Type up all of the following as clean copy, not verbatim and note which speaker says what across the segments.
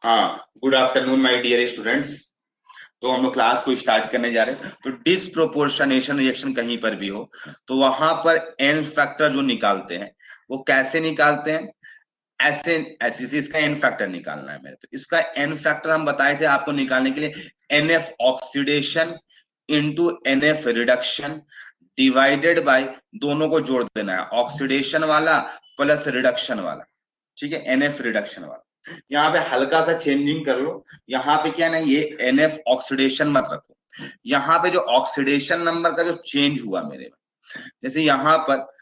Speaker 1: हाँ, good afternoon my dear students. तो हम लोग क्लास को स्टार्ट करने जा रहे हैं। तो डिसप्रोपोर्शनेशन रिएक्शन कहीं पर भी हो तो वहां पर एन फैक्टर जो निकालते हैं वो कैसे निकालते हैं, ऐसे ऐसे से इसका एन फैक्टर निकालना है मेरे। तो इसका एन फैक्टर हम बताए थे आपको निकालने के लिए, NF oxidation into NF reduction divided by, दोनों को जोड़ देना है, ऑक्सीडेशन वाला प्लस रिडक्शन वाला। ठीक है, एनएफ रिडक्शन वाला। यहाँ पे हल्का सा चेंजिंग कर लो, यहाँ पे क्या ना, ये एनएफ ऑक्सीडेशन मत रखो, यहाँ पे जो ऑक्सीडेशन नंबर का जो चेंज हुआ मेरे में, जैसे यहाँ पर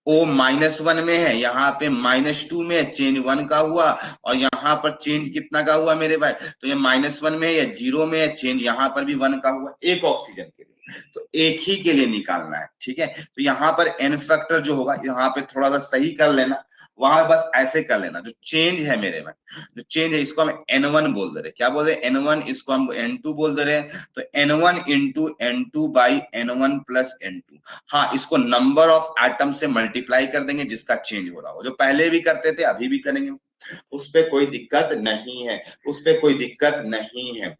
Speaker 1: O -1 में है, यहाँ पे -2 में है, चेंज 1 का हुआ, और यहाँ पर चेंज कितना का हुआ मेरे भाई, तो ये -1 में है, 0 में है, चेंज यहाँ पर भी 1 का हुआ, एक ऑक्सीजन के लिए, तो एक ही के लिए निकालना है। ठीक है, तो यहाँ पर एन फैक्टर जो होगा, यहाँ पे थोड़ा सा सही कर लेना, वहां बस ऐसे कर लेना, जो चेंज है मेरे में, जो चेंज है इसको हम N1 बोल दे रहे, क्या बोल रहे, N1, इसको हम N2 बोल दे रहे हैं, तो N1 into N2 by N1 plus N2। हाँ, इसको नंबर ऑफ एटम से मल्टीप्लाई कर देंगे जिसका चेंज हो रहा हो, जो पहले भी करते थे अभी भी करेंगे, उस पे कोई दिक्कत नहीं है, उस पे कोई दिक्कत नहीं है।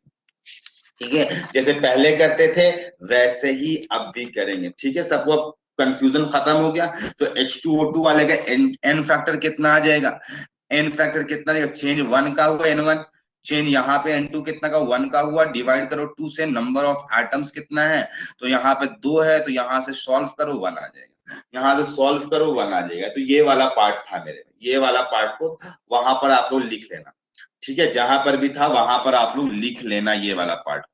Speaker 1: ठीक है, जैसे पहले करते थे वैसे ही अब भी करेंगे। ठीक है, सबको अब कंफ्यूजन खत्म हो गया। तो H2O2 वाले का एन फैक्टर कितना आ जाएगा, एन फैक्टर कितना आएगा, चेंज 1 का हुआ N1, चेंज यहाँ पे N2 कितना का 1 का हुआ, डिवाइड करो 2 से, नंबर ऑफ एटम्स कितना है, तो यहाँ पे 2 है, तो यहाँ से सॉल्व करो 1 आ जाएगा, यहाँ से सॉल्व करो 1 आ जाएगा। तो ये वाला पार्ट था मेरे, ये वाला पार्ट को वहां पर आप लोग लिख लेना। ठीक है, जहां पर भी था वहां पर आप लोग लिख लेना ये वाला पार्ट।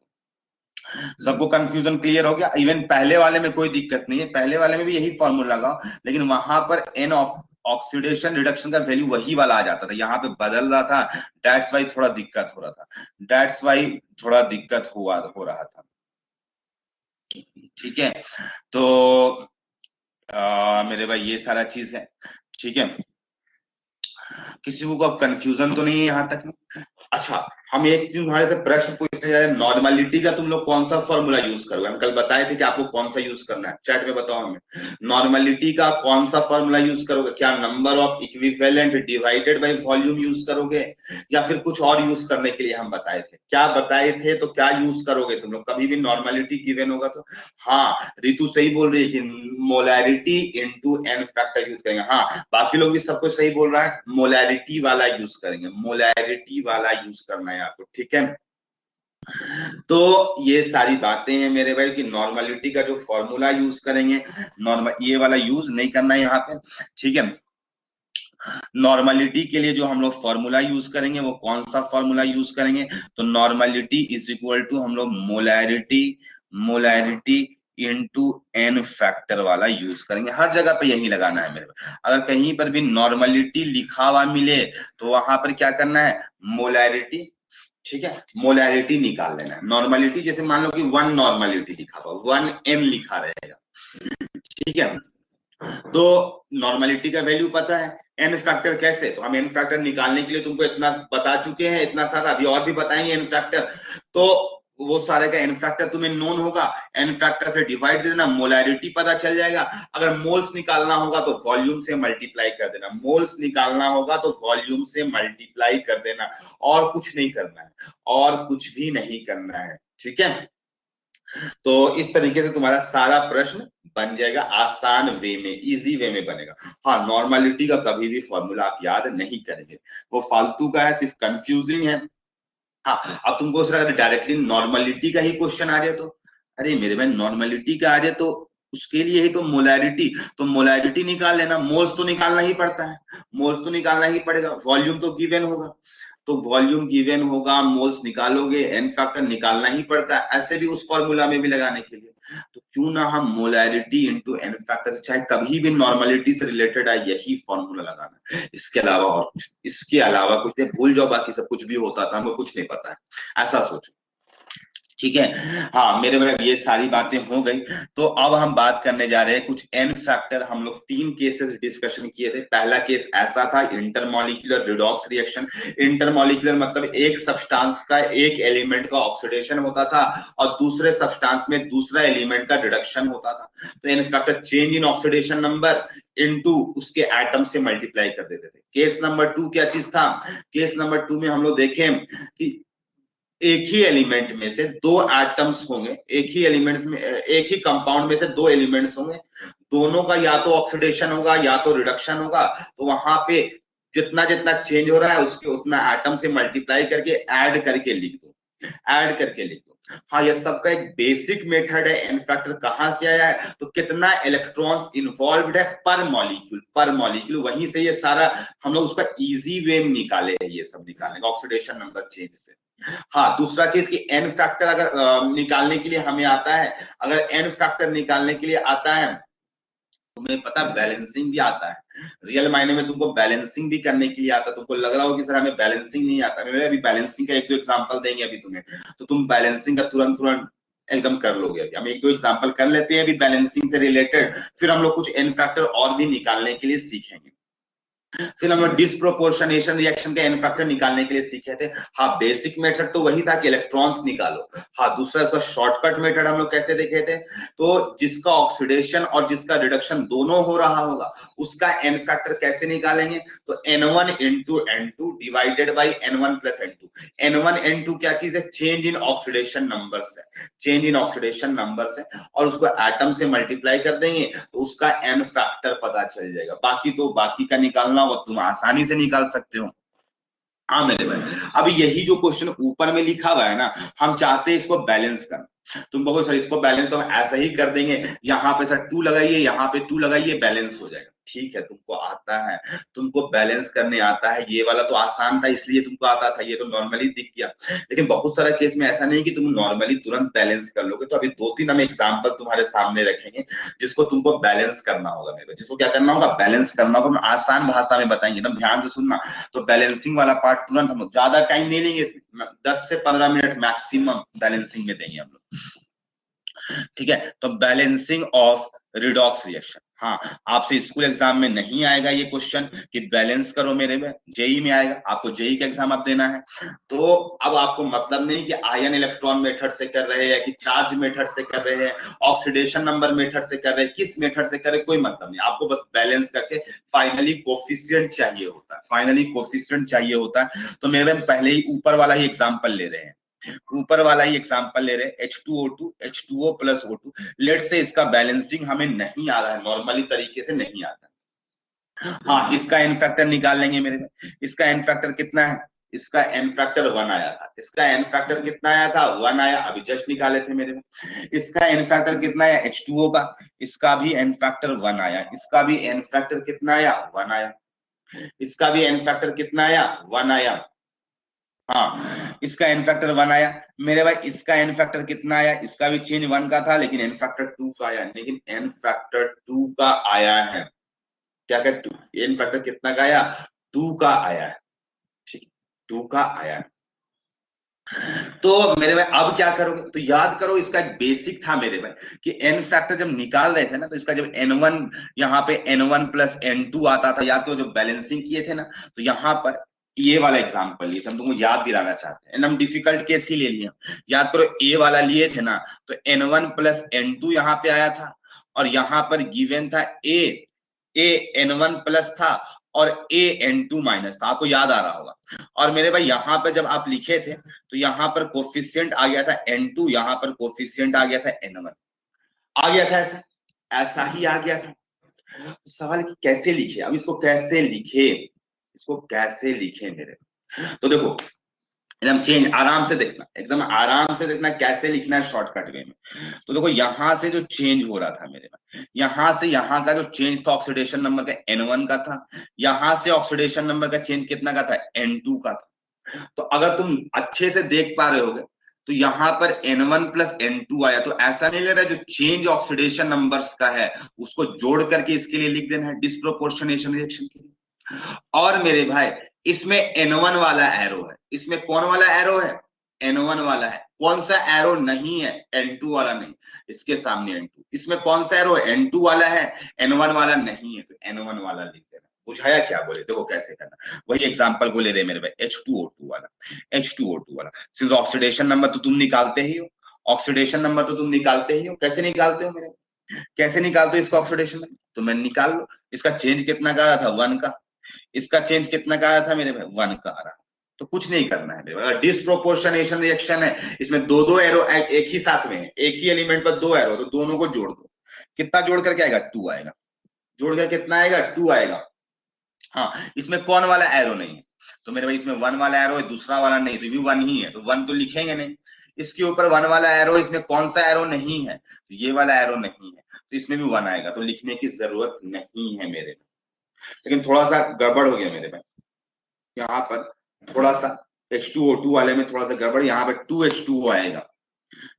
Speaker 1: सबको कंफ्यूजन क्लियर हो गया? इवन पहले वाले में कोई दिक्कत नहीं है, पहले वाले में भी यही फॉर्मूला लगाओ, लेकिन वहां पर एन ऑफ ऑक्सीडेशन रिडक्शन का वैल्यू वही वाला आ जाता था, यहाँ पे बदल रहा था, दैट्स वाई थोड़ा दिक्कत हो रहा था, दैट्स वाई थोड़ा दिक्कत हो रहा था। ठीक है, तो मेरे भाई ये सारा चीज है। ठीक है, किसी को अब कंफ्यूजन तो नहीं है यहाँ तक में? अच्छा, हम एक चीज तुम्हारे से प्रश्न पूछते जा रहे हैं, नॉर्मलिटी का तुम लोग कौन सा फॉर्मूला यूज करोगे? हम कल बताए थे कि आपको कौन सा यूज करना है, चैट में बताओ हमें। नॉर्मलिटी का कौन सा फॉर्मूला यूज करोगे? क्या number of equivalent divided by volume use करोगे, या फिर कुछ और यूज करने के लिए हम बताए थे? क्या बताए थे, तो क्या यूज करोगे तुम लोग कभी भी नॉर्मलिटी गिवन होगा तो? हाँ, रितु सही बोल रही है कि molarity into n factor use करेंगे। हाँ, बाकी लोग भी सब कुछ सही बोल रहा है, मोलैरिटी वाला यूज करेंगे, मोलैरिटी वाला यूज करना है आपको। ठीक है, तो ये सारी बातें हैं मेरे भाई कि नॉर्मलिटी का जो फॉर्मूला यूज करेंगे, नॉर्मल ये वाला यूज नहीं करना है यहाँ पे। ठीक है, नॉर्मलिटी के लिए जो हम लोग फॉर्मूला यूज करेंगे वो कौन सा फॉर्मूला यूज करेंगे, तो नॉर्मलिटी इज इक्वल टू हम लोग molarity, molarity into n factor वाला यूज करेंगे। हर जगह पे यही लगाना है मेरे को। अगर कहीं पर भी नॉर्मलिटी लिखा हुआ मिले तो वहां पर क्या करना है, मोलैरिटी। ठीक है, मोलैरिटी निकाल लेना है। नॉर्मलिटी जैसे मान लो कि 1 नॉर्मलिटी लिखा हुआ, 1 n लिखा रहेगा। ठीक है, तो नॉर्मलिटी का वैल्यू पता है, एन फैक्टर कैसे, तो हम एन फैक्टर निकालने के लिए तुमको इतना बता चुके हैं, इतना सारा अभी और भी बताएंगे एन फैक्टर। तो वो सारे का एन फैक्टर तुम्हें नोन होगा, एन फैक्टर से डिवाइड दे देना, मोलैरिटी पता चल जाएगा। अगर मोल्स निकालना होगा तो वॉल्यूम से मल्टीप्लाई कर देना, मोल्स निकालना होगा तो वॉल्यूम से मल्टीप्लाई कर देना, और कुछ नहीं करना है, और कुछ भी नहीं करना है। ठीक है, तो इस तरीके से तुम्हारा सारा प्रश्न बन जाएगा, आसान वे में, इजी वे में बनेगा। हाँ, नॉर्मलिटी का कभी भी फॉर्मूला आप याद नहीं करेंगे, वो फालतू का है, सिर्फ कंफ्यूजिंग है। हाँ, अब तुमको डायरेक्टली नॉर्मलिटी का ही क्वेश्चन आ जाए तो, अरे मेरे भाई नॉर्मलिटी का आ जाए तो उसके लिए ही तो मोलैरिटी, तो मोलैरिटी निकाल लेना, मोल्स तो निकालना ही पड़ता है, मोल्स तो निकालना ही पड़ेगा, वॉल्यूम तो गिवन होगा, तो वॉल्यूम गिवन होगा, मोल्स निकालोगे, एन फैक्टर निकालना ही पड़ता है, ऐसे भी उस फॉर्मूला में भी लगाने के लिए। तो क्यों ना हम मोलैरिटी इंटू एन फैक्टर, चाहे कभी भी नॉर्मलिटी से रिलेटेड है यही फॉर्मूला लगाना है, इसके अलावा और कुछ, इसके अलावा कुछ नहीं। भूल जाओ बाकी सब कुछ भी होता था, हमको कुछ नहीं पता है, ऐसा सोचो। ठीक है, हाँ मेरे भाई ये सारी बातें हो गई। तो अब हम बात करने जा रहे हैं कुछ एन फैक्टर। हम लोग 3 केसेस डिस्कशन किए थे। पहला केस ऐसा था, इंटरमॉलिक्यूलर रिडॉक्स रिएक्शन। इंटरमॉलिक्यूलर मतलब एक सब्सटेंस का, एक एलिमेंट का ऑक्सीडेशन होता था और दूसरे सब्सटेंस में दूसरा एलिमेंट का रिडक्शन होता था। तो n factor change in oxidation number into उसके एटम से मल्टीप्लाई कर देते थे। केस नंबर 2 क्या चीज था? केस नंबर 2 में हम लोग देखें कि एक ही एलिमेंट में से दो एटम्स होंगे, एक ही एलिमेंट में, एक ही कंपाउंड में से दो एलिमेंट्स होंगे, दोनों का या तो ऑक्सीडेशन होगा या तो रिडक्शन होगा, तो वहां पे जितना जितना चेंज हो रहा है उसके उतना एटम से मल्टीप्लाई करके ऐड करके लिख दो, ऐड करके लिख दो। हाँ, ये सबका एक बेसिक मेथड है। एन फैक्टर कहां से आया है? तो कितना इलेक्ट्रॉन्स इन्वॉल्व्ड है पर मॉलिक्यूल, पर मॉलिक्यूल, वहीं से ये सारा हम लोग उसका इजी वे में निकाले है, ये सब निकालने का ऑक्सीडेशन नंबर चेंज से। हाँ, दूसरा चीज कि एन फैक्टर अगर निकालने के लिए हमें आता है, अगर एन फैक्टर निकालने के लिए आता है, तुम्हें पता बैलेंसिंग भी आता है। रियल मायने में तुमको बैलेंसिंग भी करने के लिए आता है। तुमको लग रहा हो कि सर हमें बैलेंसिंग नहीं आता, मेरे अभी बैलेंसिंग का एक दो एग्जांपल देंगे अभी तुम्हें, तो तुम बैलेंसिंग का तुरंत तुरंत एकदम कर लोगे। अभी हम एक दो एग्जांपल कर लेते हैं अभी बैलेंसिंग से रिलेटेड, फिर हम लोग कुछ एन फैक्टर और भी निकालने के लिए सीखेंगे। फिर हम लोग डिस्प्रोपोर्शनेशन रिएक्शन के एन फैक्टर निकालने के लिए सीखे थे। हाँ, बेसिक मेथड तो वही था कि इलेक्ट्रॉन्स निकालो। हाँ, दूसरा इसका शॉर्टकट मेथड हम लोग कैसे देखे थे? तो जिसका ऑक्सीडेशन और जिसका रिडक्शन दोनों हो रहा होगा उसका एन फैक्टर कैसे निकालेंगे? तो N1 into N2 divided by N1 plus N2। N1 N2 क्या चीज है? चेंज इन ऑक्सीडेशन नंबर्स है, चेंज इन ऑक्सीडेशन नंबर्स है, और उसको एटम से मल्टीप्लाई कर देंगे तो उसका एन फैक्टर पता चल जाएगा। बाकी तो बाकी का निकालना वो तुम आसानी से निकाल सकते हो। हाँ मेरे भाई, अब यही जो क्वेश्चन ऊपर में लिखा हुआ है ना, हम चाहते हैं इसको बैलेंस करना। तुम कहोगे सर इसको बैलेंस तो हम ऐसा ही कर देंगे, यहाँ पे सर 2 लगाइए, यहाँ पे 2 लगाइए, बैलेंस हो जाएगा। ठीक है, तुमको आता है, तुमको बैलेंस करने आता है, ये वाला तो आसान था इसलिए तुमको आता था, ये तो नॉर्मली दिख गया। लेकिन बहुत सारा केस में ऐसा नहीं कि तुम नॉर्मली तुरंत बैलेंस कर लोगे। तो अभी 2-3 हम एग्जाम्पल तुम्हारे सामने रखेंगे जिसको तुमको बैलेंस करना होगा मेरे, जिसको क्या करना होगा? बैलेंस करना होगा। आसान भाषा में बताएंगे, एकदम ध्यान से सुनना। तो बैलेंसिंग वाला पार्ट तुरंत हम लोग ज्यादा टाइम नहीं लेंगे इसमें, 10 से 15 मिनट मैक्सिमम बैलेंसिंग में देंगे हम लोग। ठीक है, तो बैलेंसिंग ऑफ रिडॉक्स रिएक्शन। हाँ, आपसे स्कूल एग्जाम में नहीं आएगा ये क्वेश्चन कि बैलेंस करो मेरे में, जेई में आएगा। आपको जेई का एग्जाम आप देना है, तो अब आपको मतलब नहीं कि आयन इलेक्ट्रॉन मेथड से कर रहे हैं कि चार्ज मेथड से कर रहे हैं, ऑक्सीडेशन नंबर मेथड से कर रहे हैं, किस मेथड से कर रहे हैं, कोई मतलब नहीं। आपको बस बैलेंस करके फाइनली कोफिशिएंट चाहिए होता है, फाइनली कोफिशिएंट चाहिए होता है। तो मेरे पहले ही ऊपर वाला ही एग्जाम्पल ले रहे हैं, ऊपर वाला ही एग्जांपल ले रहे हैं, H2O2 H2O plus O2। Late से इसका बैलेंसिंग हमें नहीं आ रहा है, नॉर्मली तरीके से नहीं आता। हाँ, इसका एन फैक्टर निकाल लेंगे मेरे में। इसका एन फैक्टर कितना है? इसका एन फैक्टर 1 आया था। इसका एन फैक्टर कितना आया था? 1 आया, अभी जस्ट निकाले थे मेरे में। इसका एन फैक्टर कितना है H2O का? इसका भी एन फैक्टर 1 आया। इसका भी एन फैक्टर कितना आया? 1 आया। इसका भी एन फैक्टर कितना आया? 1 आया। हाँ, इसका एन फैक्टर 1 आया मेरे भाई। इसका एन फैक्टर कितना आया? इसका भी चेंज 1 का था, लेकिन एन फैक्टर 2 का आया। लेकिन एन फैक्टर 2 का आया है। क्या कहते? 2 एन फैक्टर कितना का आया? 2 का आया है। ठीक, 2 का आया है। तो मेरे भाई अब क्या करोगे? तो याद करो, इसका एक बेसिक था मेरे भाई कि एन फैक्टर जब निकाल रहे थे ना, तो इसका जब N1, यहाँ पे N1 प्लस N2 आता था, याद करो जब बैलेंसिंग किए थे ना, तो यहाँ पर ये वाला एग्जांपल लिए थे हम, तुमको याद दिलाना चाहते हैं। एकदम डिफिकल्ट केस ही ले लिया। याद करो ए वाला लिए थे ना, तो N1 प्लस N2 यहाँ पे आया था, और यहाँ पर गिवन था ए, N1 प्लस था और N2 माइनस था, आपको याद आ रहा होगा। और मेरे भाई यहाँ पे जब आप लिखे थे तो यहाँ पर कोफिशिएंट आ गया था N2, यहाँ पर कोफिशिएंट आ गया था N1, आ गया था ऐसा, ऐसा ही आ गया था। तो सवाल है कि कैसे लिखे? अब इसको कैसे लिखे, इसको कैसे लिखे मेरे? तो देखो, एकदम चेंज, आराम से देखना, एकदम आराम से देखना कैसे लिखना है शॉर्टकट वे में। तो देखो, यहां से जो चेंज हो रहा था मेरे में, यहां से यहां का जो चेंज था ऑक्सीडेशन नंबर का N1 का था, यहां से ऑक्सीडेशन नंबर का चेंज कितना का था? N2 का था। तो अगर तुम अच्छे से देख पा रहे होगे तो यहाँ पर N1 प्लस N2 आया, तो ऐसा नहीं ले रहा जो चेंज ऑक्सीडेशन नंबर्स का है उसको जोड़ करके इसके लिए लिख देना है डिस्प्रोपोर्शनेशन रिएक्शन के लिए। और मेरे भाई, इसमें N1 वाला एरो है, इसमें कौन वाला एरो है? N1 वाला है। कौन सा एरो नहीं है? N2 वाला नहीं, इसके सामने N2। इसमें कौन सा एरो? N2 वाला है, N1 वाला नहीं है, तो N1 वाला लिख देना। बुझाया क्या? बोले देखो कैसे करना। वही एग्जांपल को ले रहे मेरे भाई, H2O2 वाला, H2O2 वाला। सिंस ऑक्सीडेशन नंबर तो तुम निकालते ही हो, ऑक्सीडेशन नंबर तो तुम निकालते ही हो, कैसे निकालते हो मेरे? कैसे निकालते हो इसका ऑक्सीडेशन में, तो मैं निकाल लो। इसका चेंज कितना का आ रहा था, 1 का। इसका चेंज कितना का आ रहा था मेरे भाई, 1 का आ रहा। तो कुछ नहीं करना है मेरे भाई। डिसप्रोपोर्शनेशन रिएक्शन है, इसमें दो दो एरो एक ही साथ में है, एक ही एलिमेंट पर दो एरो, तो दोनों को जोड़ दो। कितना जोड़ करके आएगा, 2 आएगा। जोड़ कर कितना आएगा, 2 आएगा। हाँ, इसमें कौन वाला एरो नहीं है, तो मेरे भाई इसमें 1 वाला एरो है, दूसरा वाला नहीं, तो ये भी 1 ही है, तो 1 तो लिखेंगे नहीं। इसके ऊपर 1 वाला एरो, इसमें कौन सा एरो नहीं है, तो ये वाला एरो नहीं है, तो इसमें भी 1 आएगा, तो लिखने की जरूरत नहीं है मेरे में। लेकिन थोड़ा सा गड़बड़ हो गया मेरे में, यहाँ पर थोड़ा सा H2O2 वाले में थोड़ा सा गड़बड़, यहाँ पे 2H2O आएगा।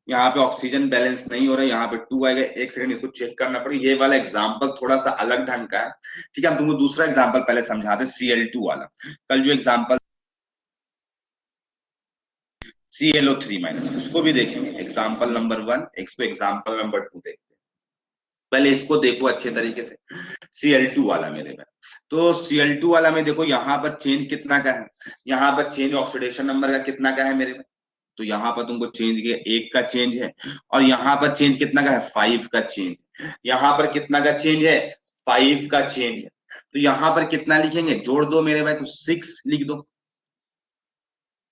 Speaker 1: यहाँ पे ऑक्सीजन बैलेंस नहीं हो रहा है, यहाँ पे 2 आएगा। एक सेकंड इसको चेक करना पड़ेगा, ये वाला एग्जांपल थोड़ा सा अलग ढंग का है। ठीक है, हम तुमको दूसरा एग्जांपल पहले समझाते, Cl2 वाला। कल जो एग्जांपल ClO3 उसको भी देखेंगे, एग्जांपल नंबर 1, इसको एग्जांपल नंबर 2 देखते हैं। पहले इसको देखो अच्छे तरीके से, Cl2 वाला मेरे में। तो Cl2 वाला में देखो, यहाँ पर चेंज कितना का है, यहाँ पर चेंज ऑक्सीडेशन नंबर का कितना का है मेरे में, तो यहाँ पर तुमको चेंज के 1 का चेंज है, और यहाँ पर चेंज कितना का है, 5 का चेंज। यहाँ पर कितना का चेंज है, 5 का चेंज है। तो यहाँ पर कितना लिखेंगे, जोड़ दो मेरे भाई, तो 6 लिख दो।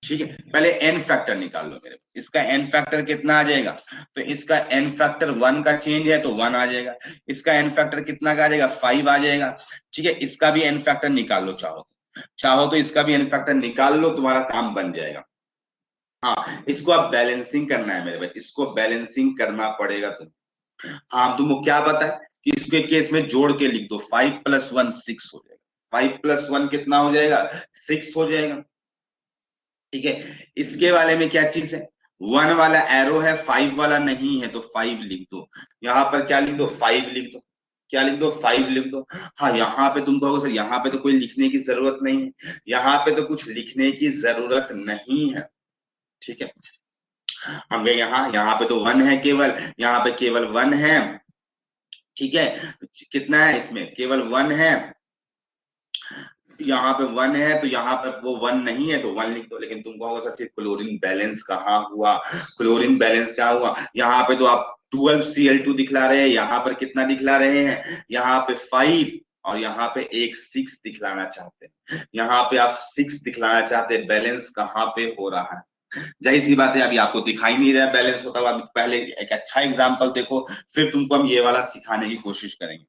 Speaker 1: ठीक है, पहले एन फैक्टर निकाल लो मेरे, इसका एन फैक्टर कितना आ जाएगा, तो इसका एन फैक्टर 1 का चेंज है, तो 1 आ जाएगा। इसका एन फैक्टर कितना का आ जाएगा, 5 आ जाएगा। ठीक है, इसका भी एन फैक्टर निकाल लो, चाहो तो इसका भी एन फैक्टर निकाल लो, तुम्हारा काम बन जाएगा। हाँ, इसको आप बैलेंसिंग करना है मेरे भाई, इसको बैलेंसिंग करना पड़ेगा तुम। हाँ, तुमको क्या पता है कि इसके केस में जोड़ के लिख दो, 5 + 1 6 हो जाएगा। 5 + 1 कितना हो जाएगा, 6 हो जाएगा। ठीक है, इसके वाले में क्या चीज है, 1 वाला एरो है, 5 वाला नहीं है, तो 5 लिख दो। यहाँ पर क्या लिख दो, 5 लिख दो। क्या लिख दो, 5 लिख दो। हाँ, यहाँ पे तुम कहोगे सर यहाँ पे तो कोई लिखने की जरूरत नहीं है, यहाँ पे तो कुछ लिखने की जरूरत नहीं है। ठीक है, हम गए यहाँ, यहाँ पे तो 1 है केवल, यहाँ पे केवल 1 है। ठीक है, कितना है इसमें, केवल 1 है। यहाँ पे 1 है, तो यहाँ पर वो 1 नहीं है, तो 1 लिख दो। लेकिन तुम कहोगे सर क्लोरीन बैलेंस कहाँ हुआ, क्लोरीन बैलेंस कहाँ हुआ, यहाँ पे तो आप 12Cl2 दिखला रहे हैं, यहाँ पर कितना दिखला रहे हैं, यहाँ पे 5, और यहाँ पे एक 6 दिखलाना चाहते हैं, यहाँ पे आप 6 दिखलाना चाहते हैं। बैलेंस कहाँ पे हो रहा है, जाहिर सी बात है अभी आपको दिखाई नहीं रहा बैलेंस होता हुआ। अभी पहले एक अच्छा एग्जांपल देखो, फिर तुमको हम ये वाला सिखाने की कोशिश करेंगे।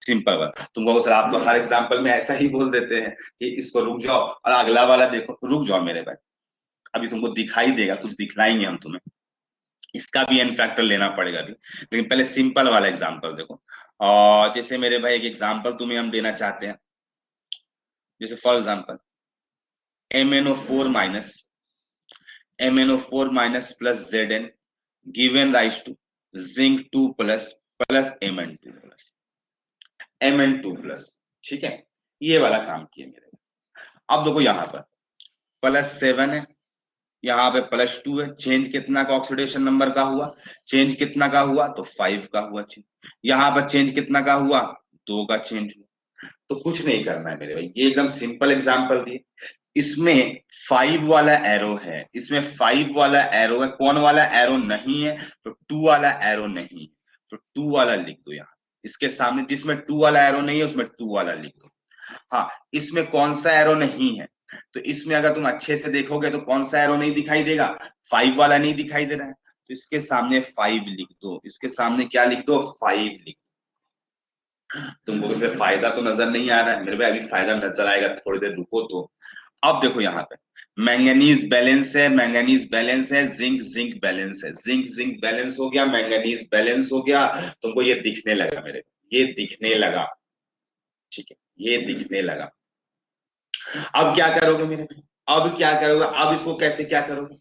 Speaker 1: सिंपल बात, तुमको सर आप तो हर एग्जांपल में ऐसा ही बोल देते हैं कि इसको रुक जाओ और अगला वाला देखो, रुक जाओ मेरे भाई, अभी तुमको दिखाई देगा, कुछ दिखलाएंगे हम तुम्हें, इसका भी एन फैक्टर लेना पड़ेगा अभी। लेकिन पहले सिंपल वाला एग्जांपल देखो। और जैसे मेरे भाई एक एग्जांपल तुम्हें हम देना चाहते हैं, जैसे for example MnO4 plus Zn given rise to Zinc 2 plus Mn2 plus Mn2 plus। ठीक है, ये वाला काम किया मेरे। अब देखो यहाँ पर +7 है, यहाँ पे +2 है, चेंज कितना का ऑक्सीडेशन नंबर का हुआ, चेंज कितना का हुआ, तो 5 का हुआ चेंज। यहाँ पर चेंज कितना का हुआ, 2 का चेंज हुआ। तो कुछ नहीं करना है मेरे भाई, ये एकदम सिंपल एग्जांपल दिए। इसमें 5 वाला एरो है, इसमें 5 वाला एरो है, कौन वाला एरो नहीं है, तो 2 वाला एरो नहीं है, तो 2 वाला लिख दो यहाँ इसके सामने। जिसमें 2 वाला एरो नहीं है उसमें 2 वाला लिख दो। हाँ, इसमें कौन सा एरो नहीं है, तो इसमें अगर तुम अच्छे से देखोगे तो कौन सा एरो नहीं दिखाई देगा, 5 वाला नहीं दिखाई दे रहा है, तो इसके सामने 5 लिख दो। इसके सामने क्या लिख दो, 5 लिख दो। तुमको इससे फायदा तो नजर नहीं आ रहा है मेरे भाई, अभी फायदा नजर आएगा, थोड़ी देर रुको तो। अब देखो यहाँ पे मैंगनीज बैलेंस है, मैंगनीज बैलेंस है, जिंक जिंक बैलेंस है, जिंक जिंक बैलेंस हो गया, मैंगनीज बैलेंस हो गया। तुमको ये दिखने लगा मेरे, ये दिखने लगा। ठीक है, ये दिखने लगा। अब क्या करोगे मेरे, अब क्या करोगे, अब इसको कैसे क्या करोगे,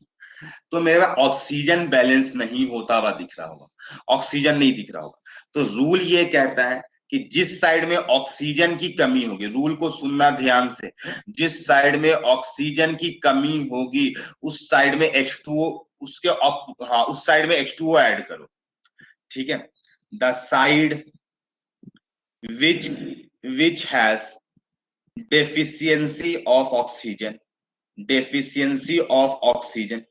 Speaker 1: तो मेरे पास ऑक्सीजन बैलेंस नहीं होता हुआ दिख रहा होगा, ऑक्सीजन नहीं दिख रहा होगा। तो रूल ये कहता है कि जिस साइड में ऑक्सीजन की कमी होगी, रूल को सुनना ध्यान से, जिस साइड में ऑक्सीजन की कमी होगी उस साइड में H2O, हाँ उस साइड में H2O ऐड करो। ठीक है, the side which which has deficiency of oxygen, deficiency of oxygen,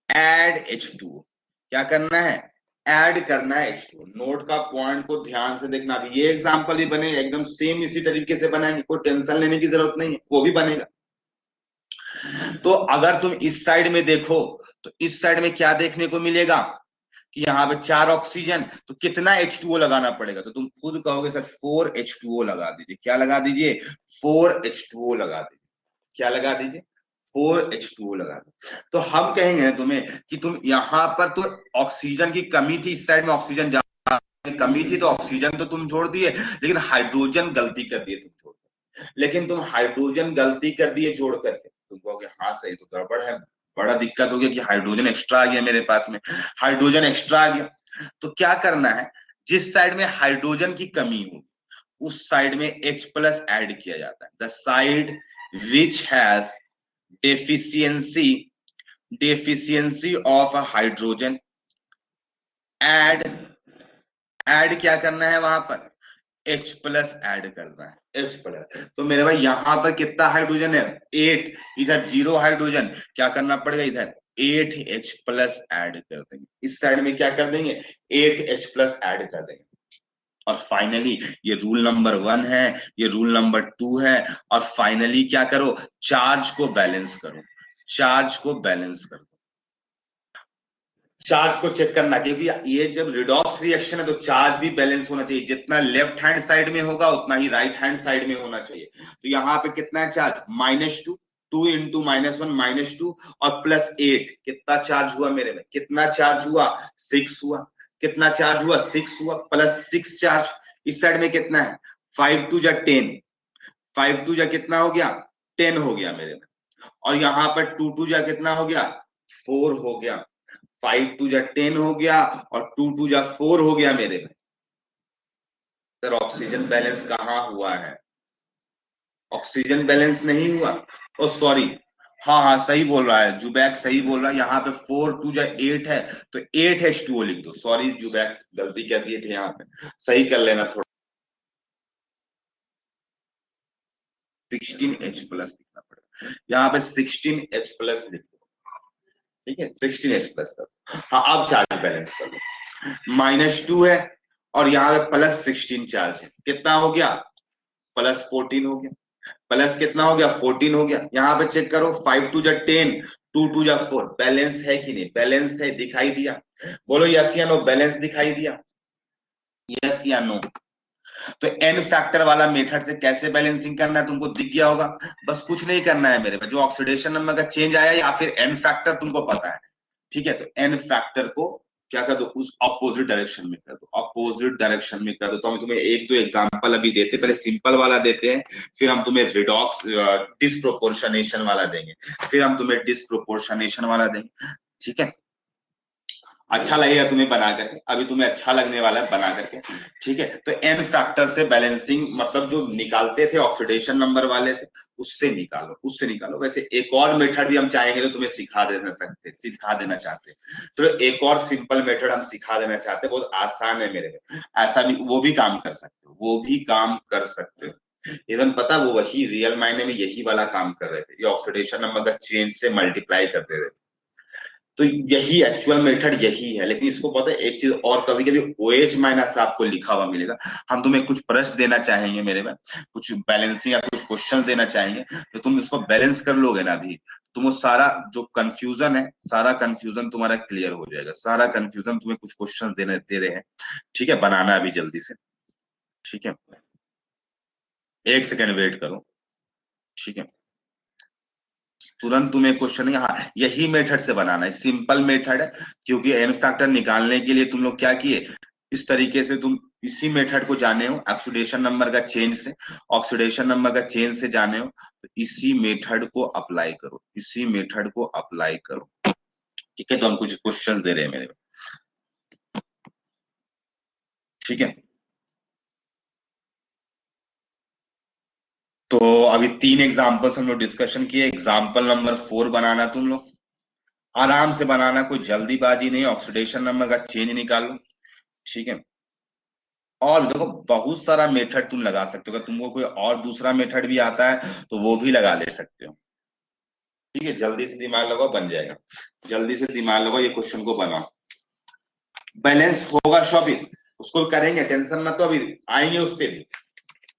Speaker 1: add H2O। क्या करना है, ऐड करना है H2O। नोट का पॉइंट को ध्यान से देखना। अभी ये एग्जांपल भी बने एकदम सेम इसी तरीके से बनाएंगे, कोई टेंशन लेने की जरूरत नहीं है, वो भी बनेगा। तो अगर तुम इस साइड में देखो तो इस साइड में क्या देखने को मिलेगा कि यहाँ पे 4 ऑक्सीजन, तो कितना H2O लगाना पड़ेगा? तो तुम खुद कहोगे सर 4H2O लगा दीजिए। क्या लगा दीजिए? 4H2O लगा दीजिए। क्या लगा दीजिए? 4H2O लगा दीजिए। तो हम कहेंगे ना तुम्हें कि तुम यहाँ पर तो ऑक्सीजन की कमी थी, इस साइड में ऑक्सीजन ज्यादा कमी थी, तो ऑक्सीजन तो तुम छोड़ दिए, लेकिन हाइड्रोजन गलती कर दिए तुम छोड़ दिए। लेकिन तुम हाइड्रोजन गलती कर दिए जोड़ करके, तुम कहोगे हाँ सही तो गड़बड़ है, बड़ा दिक्कत हो गया कि हाइड्रोजन एक्स्ट्रा आ गया मेरे पास में, हाइड्रोजन एक्स्ट्रा आ गया। तो क्या करना है, जिस साइड में हाइड्रोजन की कमी हो उस साइड में H प्लस ऐड किया जाता है। The side which has deficiency deficiency of hydrogen, add add क्या करना है वहां पर? H प्लस ऐड करना है, H प्लस। तो मेरे भाई यहां पर कितना हाइड्रोजन है? 8। इधर 0 हाइड्रोजन, क्या करना पड़ेगा? इधर 8H प्लस ऐड कर देंगे। इस साइड में क्या कर देंगे? 8H प्लस ऐड कर देंगे। और फाइनली ये रूल नंबर 1 है, ये रूल नंबर 2 है। और फाइनली क्या करो? चार्ज को बैलेंस करो, चार्ज को बैलेंस करो, चार्ज को चेक करना। क्योंकि ये जब रिडॉक्स रिएक्शन है तो चार्ज भी बैलेंस होना चाहिए, जितना लेफ्ट हैंड साइड में होगा उतना ही राइट हैंड साइड में होना चाहिए। तो यहाँ पे कितना है चार्ज? -2, 2 इंटू -1 -2 और +8, कितना चार्ज हुआ मेरे में? कितना चार्ज हुआ? 6 हुआ। कितना चार्ज हुआ? 6 हुआ, +6 चार्ज। इस साइड में कितना है? 5 2 जा 10, 5 2 जा कितना हो गया? 10 हो गया मेरे में। और यहाँ पर 2 2 जा कितना हो गया? 4 हो गया। 5 2 जा 10 हो गया और 2 2 जा 4 हो गया मेरे में। सर ऑक्सीजन बैलेंस कहाँ हुआ है? ऑक्सीजन बैलेंस नहीं हुआ। ओ सॉरी, हाँ हाँ सही बोल रहा है जुबैक, सही बोल रहा है। यहाँ पे 4 2 जा 8 है तो 8H2O लिख दो। सॉरी जुबैक, गलती कर दिए थे, यहाँ पे सही कर लेना थोड़ा। 16H प्लस लिखना पड़ेगा, यहाँ पे 16H प्लस लिख दो। ठीक है, 16H प्लस कर दो। हाँ अब चार्ज बैलेंस कर लो। -2 है और यहाँ पे +16 चार्ज है, कितना हो गया? +14 हो गया। प्लस कितना हो गया? 14 हो गया। यहाँ पे चेक करो, 5 2 जा 10, 2 2 जा 4, बैलेंस है कि नहीं? बैलेंस है, दिखाई दिया? बोलो यस या नो, बैलेंस दिखाई दिया? यस या नो? तो एन फैक्टर वाला मेथड से कैसे बैलेंसिंग करना है तुमको दिख गया होगा। बस कुछ नहीं करना है मेरे पे, जो ऑक्सीडेशन नंबर का चेंज आया या फिर एन फैक्टर तुमको पता है। ठीक है, तो एन फैक्टर को क्या कर दो? उस अपोजिट डायरेक्शन में कर दो, अपोजिट डायरेक्शन में कर दो। तो हम तुम्हें एक दो एग्जांपल अभी देते, पहले सिंपल वाला देते हैं, फिर हम तुम्हें रिडॉक्स डिस्प्रोपोर्शनेशन वाला देंगे, फिर हम तुम्हें डिस्प्रोपोर्शनेशन वाला देंगे। ठीक है, अच्छा लगेगा तुम्हें बना करके, अभी तुम्हें अच्छा लगने वाला है बना करके। ठीक है, तो एन फैक्टर से बैलेंसिंग मतलब जो निकालते थे ऑक्सीडेशन नंबर वाले से, उससे निकालो, उससे निकालो। वैसे एक और मेथड भी हम चाहेंगे तो तुम्हें सिखा देना चाहते हैं। तो एक और सिंपल मेथड हम सिखा देना चाहते हैं, बहुत आसान है मेरे में। ऐसा भी वो भी काम कर सकते हो, वो भी काम कर सकते हो। इवन पता, वो वही रियल मायने में यही वाला काम कर रहे थे, ये ऑक्सीडेशन नंबर का चेंज से मल्टीप्लाई करते थे। तो यही एक्चुअल मेथड यही है। लेकिन इसको पता है एक चीज और, कभी कभी OH माइनस आपको लिखा हुआ मिलेगा। हम तुम्हें कुछ प्रश्न देना चाहेंगे मेरे में, कुछ बैलेंसिंग या कुछ क्वेश्चन देना चाहेंगे, तो तुम इसको बैलेंस कर लोगे ना अभी, तुम वो सारा जो कंफ्यूजन है, सारा कंफ्यूजन तुम्हारा क्लियर हो जाएगा। सारा कंफ्यूजन तुम्हें कुछ क्वेश्चन देने दे रहे हैं। ठीक है, बनाना अभी जल्दी से। ठीक है, एक सेकेंड वेट करो। ठीक है, तुरंत तुम्हें क्वेश्चन, यहाँ यही मेथड से बनाना है, सिंपल मेथड है। क्योंकि एन फैक्टर निकालने के लिए तुम लोग क्या किए, इस तरीके से तुम इसी मेथड को जाने हो, ऑक्सीडेशन नंबर का चेंज से, ऑक्सीडेशन नंबर का चेंज से जाने हो, तो इसी मेथड को अप्लाई करो, इसी मेथड को अप्लाई करो। ठीक है, तो हम कुछ क्वेश्चन दे रहे हैं मेरे। ठीक है, तो अभी 3 एग्जाम्पल्स हम लोग डिस्कशन किए। एग्जाम्पल नंबर 4 बनाना तुम लोग आराम से बनाना, कोई जल्दीबाजी नहीं, ऑक्सीडेशन नंबर का चेंज निकालो। ठीक है, और देखो बहुत सारा मेथड तुम लगा सकते हो, अगर तुमको कोई और दूसरा मेथड भी आता है तो वो भी लगा ले सकते हो। ठीक है, जल्दी से दिमाग लगाओ, बन जाएगा। जल्दी से दिमाग लगाओ, ये क्वेश्चन को बनाओ। बैलेंस होगा शोभित, उसको करेंगे, टेंशन मत, तो अभी आएंगे उस पर भी,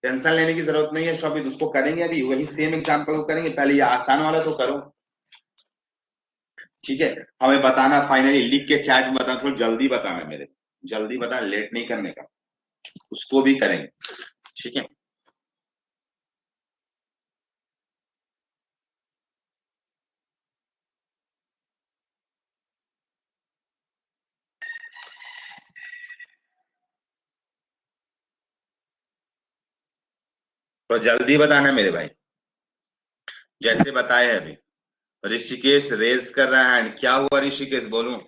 Speaker 1: टेंशन लेने की जरूरत नहीं है शोभित, उसको करेंगे, अभी वही सेम एग्जांपल को करेंगे, पहले ये आसान वाला तो करो। ठीक है, हमें बताना फाइनली, लिख के चैट में बताना, थोड़ा जल्दी बताना मेरे, जल्दी बताना, लेट नहीं करने का, उसको भी करेंगे। ठीक है, तो जल्दी बताना मेरे भाई, जैसे बताए हैं अभी। ऋषिकेश रेज कर रहा है, क्या हुआ ऋषिकेश, बोलूं?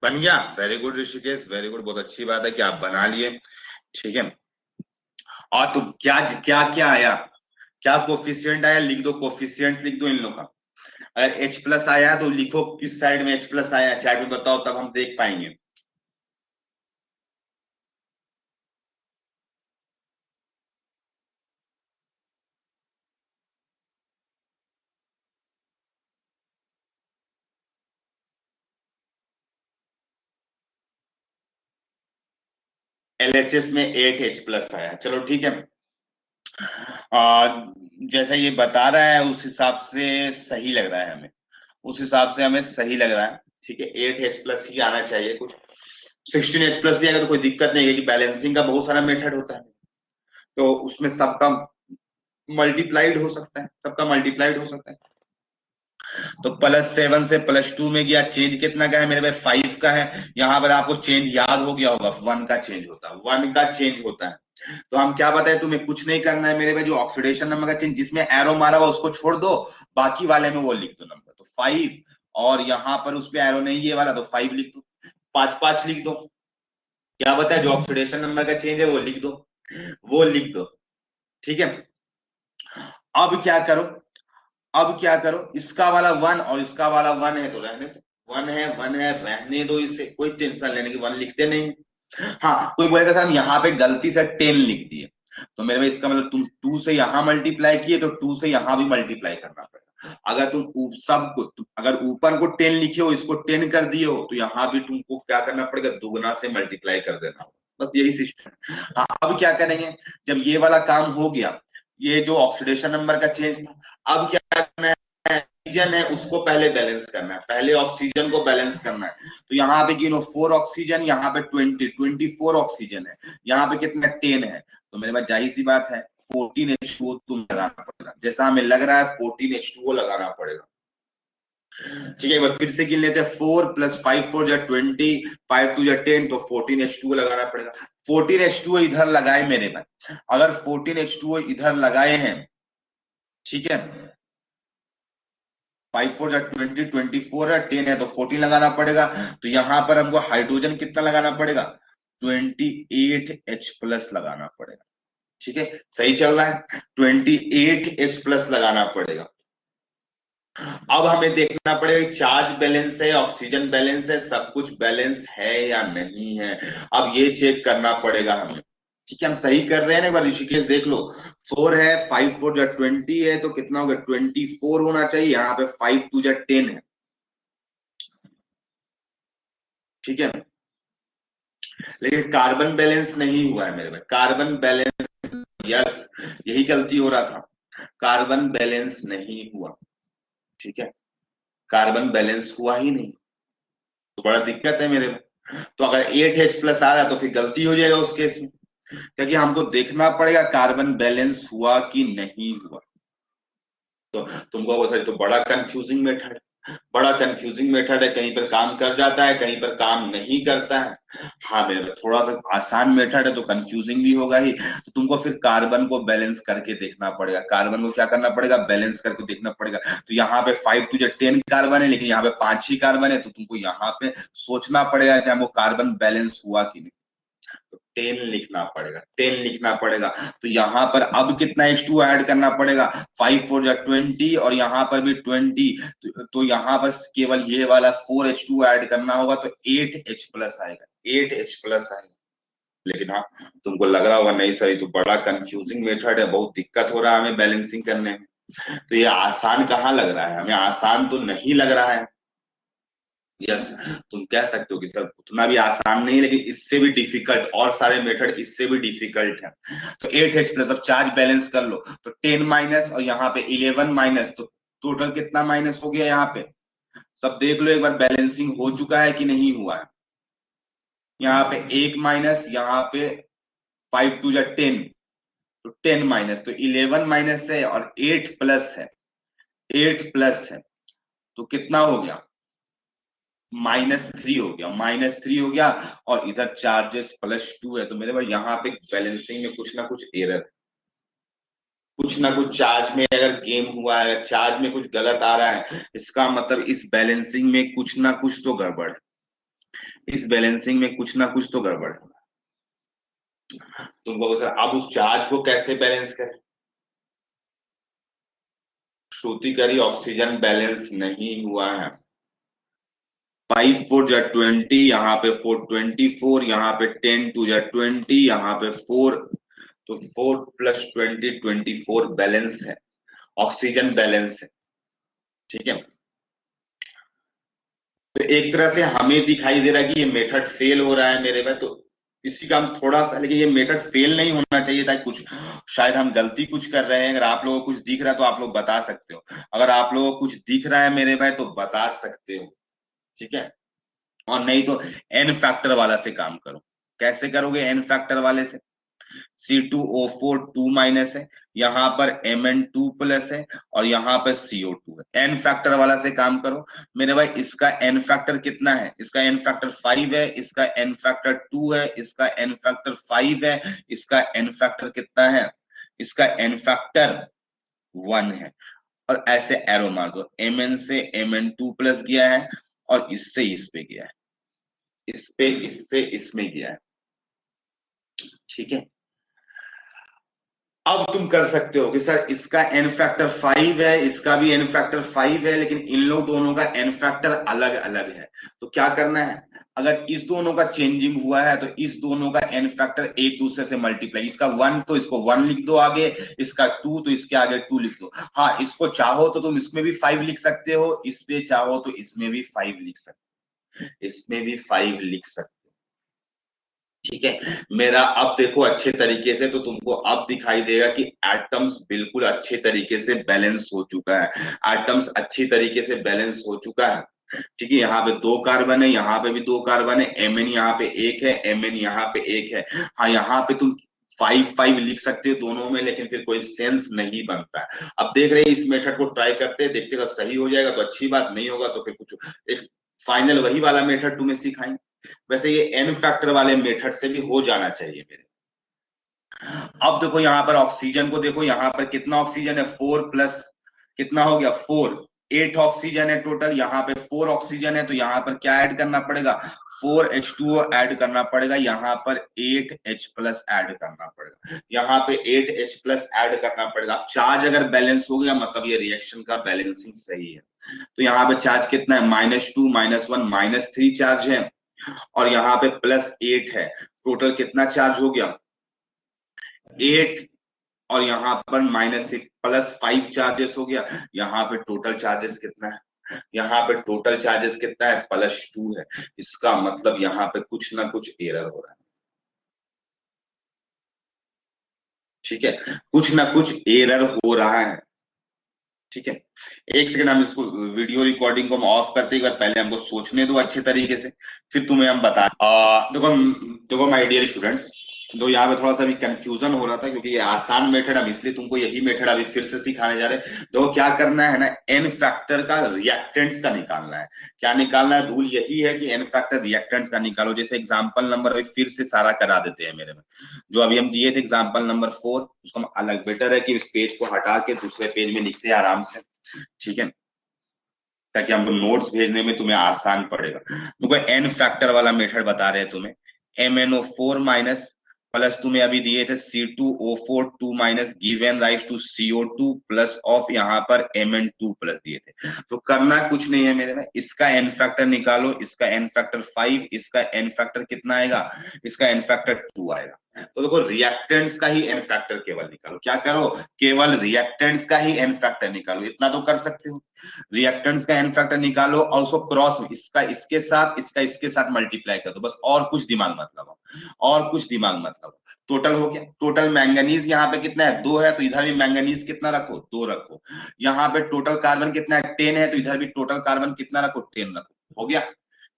Speaker 1: बन गया, very good Rishikesh, very good, बहुत अच्छी बात है कि आप बना लिए। ठीक है, और तो क्या क्या क्या आया, क्या कोफिशिएंट आया, लिख दो, कोफिशिएंट लिख दो इन लोग का। अगर एच प्लस आया तो लिखो किस साइड में एच प्लस आया, चैट में बताओ, तब हम देख पाएंगे। एलएचएस में 8H+ आया, चलो ठीक है। जैसा ये बता रहा है उस हिसाब से सही लग रहा है हमें, उस हिसाब से हमें सही लग रहा है। ठीक है, 8H+ ही आना चाहिए, कुछ 16H+ भी आएगा तो कोई दिक्कत नहीं है, कि बैलेंसिंग का बहुत सारा मेथड होता है, तो उसमें सबका मल्टीप्लाइड हो सकता है, सबका मल्टीप्लाइड हो सकता है। तो +7 से +2 में गया, चेंज कितना का है मेरे भाई, 5 का है। यहाँ पर आपको चेंज याद हो गया होगा, 1 का चेंज होता है, 1 का चेंज होता है। तो हम क्या बताए, तुम्हें कुछ नहीं करना है मेरे भाई, जो ऑक्सीडेशन नंबर का चेंज जिसमें एरो मारा हुआ उसको छोड़ दो, बाकी वाले में वो लिख दो नंबर, तो 5, और यहाँ पर उस पर एरो नहीं ये वाला, तो 5 लिख दो, 5 5 लिख दो। क्या बताए, जो ऑक्सीडेशन नंबर का चेंज है वो लिख दो, वो लिख दो। ठीक है, अब क्या करो, अब क्या करो, इसका वाला 1 और इसका वाला 1 है तो रहने दो, 1 है रहने दो, इससे कोई टेंशन लेने की, 1 लिखते नहीं। हाँ, कोई बोलेगा सर हम यहाँ पे गलती से 10 लिख दिए, तो मेरे भाई इसका मतलब तुम 2 से यहाँ मल्टीप्लाई किए तो 2 से यहाँ भी मल्टीप्लाई करना पड़ेगा। अगर तुम सबको अगर ऊपर को 10 लिखे हो, इसको 10 कर दिए हो, तो यहाँ भी तुमको क्या करना पड़ेगा, दुगना से मल्टीप्लाई कर देना होगा, बस यही सिस्टम। हाँ, अब क्या करेंगे, जब ये वाला काम हो गया, ये जो ऑक्सीडेशन नंबर का चेंज था, अब क्या करना है, ऑक्सीजन है उसको पहले बैलेंस करना है, पहले ऑक्सीजन को बैलेंस करना है। तो यहाँ पे गिनो 4 ऑक्सीजन, यहाँ पे 24 ऑक्सीजन है, यहाँ पे कितना 10 है, तो मेरे पास जाहिर सी बात है 14H2O तुम लगाना पड़ेगा, जैसा हमें लग रहा है 14H2O लगाना पड़ेगा। ठीक है, एक बार फिर से गिन लेते हैं, 4 + 5 4 = 20, 5 2 = 10, तो 14H2O लगाना पड़ेगा। 14H2O इधर लगाए मेरे पास, अगर 14H2O इधर लगाए हैं, ठीक है, 5 4 = 20, 24 है, 10 है, तो 14 लगाना पड़ेगा। तो यहाँ पर हमको हाइड्रोजन कितना लगाना पड़ेगा, 28H+ लगाना पड़ेगा। ठीक है, सही चल रहा है, 28H+ लगाना पड़ेगा। अब हमें देखना पड़ेगा चार्ज बैलेंस है, ऑक्सीजन बैलेंस है, सब कुछ बैलेंस है या नहीं है, अब ये चेक करना पड़ेगा हमें। ठीक है, हम सही कर रहे हैं ना, एक बार ऋषिकेश देख लो, 4 है, 5 4 = 20 है, तो कितना होगा, 24 होना चाहिए, यहाँ पे 5 2 = 10 है। ठीक है, लेकिन कार्बन बैलेंस नहीं हुआ है मेरे में, कार्बन बैलेंस, यस, यही गलती हो रहा था, कार्बन बैलेंस नहीं हुआ। ठीक है, कार्बन बैलेंस हुआ ही नहीं, तो बड़ा दिक्कत है मेरे में। तो अगर 8H+ आ रहा तो फिर गलती हो जाएगा उस केस में, क्योंकि हमको देखना पड़ेगा कार्बन बैलेंस हुआ कि नहीं हुआ। तो तुमको वो सर तो बड़ा कंफ्यूजिंग मेथड है, बड़ा कंफ्यूजिंग मेथड है, कहीं पर काम कर जाता है, कहीं पर काम नहीं करता है। हाँ मेरे भाई, थोड़ा सा आसान मेथड है तो कंफ्यूजिंग भी होगा ही। तो तुमको फिर कार्बन को बैलेंस करके देखना पड़ेगा, कार्बन को क्या करना पड़ेगा, बैलेंस करके देखना पड़ेगा। तो यहाँ पे 5 टू 10 कार्बन है, लेकिन यहाँ पे 5 ही कार्बन है, तो तुमको यहाँ पे सोचना पड़ेगा कि हमको कार्बन बैलेंस हुआ कि नहीं। तो 10 लिखना पड़ेगा, 10 लिखना पड़ेगा। तो यहाँ पर अब कितना H2 ऐड करना पड़ेगा, 5 4 जा 20 और यहाँ पर भी 20। तो यहाँ पर केवल ये वाला 4H2 ऐड करना होगा तो 8H प्लस आएगा, 8H प्लस आएगा। लेकिन हाँ, तुमको लग रहा होगा नहीं सर ये तो बड़ा कंफ्यूजिंग मेथड है, बहुत दिक्कत हो रहा है हमें बैलेंसिंग करने में। तो ये आसान कहाँ लग रहा है हमें, आसान तो नहीं लग रहा है। यस, तुम कह सकते हो कि सर उतना भी आसान नहीं, लेकिन इससे भी डिफिकल्ट, और सारे मेथड इससे भी डिफिकल्ट है। तो 8H प्लस, अब चार्ज बैलेंस कर लो, तो 10 माइनस और यहाँ पे 11 माइनस, तो टोटल कितना माइनस हो गया यहाँ पे, सब देख लो एक बार बैलेंसिंग हो चुका है कि नहीं हुआ है। यहाँ पे 1 माइनस, यहाँ पे 5 टू जा 10, तो 10 माइनस, तो 11 माइनस है और 8 प्लस है, 8 प्लस है, तो कितना हो गया, -3 हो गया, -3 हो गया। और इधर चार्जेस +2 है, तो मेरे भाई यहाँ पे बैलेंसिंग में कुछ ना कुछ एरर है, कुछ ना कुछ चार्ज में अगर गेम हुआ है, अगर चार्ज में कुछ गलत आ रहा है, इसका मतलब इस बैलेंसिंग में कुछ ना कुछ तो गड़बड़ है, इस बैलेंसिंग में कुछ ना कुछ तो गड़बड़ है। तुमको सर अब उस चार्ज को कैसे बैलेंस करें, श्रुति करी ऑक्सीजन बैलेंस नहीं हुआ है। 5 4 जा 20, यहाँ पे 4 24, यहाँ पे 10 2 जा 20, यहाँ पे 4, तो 4 + 20 24 बैलेंस है, ऑक्सीजन बैलेंस है। ठीक है, तो एक तरह से हमें दिखाई दे रहा है कि ये मेथड फेल हो रहा है मेरे भाई। तो इसी का हम थोड़ा सा, लेकिन ये मेथड फेल नहीं होना चाहिए था, कुछ शायद हम गलती कुछ कर रहे हैं। अगर आप लोगों को कुछ दिख रहा है तो आप लोग बता सकते हो, अगर आप लोगों को कुछ दिख रहा है मेरे भाई तो बता सकते हो। ठीक है, और नहीं तो एन फैक्टर वाला से काम करो। कैसे करोगे एन फैक्टर वाले से, C2O4 2 माइनस है, यहाँ पर Mn2 प्लस है और यहाँ पर CO2 है। एन फैक्टर वाला से काम करो मेरे भाई। इसका एन फैक्टर कितना है, इसका एन फैक्टर 5 है, इसका एन फैक्टर 2 है, इसका एन फैक्टर 5 है, इसका एन फैक्टर कितना है, इसका एन फैक्टर 1 है। और ऐसे एरो मार दो, Mn से Mn2 प्लस गया है और इससे इस पे गया है, इस पे इससे इसमें गया है। ठीक है, अब तुम कर सकते हो कि सर इसका एन फैक्टर 5 है, इसका भी एन फैक्टर 5 है, लेकिन इन लोग दोनों का एन फैक्टर अलग अलग है। तो क्या करना है, अगर इस दोनों का चेंजिंग हुआ है तो इस दोनों का एन फैक्टर एक दूसरे से मल्टीप्लाई, इसका 1 तो इसको 1 लिख दो आगे, इसका 2 तो इसके आगे 2 लिख दो। हाँ, इसको चाहो तो तुम इसमें भी 5 लिख सकते हो, इस पे चाहो तो इसमें भी 5 लिख सकते हो, इसमें भी 5 लिख सकते हो। ठीक है, मेरा अब देखो अच्छे तरीके से, तो तुमको अब दिखाई देगा कि एटम्स बिल्कुल अच्छे तरीके से बैलेंस हो चुका है, एटम्स अच्छी तरीके से बैलेंस हो चुका है। ठीक है, यहाँ पे 2 कार्बन है, यहाँ पे भी 2 कार्बन है, Mn यहाँ पे 1 है, Mn यहाँ पे 1 है। हाँ, यहाँ पे तुम 5 5 लिख सकते हो दोनों में, लेकिन फिर कोई सेंस नहीं बनता है। अब देख रहे हैं, इस मेथड को ट्राई करते हैं, देखते हैं सही हो जाएगा तो अच्छी बात, नहीं होगा तो फिर कुछ एक फाइनल वही वाला मेथड तुम्हें सिखाएंगे। वैसे ये एन फैक्टर वाले मेथड से भी हो जाना चाहिए मेरे। अब देखो यहाँ पर ऑक्सीजन को देखो, यहाँ पर कितना ऑक्सीजन है, 4 प्लस कितना हो गया 4, 8 ऑक्सीजन है टोटल, यहाँ पे 4 ऑक्सीजन है, तो यहाँ पर क्या ऐड करना पड़ेगा, 4H2O ऐड करना पड़ेगा, यहाँ पर 8H प्लस ऐड करना पड़ेगा, यहाँ पे 8H प्लस ऐड करना पड़ेगा। चार्ज अगर बैलेंस हो गया मतलब ये रिएक्शन का बैलेंसिंग सही है। तो यहाँ पे चार्ज कितना है, -2 -1 -3 चार्ज है, और यहाँ पे +8 है, टोटल कितना चार्ज हो गया 8, और यहाँ पर -6 +5 चार्जेस हो गया। यहाँ पे टोटल चार्जेस कितना है, यहाँ पे टोटल चार्जेस कितना है, +2 है। इसका मतलब यहाँ पे कुछ ना कुछ एरर हो रहा है। ठीक है, कुछ ना कुछ एरर हो रहा है। ठीक है, एक सेकंड, हम इसको वीडियो रिकॉर्डिंग को हम ऑफ करते एक बार, पहले हमको सोचने दो अच्छे तरीके से, फिर तुम्हें हम बता देखो माय डियर स्टूडेंट्स, तो यहाँ पे थोड़ा सा भी कंफ्यूजन हो रहा था क्योंकि ये आसान मेथड, अब इसलिए तुमको यही मेथड अभी फिर से सिखाने जा रहे हैं। तो क्या करना है ना, एन फैक्टर का रिएक्टेंट्स का निकालना है। क्या निकालना है, रूल यही है कि एन फैक्टर रिएक्टेंट्स का निकालो। जैसे एग्जांपल नंबर अभी फिर से सारा करा देते हैं मेरे में, जो अभी हम दिए थे एग्जांपल नंबर 4, उसको हम अलग, बेटर है कि इस पेज को हटा के दूसरे पेज में लिखते हैं आराम से, ठीक है, ताकि हमको नोट्स भेजने में तुम्हें आसान पड़ेगा। तुमको एन फैक्टर वाला मेथड बता रहे हैं तुम्हें, MnO4 माइनस प्लस तुम्हें अभी दिए थे C2O4 2 minus given rise to CO2 plus of यहाँ पर Mn2 प्लस दिए थे। तो करना कुछ नहीं है मेरे में, इसका एन फैक्टर निकालो, इसका एन फैक्टर 5, इसका एन फैक्टर कितना आएगा, इसका एन फैक्टर 2 आएगा। तो देखो रिएक्टेंट्स का ही एन फैक्टर केवल निकालो, क्या करो, केवल रिएक्टेंट्स का ही एन फैक्टर निकालो, इतना तो कर सकते हो। रिएक्टेंट्स का एन फैक्टर निकालो और उसको क्रॉस, इसका इसके साथ, इसका इसके साथ मल्टीप्लाई कर दो, बस और कुछ दिमाग मत लगाओ, और कुछ दिमाग मत लगाओ। टोटल हो गया, टोटल मैंगनीज यहाँ पे कितना है, 2 है, तो इधर भी मैंगनीज कितना रखो, 2 रखो। यहाँ पे टोटल कार्बन कितना है, 10 है, तो इधर भी टोटल कार्बन कितना रखो, 10 रखो। हो गया,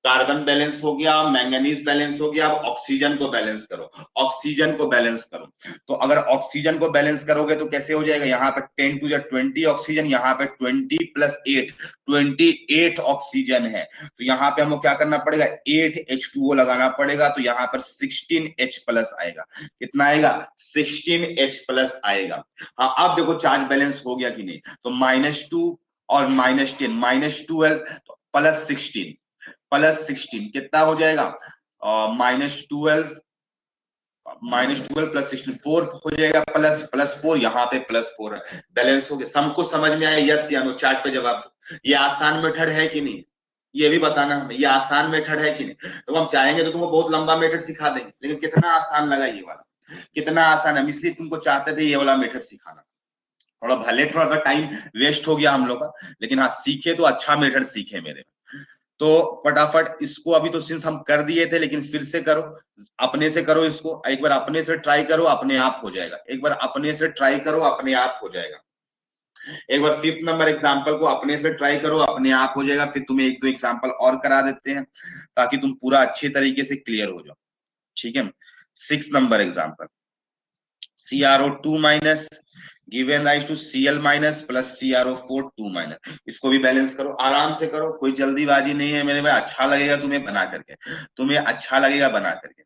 Speaker 1: कार्बन बैलेंस हो गया, मैंगनीज बैलेंस हो गया। अब ऑक्सीजन को बैलेंस करो, ऑक्सीजन को बैलेंस करो। तो अगर ऑक्सीजन को बैलेंस करोगे तो कैसे हो जाएगा, यहाँ पे 10 टू 20 ऑक्सीजन, यहाँ पे 20 प्लस 8, 28 ऑक्सीजन है। तो यहाँ पे हमको क्या करना पड़ेगा, 8H2O लगाना पड़ेगा, तो यहाँ पर 16H प्लस आएगा। कितना आएगा, 16H प्लस आएगा। हाँ अब देखो चार्ज बैलेंस हो गया कि नहीं, तो -2 और -10, -12 तो +16, +16 कितना हो जाएगा, -12, -12 +16 4 हो जाएगा, +4, यहाँ पे +4 है, बैलेंस हो गया। सबको समझ में आया, यस या नो, चार्ट पे जवाब दो। ये आसान मेथड है कि नहीं, ये भी बताना हमें, ये आसान मेथड है कि नहीं। तो हम चाहेंगे तो तुमको बहुत लंबा मेथड सिखा देंगे, लेकिन कितना आसान लगा ये वाला, कितना आसान है, इसलिए तुमको चाहते थे ये वाला मेथड सिखाना। थोड़ा भले थोड़ा सा टाइम वेस्ट हो गया हम लोग का, लेकिन हाँ सीखे तो अच्छा मेथड सीखे मेरे। तो फटाफट इसको, अभी तो सिंस हम कर दिए थे, लेकिन फिर से करो, अपने से करो इसको, एक बार अपने से ट्राई करो, अपने आप हो जाएगा। एक बार अपने से ट्राई करो, अपने आप हो जाएगा। एक बार 5th नंबर एग्जाम्पल को अपने से ट्राई करो, अपने आप हो जाएगा। फिर तुम्हें 1-2 एग्जाम्पल और करा देते हैं ताकि तुम पूरा अच्छे तरीके से क्लियर हो जाओ, ठीक है। 6th number example, CrO2 minus given rise to Cl minus plus CrO4 2 minus. इसको भी बैलेंस करो, आराम से करो, कोई जल्दीबाजी नहीं है मेरे भाई। अच्छा लगेगा तुम्हें बना करके, तुम्हें अच्छा लगेगा बना करके,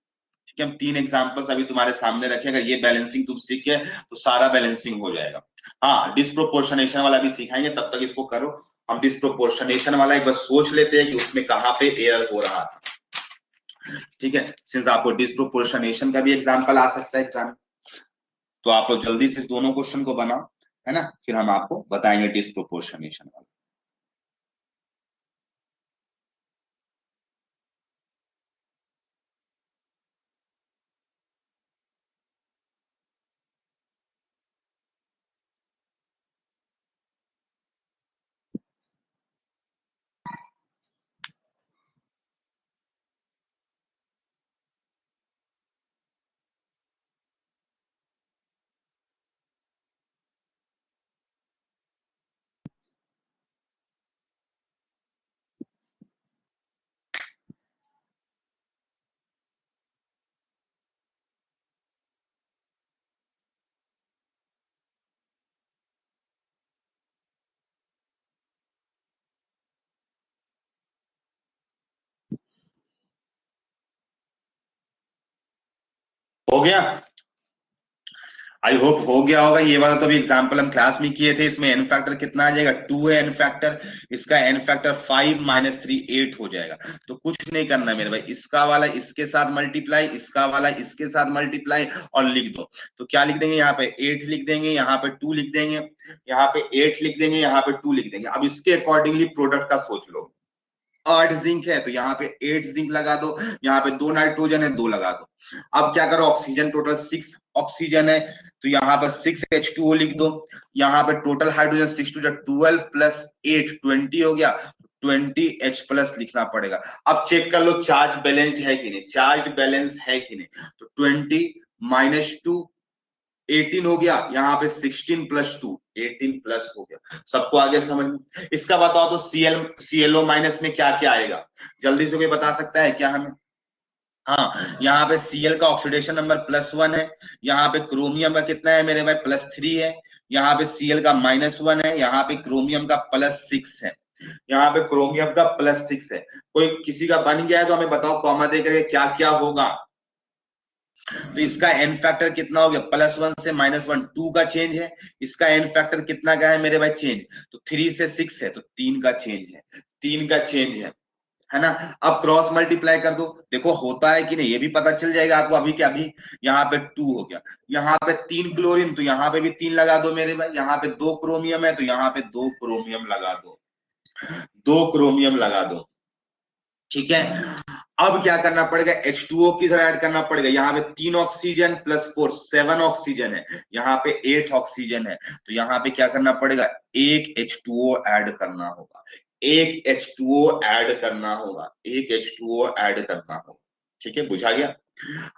Speaker 1: ठीक है। हम 3 एग्जांपल्स अभी तुम्हारे सामने रखे, अगर ये बैलेंसिंग तुम सीख गए तो सारा बैलेंसिंग हो जाएगा। हाँ डिस्प्रोपोर्शनेशन वाला भी सिखाएंगे, तब तक इसको करो। हम डिस्प्रोपोर्शनेशन वाला एक बार सोच लेते हैं कि उसमें कहाँ पे एरर हो रहा था, ठीक है। सिंस आपको डिस्प्रोपोर्शनेशन का भी एग्जाम्पल आ सकता है एग्जाम, तो आप लोग जल्दी से इस दोनों क्वेश्चन को बनाओ, है ना, फिर हम आपको बताएंगे डिस्प्रोपोर्शनेशन वाला। हो गया, आई होप हो गया होगा। ये वाला तो अभी एग्जाम्पल हम क्लास में किए थे, इसमें एन फैक्टर कितना आ जाएगा, 2 है एन फैक्टर, इसका एन फैक्टर 5 -3 8 हो जाएगा। तो कुछ नहीं करना है मेरे भाई, इसका वाला इसके साथ मल्टीप्लाई, इसका वाला इसके साथ मल्टीप्लाई और लिख दो। तो क्या लिख देंगे, यहाँ पे 8 लिख देंगे, यहाँ पे 2 लिख देंगे, यहाँ पे 8 लिख देंगे, यहाँ पे 2 लिख देंगे। अब इसके अकॉर्डिंगली प्रोडक्ट का सोच लो, 8 जिंक है तो यहाँ पे 8 जिंक लगा दो, यहाँ पे 2 नाइट्रोजन है 2 लगा दो। अब क्या करो, ऑक्सीजन टोटल 6 ऑक्सीजन है, तो यहाँ पर 6H2O लिख दो। यहाँ पे टोटल हाइड्रोजन 6 टू 12 प्लस 8 20 हो गया, 20H प्लस लिखना पड़ेगा। अब चेक कर लो चार्ज बैलेंस्ड है कि नहीं, चार्ज बैलेंस है कि नहीं। तो 20 -2 18 हो गया, यहाँ पे 16 + 2 18 प्लस हो गया। सबको आगे समझ में, इसका बताओ तो ClO माइनस में क्या क्या आएगा, जल्दी से कोई बता सकता है क्या हमें। हाँ, यहाँ पे Cl का ऑक्सीडेशन नंबर +1 है, यहाँ पे क्रोमियम का कितना है मेरे भाई +3 है, यहाँ पे Cl का -1 है, यहाँ पे क्रोमियम का +6 है, यहाँ पे क्रोमियम का +6 है। कोई किसी का बन गया है तो हमें बताओ कॉमा दे करके क्या क्या होगा। तो इसका एन फैक्टर कितना हो गया, +1 से -1 2 का चेंज है। इसका एन फैक्टर कितना का है मेरे भाई चेंज, तो 3 से 6 है तो 3 का चेंज है, 3 का चेंज है ना। अब क्रॉस मल्टीप्लाई कर दो, देखो होता है कि नहीं ये भी पता चल जाएगा आपको अभी के अभी। यहाँ पे 2 हो गया, यहाँ पे 3 क्लोरीन तो यहाँ पे भी 3 लगा दो मेरे भाई, यहाँ पे 2 क्रोमियम है तो यहाँ पे 2 क्रोमियम लगा दो, 2 क्रोमियम लगा दो। ठीक है, अब क्या करना पड़ेगा, H2O किधर ऐड करना पड़ेगा, यहाँ पे 3 ऑक्सीजन +4 7 ऑक्सीजन है, यहाँ पे 8 ऑक्सीजन है, तो यहाँ पे क्या करना पड़ेगा, एक H2O ऐड करना होगा, एक H2O ऐड करना होगा, एक H2O ऐड करना होगा। ठीक है, बुझा गया।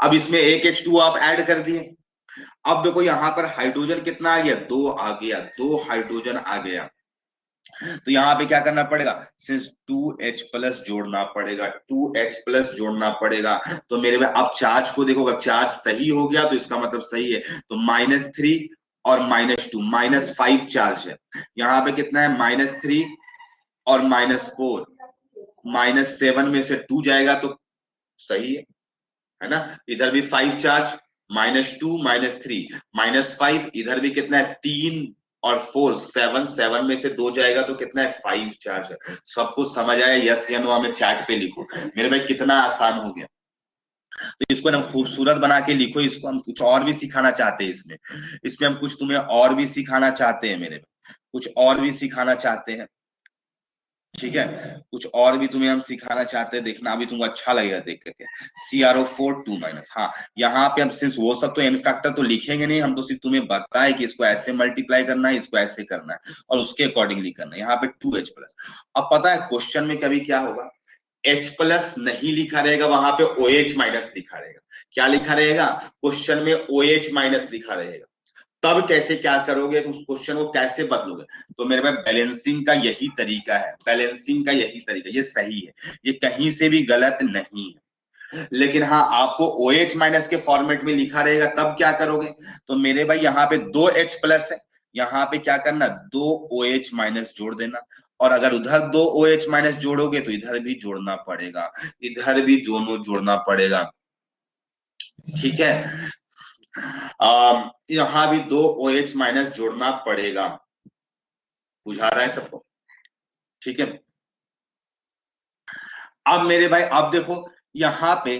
Speaker 1: अब इसमें एक H2O आप ऐड कर दिए, अब देखो यहाँ पर हाइड्रोजन कितना आ गया, 2 आ गया, 2 हाइड्रोजन आ गया। तो यहाँ पे क्या करना पड़ेगा, सिंस 2H+ जोड़ना पड़ेगा, 2H+ जोड़ना पड़ेगा। तो मेरे में अब चार्ज को देखो, अगर चार्ज सही हो गया तो इसका मतलब सही है, तो -3 और -2 -5 चार्ज है। यहाँ पे कितना है, -3 और -4, -7 में से 2 जाएगा तो सही है ना। इधर भी 5 चार्ज, -2 -3 -5, इधर भी कितना है 3 और 4 7, 7 में से 2 जाएगा तो कितना है 5 चार्ज है। सब कुछ समझ आया, यस या नो हमें चैट पे लिखो मेरे भाई, कितना आसान हो गया। तो इसको हम खूबसूरत बना के लिखो, इसको हम कुछ और भी सिखाना चाहते हैं, इसमें हम कुछ तुम्हें और भी सिखाना चाहते हैं मेरे भाई, कुछ और भी सिखाना चाहते हैं। ठीक है, कुछ और भी तुम्हें हम सिखाना चाहते हैं, देखना अभी तुमको अच्छा लगेगा देख करके। CrO4 2-, हाँ यहाँ पे हम सिर्फ वो सब तो एन फैक्टर तो लिखेंगे नहीं, हम तो सिर्फ तुम्हें बताए कि इसको ऐसे मल्टीप्लाई करना है, इसको ऐसे करना है और उसके अकॉर्डिंगली करना है। यहाँ पे 2H+। अब पता है क्वेश्चन में कभी क्या होगा, H+ नहीं लिखा रहेगा, वहां पे OH- लिखा रहेगा। क्या लिखा रहेगा, क्वेश्चन में OH- लिखा रहेगा। तब कैसे क्या करोगे, तो उस क्वेश्चन को कैसे बदलोगे। तो मेरे पास बैलेंसिंग का यही तरीका है, बैलेंसिंग का यही तरीका, ये सही है, ये कहीं से भी गलत नहीं है। लेकिन हाँ, आपको OH- के फॉर्मेट में लिखा रहेगा तब क्या करोगे, तो मेरे भाई यहाँ पे 2H+ है, यहाँ पे क्या करना, 2OH- जोड़ देना। और अगर उधर 2OH- जोड़ोगे तो इधर भी जोड़ना पड़ेगा, इधर भी दोनों जोड़ना पड़ेगा। ठीक है, यहाँ भी 2OH- जोड़ना पड़ेगा। बुझा रहा है सबको, ठीक है। अब मेरे भाई अब देखो यहाँ पे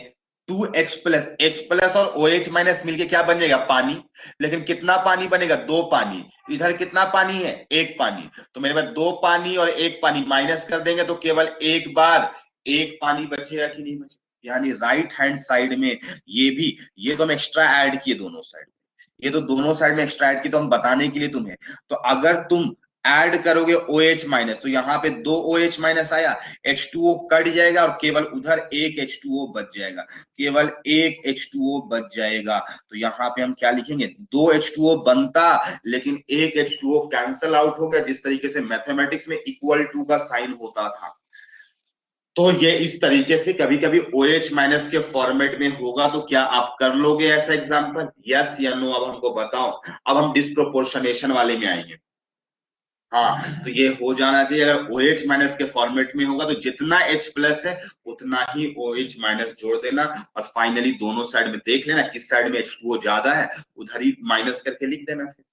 Speaker 1: 2H+, H+ और OH- मिलके क्या बनेगा, पानी। लेकिन कितना पानी बनेगा, 2 पानी। इधर कितना पानी है, 1 पानी। तो मेरे पास 2 पानी और 1 पानी माइनस कर देंगे तो केवल एक बार 1 पानी बचेगा कि नहीं बचेगा। यानी राइट हैंड साइड में ये भी, ये तो हम एक्स्ट्रा ऐड किए दोनों साइड में, ये तो दोनों साइड में एक्स्ट्रा ऐड किए तो हम बताने के लिए तुम्हें। तो अगर तुम ऐड करोगे OH- तो यहाँ पे 2 OH- आया, H2O कट जाएगा और केवल उधर एक H2O बच जाएगा, केवल एक H2O बच जाएगा। तो यहाँ पे हम क्या लिखेंगे, 2 H2O बनता लेकिन एक H2O कैंसल आउट हो गया, जिस तरीके से मैथमेटिक्स में =, का साइन होता था। तो ये इस तरीके से कभी कभी OH- के फॉर्मेट में होगा। तो क्या आप कर लोगे ऐसा एग्जाम्पल, यस या नो, अब हमको बताओ। अब हम डिस्प्रोपोर्शनेशन वाले में आएंगे। हाँ, तो ये हो जाना चाहिए, अगर OH- के फॉर्मेट में होगा तो जितना H+ है उतना ही OH- जोड़ देना, और फाइनली दोनों साइड में देख लेना किस साइड में H2O ज्यादा है, उधर ही माइनस करके लिख देना फिर।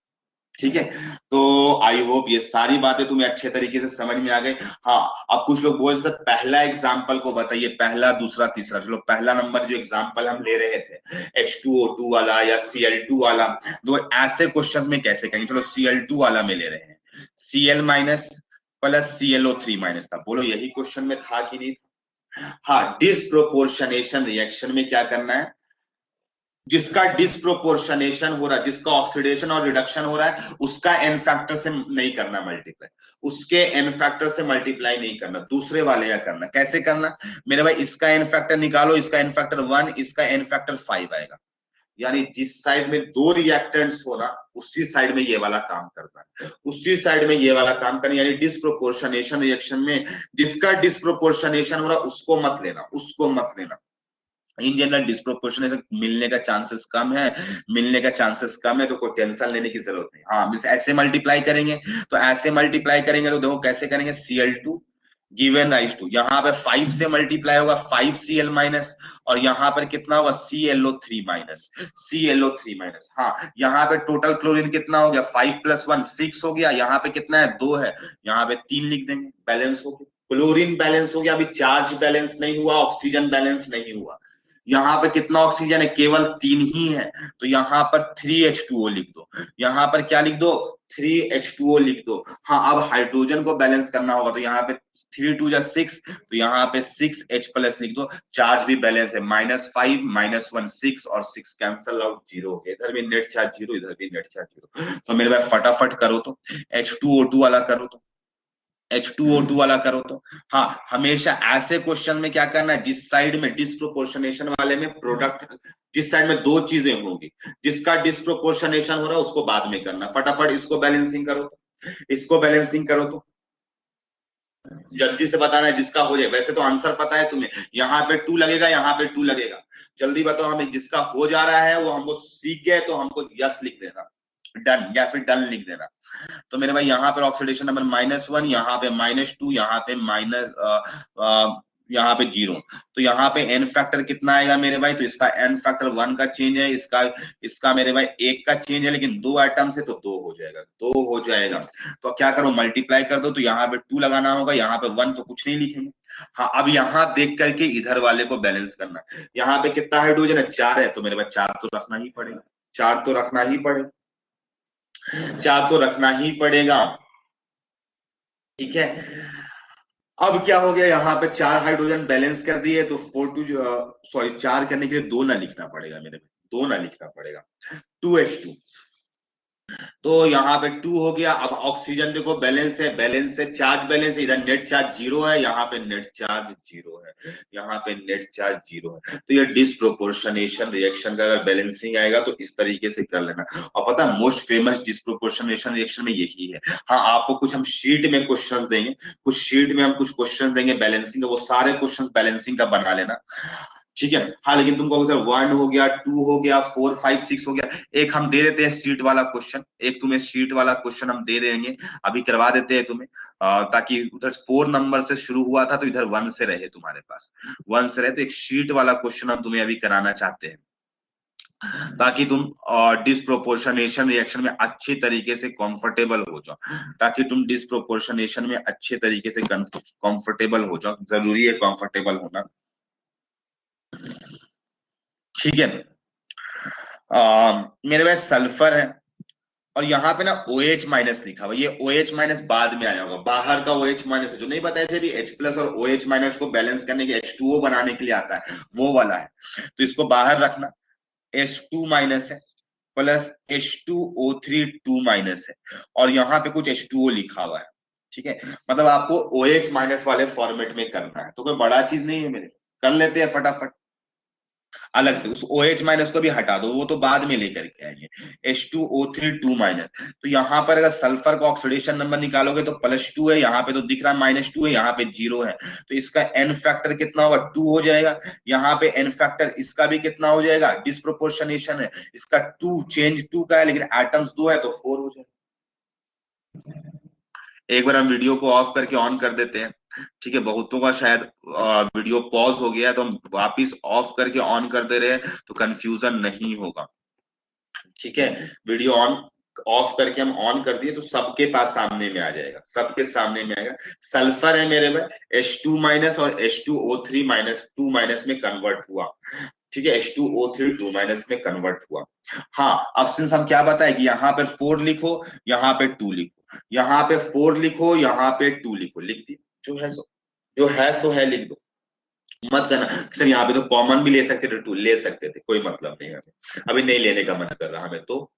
Speaker 1: ठीक है, तो आई होप ये सारी बातें तुम्हें अच्छे तरीके से समझ में आ गई। हाँ, अब कुछ लोग बोल सकते पहला एग्जाम्पल को बताइए, पहला दूसरा तीसरा। चलो पहला नंबर जो एग्जाम्पल हम ले रहे थे H2O2 वाला या Cl2 वाला, तो ऐसे क्वेश्चन में कैसे कहेंगे। चलो Cl2 वाला में ले रहे हैं, Cl- प्लस ClO3- था, बोलो यही क्वेश्चन में था कि नहीं। हाँ, डिसप्रोपोर्शनेशन रिएक्शन में क्या करना है, जिसका डिसप्रोपोर्शनेशन हो रहा है, जिसका ऑक्सीडेशन और रिडक्शन हो रहा है, उसका एन फैक्टर से नहीं करना मल्टीप्लाई, उसके एन फैक्टर से मल्टीप्लाई नहीं करना, दूसरे वाले का करना। कैसे करना मेरे भाई, इसका एन फैक्टर निकालो, इसका एन फैक्टर 1, इसका एन फैक्टर 5 आएगा। यानी जिस साइड में 2 रिएक्टेंट्स हो ना, उसी साइड में ये वाला काम करना है, उसी साइड में ये वाला काम करना। यानी डिसप्रोपोर्शनेशन रिएक्शन में जिसका डिसप्रोपोर्शनेशन हो रहा उसको मत लेना, उसको मत लेना। इन जनरल डिस्प्रोपोर्शनेशन मिलने का चांसेस कम है, मिलने का चांसेस कम है, तो कोई टेंशन लेने की जरूरत नहीं। हाँ मिस ऐसे मल्टीप्लाई करेंगे, तो ऐसे मल्टीप्लाई करेंगे तो देखो कैसे करेंगे, Cl2 गिवन राइज टू, यहाँ पे 5 से मल्टीप्लाई होगा 5Cl माइनस, और यहाँ पर कितना होगा ClO3 माइनस, ClO3 माइनस। हाँ यहाँ पे टोटल क्लोरीन कितना हो गया, 5 + 1 6 हो गया, यहाँ पे कितना है 2 है, यहाँ पे 3 लिख देंगे, बैलेंस हो गया, क्लोरीन बैलेंस हो गया। अभी चार्ज बैलेंस नहीं हुआ, ऑक्सीजन बैलेंस नहीं हुआ। यहाँ पे कितना ऑक्सीजन है, केवल 3 ही है, तो यहाँ पर 3H2O लिख दो, यहाँ पर क्या लिख दो 3H2O लिख दो। हाँ अब हाइड्रोजन को बैलेंस करना होगा, तो यहाँ पे 3 2 6, तो यहाँ पे 6H+ लिख दो, चार्ज भी बैलेंस है, -5 -1 6, और 6 कैंसल आउट, 0 हो गया, इधर भी नेट चार्ज 0, इधर भी नेट चार्ज 0। तो मेरे भाई फटाफट करो, तो H2O2 वाला करो, तो H2O2 वाला करो, तो हाँ हमेशा ऐसे क्वेश्चन में क्या करना है, जिस साइड में डिस्प्रोपोर्शनेशन वाले में प्रोडक्ट, जिस साइड में दो चीजें होंगी, जिसका डिस्प्रोपोर्शनेशन हो रहा है उसको बाद में करना, फटाफट इसको बैलेंसिंग करो, तो इसको बैलेंसिंग करो, तो जल्दी से बताना है जिसका हो जाए। वैसे तो आंसर पता है तुम्हें, यहाँ पे 2 लगेगा, यहाँ पे 2 लगेगा, जल्दी बताओ हमें जिसका हो जा रहा है, वो हमको सीख गए तो हमको यस लिख देना, डन, या फिर डन लिख देना। तो मेरे भाई यहाँ पर ऑक्सीडेशन नंबर -1, यहाँ पे -2, यहाँ पे यहाँ पे 0, तो यहाँ पे एन फैक्टर कितना आएगा मेरे भाई, तो इसका एन फैक्टर 1 का चेंज है, इसका इसका मेरे भाई 1 का चेंज है, लेकिन 2 आइटम से तो 2 हो जाएगा, 2 हो जाएगा। तो क्या करो मल्टीप्लाई कर दो, तो यहाँ पे 2 लगाना होगा, यहाँ पे 1 तो कुछ नहीं लिखेंगे। हाँ अब यहाँ देख करके इधर वाले को बैलेंस करना, यहाँ पे कितना हाइड्रोजन है 4 है, तो मेरे भाई 4 तो रखना ही पड़ेगा, 4 तो रखना ही पड़ेगा, 4 तो रखना ही पड़ेगा, ठीक है। अब क्या हो गया, यहाँ पे 4 हाइड्रोजन बैलेंस कर दिए, तो 4 टू सॉरी 4 करने के लिए 2 ना लिखना पड़ेगा मेरे में, 2 ना लिखना पड़ेगा, 2H2, तो यहाँ पे 2 हो गया। अब ऑक्सीजन देखो बैलेंस है, बैलेंस है, चार्ज बैलेंस है, इधर नेट चार्ज 0 है, यहाँ पे नेट चार्ज 0 है, यहाँ पे नेट चार्ज 0 है। तो ये डिस्प्रोपोर्शनेशन रिएक्शन का अगर बैलेंसिंग आएगा तो इस तरीके से कर लेना। और पता है मोस्ट फेमस डिस्प्रोपोर्शनेशन रिएक्शन में यही है। हाँ आपको कुछ हम शीट में क्वेश्चन देंगे, कुछ शीट में हम कुछ क्वेश्चन देंगे बैलेंसिंग, वो सारे क्वेश्चन बैलेंसिंग का बना लेना, ठीक है। हाँ लेकिन तुमको अगर 1 हो गया, 2 हो गया, 4 5 6 हो गया, एक हम दे देते हैं शीट वाला क्वेश्चन, एक तुम्हें शीट वाला क्वेश्चन हम दे देंगे, अभी करवा देते हैं तुम्हें, ताकि उधर 4 नंबर से शुरू हुआ था तो इधर 1 से रहे तुम्हारे पास, 1 से रहे, तो एक शीट वाला क्वेश्चन हम तुम्हें अभी कराना चाहते हैं, ताकि तुम डिस्प्रोपोर्शनेशन रिएक्शन में अच्छे तरीके से कंफर्टेबल हो जाओ, ताकि तुम डिस्प्रोपोर्शनेशन में अच्छे तरीके से कंफर्टेबल हो जाओ, जरूरी है कंफर्टेबल होना, ठीक है। मेरे पास सल्फर है, और यहाँ पे ना OH माइनस लिखा हुआ, ये OH माइनस बाद में आया होगा, बाहर का OH माइनस है जो नहीं बताए थे अभी, H+ और OH माइनस को बैलेंस करने के H2O बनाने के लिए आता है, वो वाला है, तो इसको बाहर रखना, H2 माइनस है प्लस H2O3 2 माइनस है, और यहाँ पे कुछ H2O लिखा हुआ है, ठीक है। मतलब आपको OH माइनस वाले फॉर्मेट में करना है, तो कोई बड़ा चीज नहीं है मेरे, कर लेते हैं फटाफट। अलग से उस OH माइनस को भी हटा दो, वो तो बाद में लेकर के आएंगे, H2O3 2 माइनस, तो यहाँ पर अगर सल्फर का ऑक्सीडेशन नंबर निकालोगे तो +2 है, यहाँ पे तो दिख रहा है -2 है, यहाँ पे 0 है, तो इसका एन फैक्टर कितना होगा 2 हो जाएगा, यहाँ पे एन फैक्टर इसका भी कितना हो जाएगा, डिस्प्रोपोर्शनेशन है इसका 2, चेंज 2 का है, लेकिन एटम्स 2 है तो 4 हो जाएगा। एक बार हम वीडियो को ऑफ करके ऑन कर देते हैं, ठीक है, बहुतों का शायद वीडियो पॉज हो गया है, तो हम वापिस ऑफ करके ऑन कर दे रहे हैं, तो कंफ्यूजन नहीं होगा, ठीक है। वीडियो ऑन ऑफ करके हम ऑन कर दिए तो सबके पास सामने में आ जाएगा, सबके सामने में आएगा। सल्फर है मेरे में H2 माइनस और H2O3 माइनस 2 माइनस में कन्वर्ट हुआ, ठीक है, H2O3 2 माइनस में कन्वर्ट हुआ। हाँ अब सिंस हम क्या बताए कि यहाँ पे 4 लिखो, यहाँ पे 2 लिखो, यहाँ पे 4 लिखो, यहाँ पे 2 लिखो, लिख दी, जो है सो, जो है सो है लिख दो, मत करना सर यहाँ पे तो कॉमन भी ले सकते थे, 2 ले सकते थे, कोई मतलब नहीं हमें, अभी नहीं लेने का मन कर रहा हमें, तो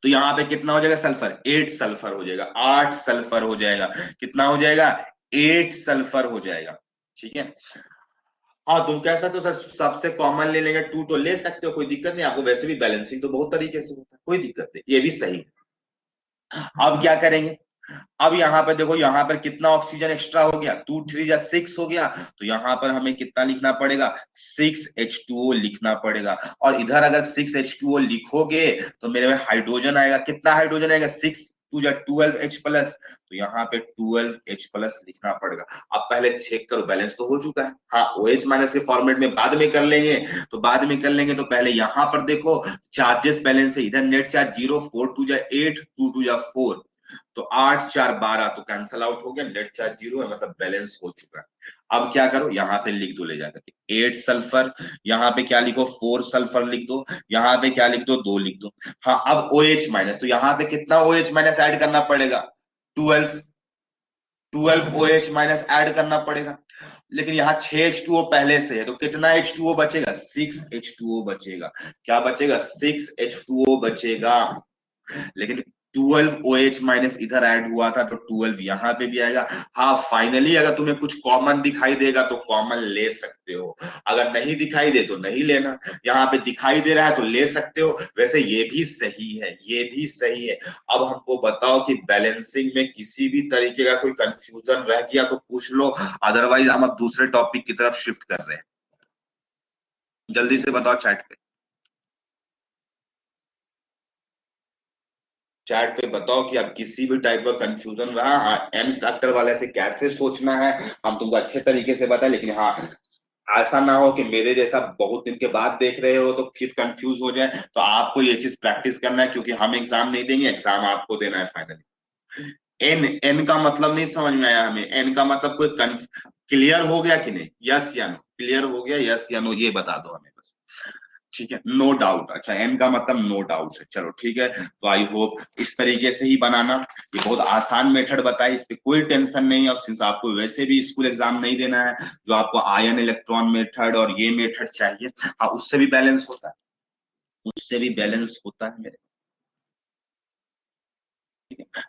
Speaker 1: यहाँ पे कितना हो जाएगा सल्फर, 8 सल्फर हो जाएगा, 8 सल्फर हो जाएगा, कितना हो जाएगा 8 सल्फर हो जाएगा, ठीक है। हाँ तुम कह सकते हो सर सबसे कॉमन ले लेंगे 2, तो ले सकते हो, कोई दिक्कत नहीं, आपको वैसे भी बैलेंसिंग तो बहुत तरीके से होता है, कोई दिक्कत नहीं, ये भी सही है। अब क्या करेंगे, अब यहाँ पर देखो, यहाँ पर कितना ऑक्सीजन एक्स्ट्रा हो गया, 2 3 जा 6 हो गया, तो यहाँ पर हमें कितना लिखना पड़ेगा, 6H2O लिखना पड़ेगा। और इधर अगर 6H2O लिखोगे तो मेरे में हाइड्रोजन आएगा, कितना हाइड्रोजन आएगा, 6 2 जा 12H प्लस, तो यहाँ पे 12H प्लस लिखना पड़ेगा। अब पहले चेक करो बैलेंस तो हो चुका है। हाँ, OH माइनस के फॉर्मेट में बाद में कर लेंगे, तो बाद में कर लेंगे। तो पहले यहाँ पर देखो चार्जेस बैलेंस है, इधर नेट चार्ज 0, 4 2 जा 8, 2 2 जा 4, तो 8 4 12, तो कैंसल आउट हो गया, नेट चार्ज 0 है, मतलब बैलेंस हो चुका है। अब क्या करो, यहाँ पे लिख दो ले जाकर के 8 सल्फर, यहाँ पे क्या लिखो 4 सल्फर लिख दो, यहाँ पे क्या लिख दो 2 लिख दो। हाँ, अब OH माइनस, तो यहाँ पे कितना OH माइनस ऐड करना पड़ेगा, 12 12 OH माइनस ऐड करना पड़ेगा। लेकिन यहाँ 6H2O पहले से है, तो कितना H2O बचेगा, 6H2O बचेगा। क्या बचेगा, 6H2O बचेगा। लेकिन 12 OH माइनस इधर ऐड हुआ था, तो 12 यहाँ पे भी आएगा। हाँ, फाइनली अगर तुम्हें कुछ कॉमन दिखाई देगा तो कॉमन ले सकते हो, अगर नहीं दिखाई दे तो नहीं लेना। यहाँ पे दिखाई दे रहा है तो ले सकते हो, वैसे ये भी सही है, ये भी सही है। अब हमको बताओ कि बैलेंसिंग में किसी भी तरीके का कोई कंफ्यूजन रह गया तो पूछ लो, अदरवाइज हम अब दूसरे टॉपिक की तरफ शिफ्ट कर रहे हैं। जल्दी से बताओ चैट पे, चैट पे बताओ कि आप किसी भी टाइप का कंफ्यूजन रहा। हाँ, एन फैक्टर वाले से कैसे सोचना है हम तुमको अच्छे तरीके से बताए, लेकिन हाँ, ऐसा ना हो कि मेरे जैसा बहुत दिन के बाद देख रहे हो तो फिर कंफ्यूज हो जाए। तो आपको ये चीज प्रैक्टिस करना है, क्योंकि हम एग्जाम नहीं देंगे, एग्जाम आपको देना है फाइनली। एन एन का मतलब नहीं समझ में आया हमें, एन का मतलब कोई क्लियर हो गया कि नहीं, यस या नो, क्लियर हो गया यस या नो, ये बता दो हमें बस। ठीक है, नो डाउट, अच्छा एन का मतलब नो डाउट है, चलो ठीक है। तो आई होप इस तरीके से ही बनाना, ये बहुत आसान मेथड बताई, इस पे कोई टेंशन नहीं है। और सिंस आपको वैसे भी स्कूल एग्जाम नहीं देना है, जो आपको आयन इलेक्ट्रॉन मेथड और ये मेथड चाहिए, हाँ उससे भी बैलेंस होता है, उससे भी बैलेंस होता है मेरे।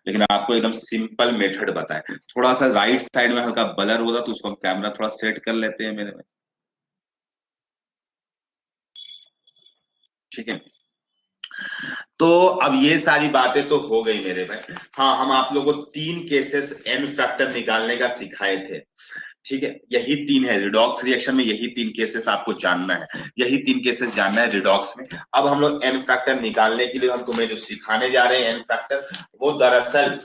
Speaker 1: लेकिन आपको एकदम सिंपल मेथड बताए, थोड़ा सा राइट साइड में हल्का ब्लर होगा तो उसको हम कैमरा थोड़ा सेट कर लेते हैं मेरे में। ठीक है, तो अब ये सारी बातें तो हो गई मेरे भाई। हाँ, हम आप लोगों को 3 केसेस एन फैक्टर निकालने का सिखाए थे। ठीक है, यही 3 है रिडॉक्स रिएक्शन में, यही 3 केसेस आपको जानना है, यही 3 केसेस जानना है रिडॉक्स में। अब हम लोग एन फैक्टर निकालने के लिए हम तुम्हें जो सिखाने जा रहे हैं एन फैक्टर, वो दरअसल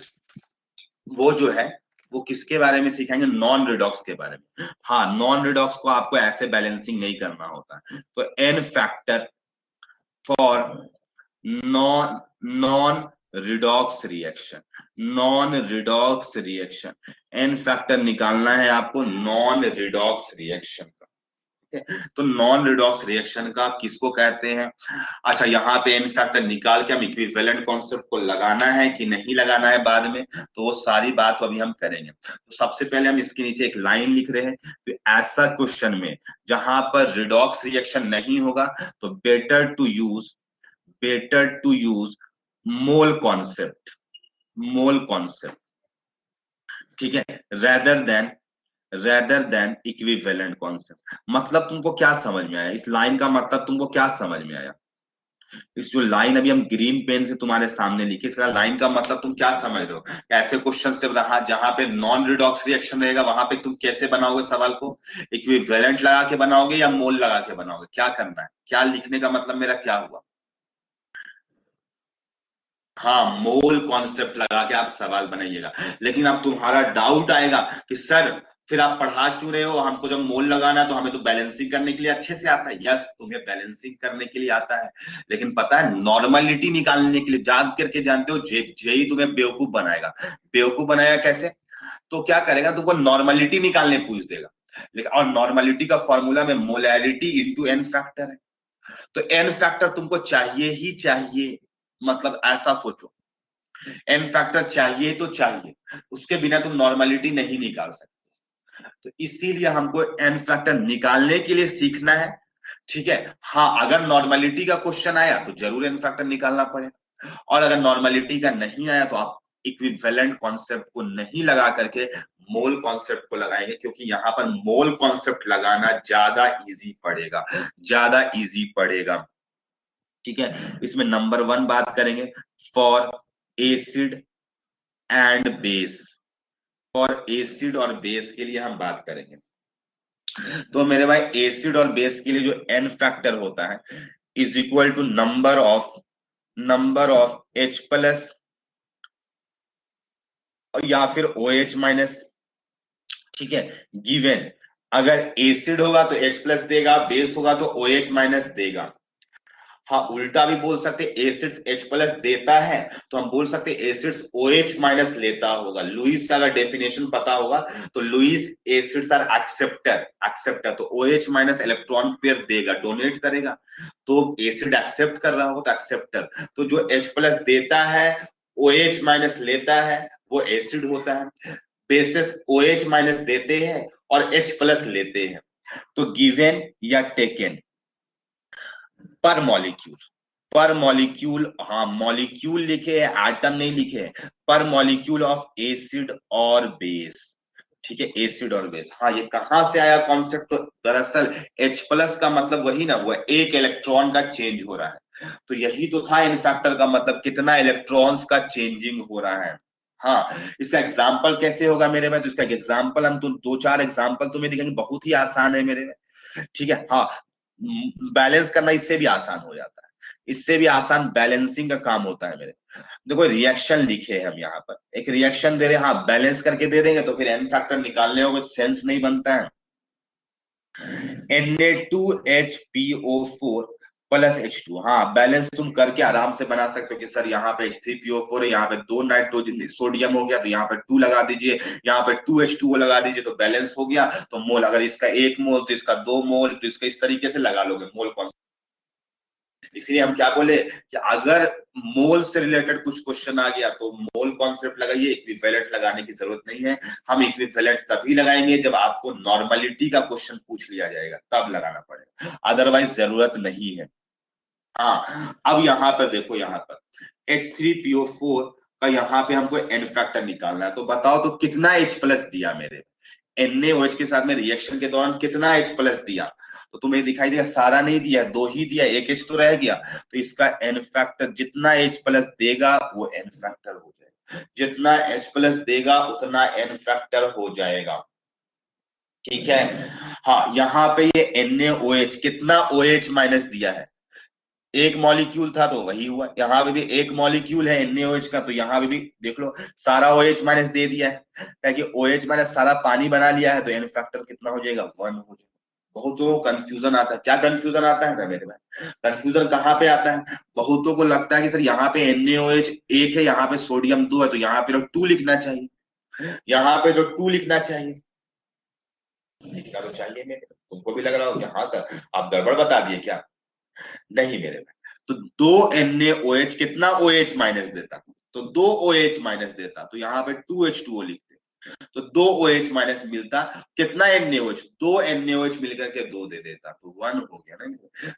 Speaker 1: वो जो है वो किसके बारे में सिखाएंगे, नॉन रिडॉक्स के बारे में। हाँ, नॉन रिडॉक्स को आपको ऐसे बैलेंसिंग नहीं करना होता है। तो n factor for non non redox reaction, non redox reaction, n factor निकालना है आपको नॉन रिडॉक्स रिएक्शन का। ठीक है? तो नॉन रिडॉक्स रिएक्शन का किसको कहते हैं। अच्छा, यहाँ पे एन फैक्टर निकाल के हम इक्विवेलेंट कॉन्सेप्ट को लगाना है कि नहीं लगाना है बाद में, तो वो सारी बात तो अभी हम करेंगे। तो सबसे पहले हम इसके नीचे एक लाइन लिख रहे हैं, तो ऐसा क्वेश्चन में जहां पर रिडॉक्स रिएक्शन नहीं होगा तो better to use mole concept, mole concept. ठीक है, रेदर देन इक्विवेलेंट कॉन्सेप्ट। मतलब तुमको क्या समझ में आया, इस लाइन का मतलब तुमको क्या समझ में आया, इस जो लाइन अभी हम ग्रीन पेन से तुम्हारे सामने लिखी, इसका लाइन का मतलब तुम क्या समझ रहे हो। ऐसे क्वेश्चन से रहा जहां पे नॉन रिडॉक्स रिएक्शन रहेगा वहां पे तुम कैसे बनाओगे सवाल को, इक्विवेलेंट लगा के बनाओगे या मोल लगा के बनाओगे, क्या करना है, क्या लिखने का मतलब मेरा क्या हुआ। हाँ, मोल कॉन्सेप्ट लगा के आप सवाल बनाइएगा। लेकिन अब तुम्हारा डाउट आएगा कि सर फिर आप पढ़ा क्यों रहे हो, हमको जब मोल लगाना है तो हमें तो बैलेंसिंग करने के लिए अच्छे से आता है। यस, तुम्हें बैलेंसिंग करने के लिए आता है, लेकिन पता है नॉर्मलिटी निकालने के लिए याद करके जानते हो, जेई तुम्हें बेवकूफ बनाएगा। बेवकूफ बनाएगा कैसे, तो क्या करेगा, तुमको नॉर्मलिटी निकालने पूछ देगा, लेकिन और नॉर्मलिटी का फॉर्मूला में मोलैरिटी इंटू एन फैक्टर है, तो एन फैक्टर तुमको चाहिए ही चाहिए। मतलब ऐसा सोचो, एन फैक्टर चाहिए तो चाहिए, उसके बिना तुम नॉर्मलिटी नहीं निकाल सकते। तो इसीलिए हमको एन फैक्टर निकालने के लिए सीखना है। ठीक है, हाँ, अगर नॉर्मलिटी का क्वेश्चन आया तो जरूर एन फैक्टर निकालना पड़ेगा, और अगर नॉर्मलिटी का नहीं आया तो आप इक्विवेलेंट कॉन्सेप्ट को नहीं लगा करके मोल कॉन्सेप्ट को लगाएंगे, क्योंकि यहाँ पर मोल कॉन्सेप्ट लगाना ज्यादा इजी पड़ेगा, ज्यादा इजी पड़ेगा। ठीक है, इसमें नंबर 1 बात करेंगे फॉर एसिड एंड बेस, और एसिड और बेस के लिए हम बात करेंगे। तो मेरे भाई एसिड और बेस के लिए जो एन फैक्टर होता है is equal to number of H plus या फिर OH माइनस। ठीक है, गिवन अगर एसिड होगा तो H प्लस देगा, बेस होगा तो OH माइनस देगा। हाँ, उल्टा भी बोल सकते एसिड्स H प्लस देता है तो हम बोल सकते एसिड्स OH माइनस लेता होगा। लुईस का अगर डेफिनेशन पता होगा तो लुईस एसिड्स आर एक्सेप्टर तो OH माइनस इलेक्ट्रॉन पेयर देगा, डोनेट करेगा। तो एसिड एक्सेप्ट कर रहा होगा तो एक्सेप्टर, तो जो H प्लस देता है OH माइनस लेता है वो एसिड होता है। बेसिस OH माइनस देते हैं और H प्लस लेते हैं। तो गिवन या टेकन पर मॉलिक्यूल, हाँ मॉलिक्यूल लिखे है, एटम नहीं लिखे है, पर मॉलिक्यूल ऑफ एसिड और बेस। ठीक है, एसिड और बेस। हाँ, ये कहां से आया कॉन्सेप्ट? तो दरअसल H प्लस का मतलब वही ना, वो एक इलेक्ट्रॉन का चेंज हो रहा है। तो यही तो था इन फैक्टर का मतलब, कितना इलेक्ट्रॉन्स का चेंजिंग हो रहा है। हाँ, इसका एग्जाम्पल कैसे होगा मेरे भाई? तो इसका एग्जाम्पल हम तो दो चार एग्जाम्पल तुम्हें दिखाएंगे, बहुत ही आसान है मेरे भाई। ठीक है, हाँ, बैलेंस करना इससे भी आसान हो जाता है, इससे भी आसान बैलेंसिंग का काम होता है मेरे। देखो रिएक्शन लिखे हैं हम यहाँ पर, एक रिएक्शन दे रहे हैं, हाँ बैलेंस करके दे देंगे तो फिर एन फैक्टर निकालने होगा, सेंस नहीं बनता है। Na2HPO4 प्लस H2, हाँ बैलेंस तुम करके आराम से बना सकते हो कि सर यहाँ पे H3PO4 है, यहाँ पे दो नाइट्रोजन सोडियम हो गया तो यहाँ पे 2 लगा दीजिए, यहाँ पे 2H2O लगा दीजिए तो बैलेंस हो गया। तो मोल, अगर इसका 1 मोल तो इसका 2 मोल, तो इसका इस तरीके से लगा लोगे मोल कौन। इसलिए हम क्या बोले कि अगर मोल से रिलेटेड कुछ क्वेश्चन आ गया तो मोल कॉन्सेप्ट लगाइए, इक्विवेलेंट लगाने की जरूरत नहीं है। हम इक्विवेलेंट तभी लगाएंगे जब आपको नॉर्मलिटी का क्वेश्चन पूछ लिया जाएगा, तब लगाना पड़ेगा, अदरवाइज जरूरत नहीं है। हाँ, अब यहाँ पर देखो, यहाँ पर H3PO4 का यहाँ पे हमको एन फैक्टर निकालना है। तो बताओ तो कितना H प्लस दिया मेरे NaOH के साथ में रिएक्शन के दौरान, कितना H प्लस दिया? तो तुम्हें दिखाई दिया सारा नहीं दिया, 2 ही दिया, एक H तो रह गया। तो इसका एन फैक्टर जितना H प्लस देगा वो एन फैक्टर हो जाएगा, जितना H प्लस देगा उतना एन फैक्टर हो जाएगा। ठीक है, हाँ यहाँ पे ये NaOH कितना OH माइनस दिया है, एक मॉलिक्यूल था तो वही हुआ। यहाँ पे भी एक मॉलिक्यूल है NaOH का, तो यहाँ पे भी देख लो सारा OH माइनस दे दिया है, ताकि OH माइनस सारा पानी बना लिया है, तो एन फैक्टर कितना हो जाएगा? 1 हो जाएगा। बहुतों को कंफ्यूजन आता है, क्या कंफ्यूजन आता है मेरे भाई? कंफ्यूजन कहाँ पे आता है? बहुतों को लगता है कि सर यहाँ पे NaOH एक है, यहाँ पे सोडियम 2 है, तो यहाँ पे 2 लिखना चाहिए, यहाँ पे जो 2 लिखना चाहिए, लिखना तो चाहिए मेरे। तुमको भी लग रहा हो कि हाँ सर आप गड़बड़ बता दिए क्या? नहीं मेरे भाई, तो 2 NaOH कितना OH माइनस देता? तो 2 OH माइनस देता, तो यहाँ पे 2H2O लिखते, तो 2 OH माइनस मिलता, कितना NaOH? 2 NaOH मिलकर के 2 दे देता, तो 1 हो गया ना।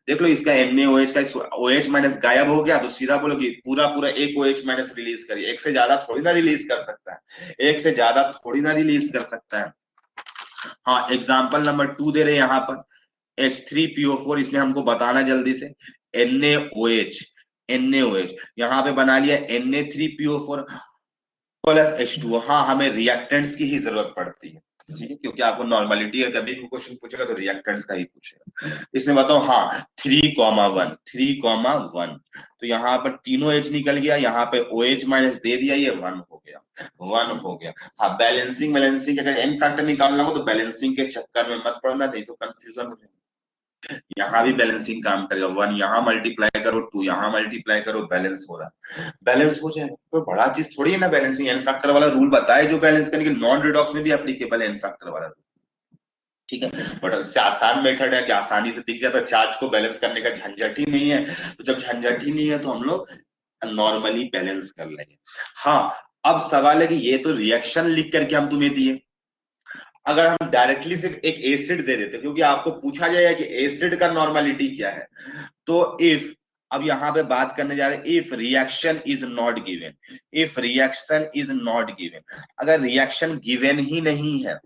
Speaker 1: देख लो इसका NaOH का OH माइनस गायब हो गया, तो सीधा बोलो कि पूरा पूरा एक OH माइनस रिलीज करिए, एक से ज्यादा थोड़ी ना रिलीज कर सकता है, एक से ज्यादा थोड़ी ना रिलीज कर सकता है। हाँ, एग्जाम्पल नंबर 2 दे रहे हैं यहाँ पर H3PO4, इसमें हमको बताना जल्दी से NaOH यहाँ पे बना लिया Na3PO4 प्लस H2O। हाँ, हमें रिएक्टेंट्स की ही जरूरत पड़ती है, ठीक है, क्योंकि आपको नॉर्मलिटी का कभी भी क्वेश्चन पूछेगा तो रिएक्टेंट्स का ही पूछेगा। इसमें बताओ, हाँ 3,1 तो यहाँ पर तीनों H निकल गया, यहाँ पे OH माइनस दे दिया, ये 1 हो गया, 1 हो गया। हाँ, बैलेंसिंग बैलेंसिंग अगर एन फैक्टर निकालना हो तो बैलेंसिंग के चक्कर में मत पड़ना, नहीं तो कंफ्यूजन हो जाएगा। यहाँ भी बैलेंसिंग काम करेगा, 1 यहाँ मल्टीप्लाई करो, 2 यहाँ मल्टीप्लाई करो, बैलेंस हो रहा है, बैलेंस हो जाएगा। कोई बड़ा चीज थोड़ी है ना बैलेंसिंग, एन फैक्टर वाला रूल बताए जो बैलेंस करने के, नॉन रिडॉक्स में भी एप्लीकेबल है एन फैक्टर वाला रूल। ठीक है, बट उससे आसान मेथड है कि आसानी से दिख जाता, चार्ज को बैलेंस करने का झंझट ही नहीं है। तो जब झंझट ही नहीं है तो हम लोग नॉर्मली बैलेंस कर लेंगे। हाँ, अब सवाल है कि ये तो रिएक्शन लिख करके हम तुम्हें दिए, अगर हम डायरेक्टली सिर्फ एक एसिड दे देते, क्योंकि आपको पूछा जाएगा कि एसिड का नॉर्मलिटी क्या है, तो इफ, अब यहां पे बात करने जा रहे हैं if reaction is not given, if reaction is not given, अगर रिएक्शन गिवन ही नहीं है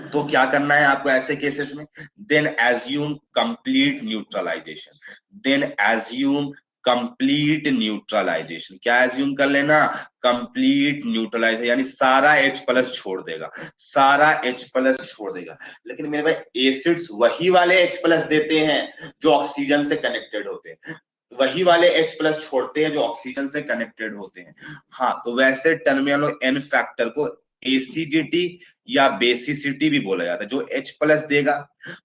Speaker 1: तो क्या करना है आपको ऐसे केसेस में? Then assume complete neutralisation, then assume complete neutralisation. क्या एज्यूम कर लेना, कंप्लीट न्यूट्रलाइजेशन, यानी सारा H प्लस छोड़ देगा, सारा H प्लस छोड़ देगा। लेकिन मेरे भाई एसिड्स वही वाले H प्लस देते हैं जो ऑक्सीजन से कनेक्टेड होते हैं, वही वाले H प्लस छोड़ते हैं जो ऑक्सीजन से कनेक्टेड होते हैं। हाँ, तो वैसे टर्म में हम लोग एन फैक्टर को एसिडिटी या बेसिसिटी भी बोला जाता है। जो H प्लस देगा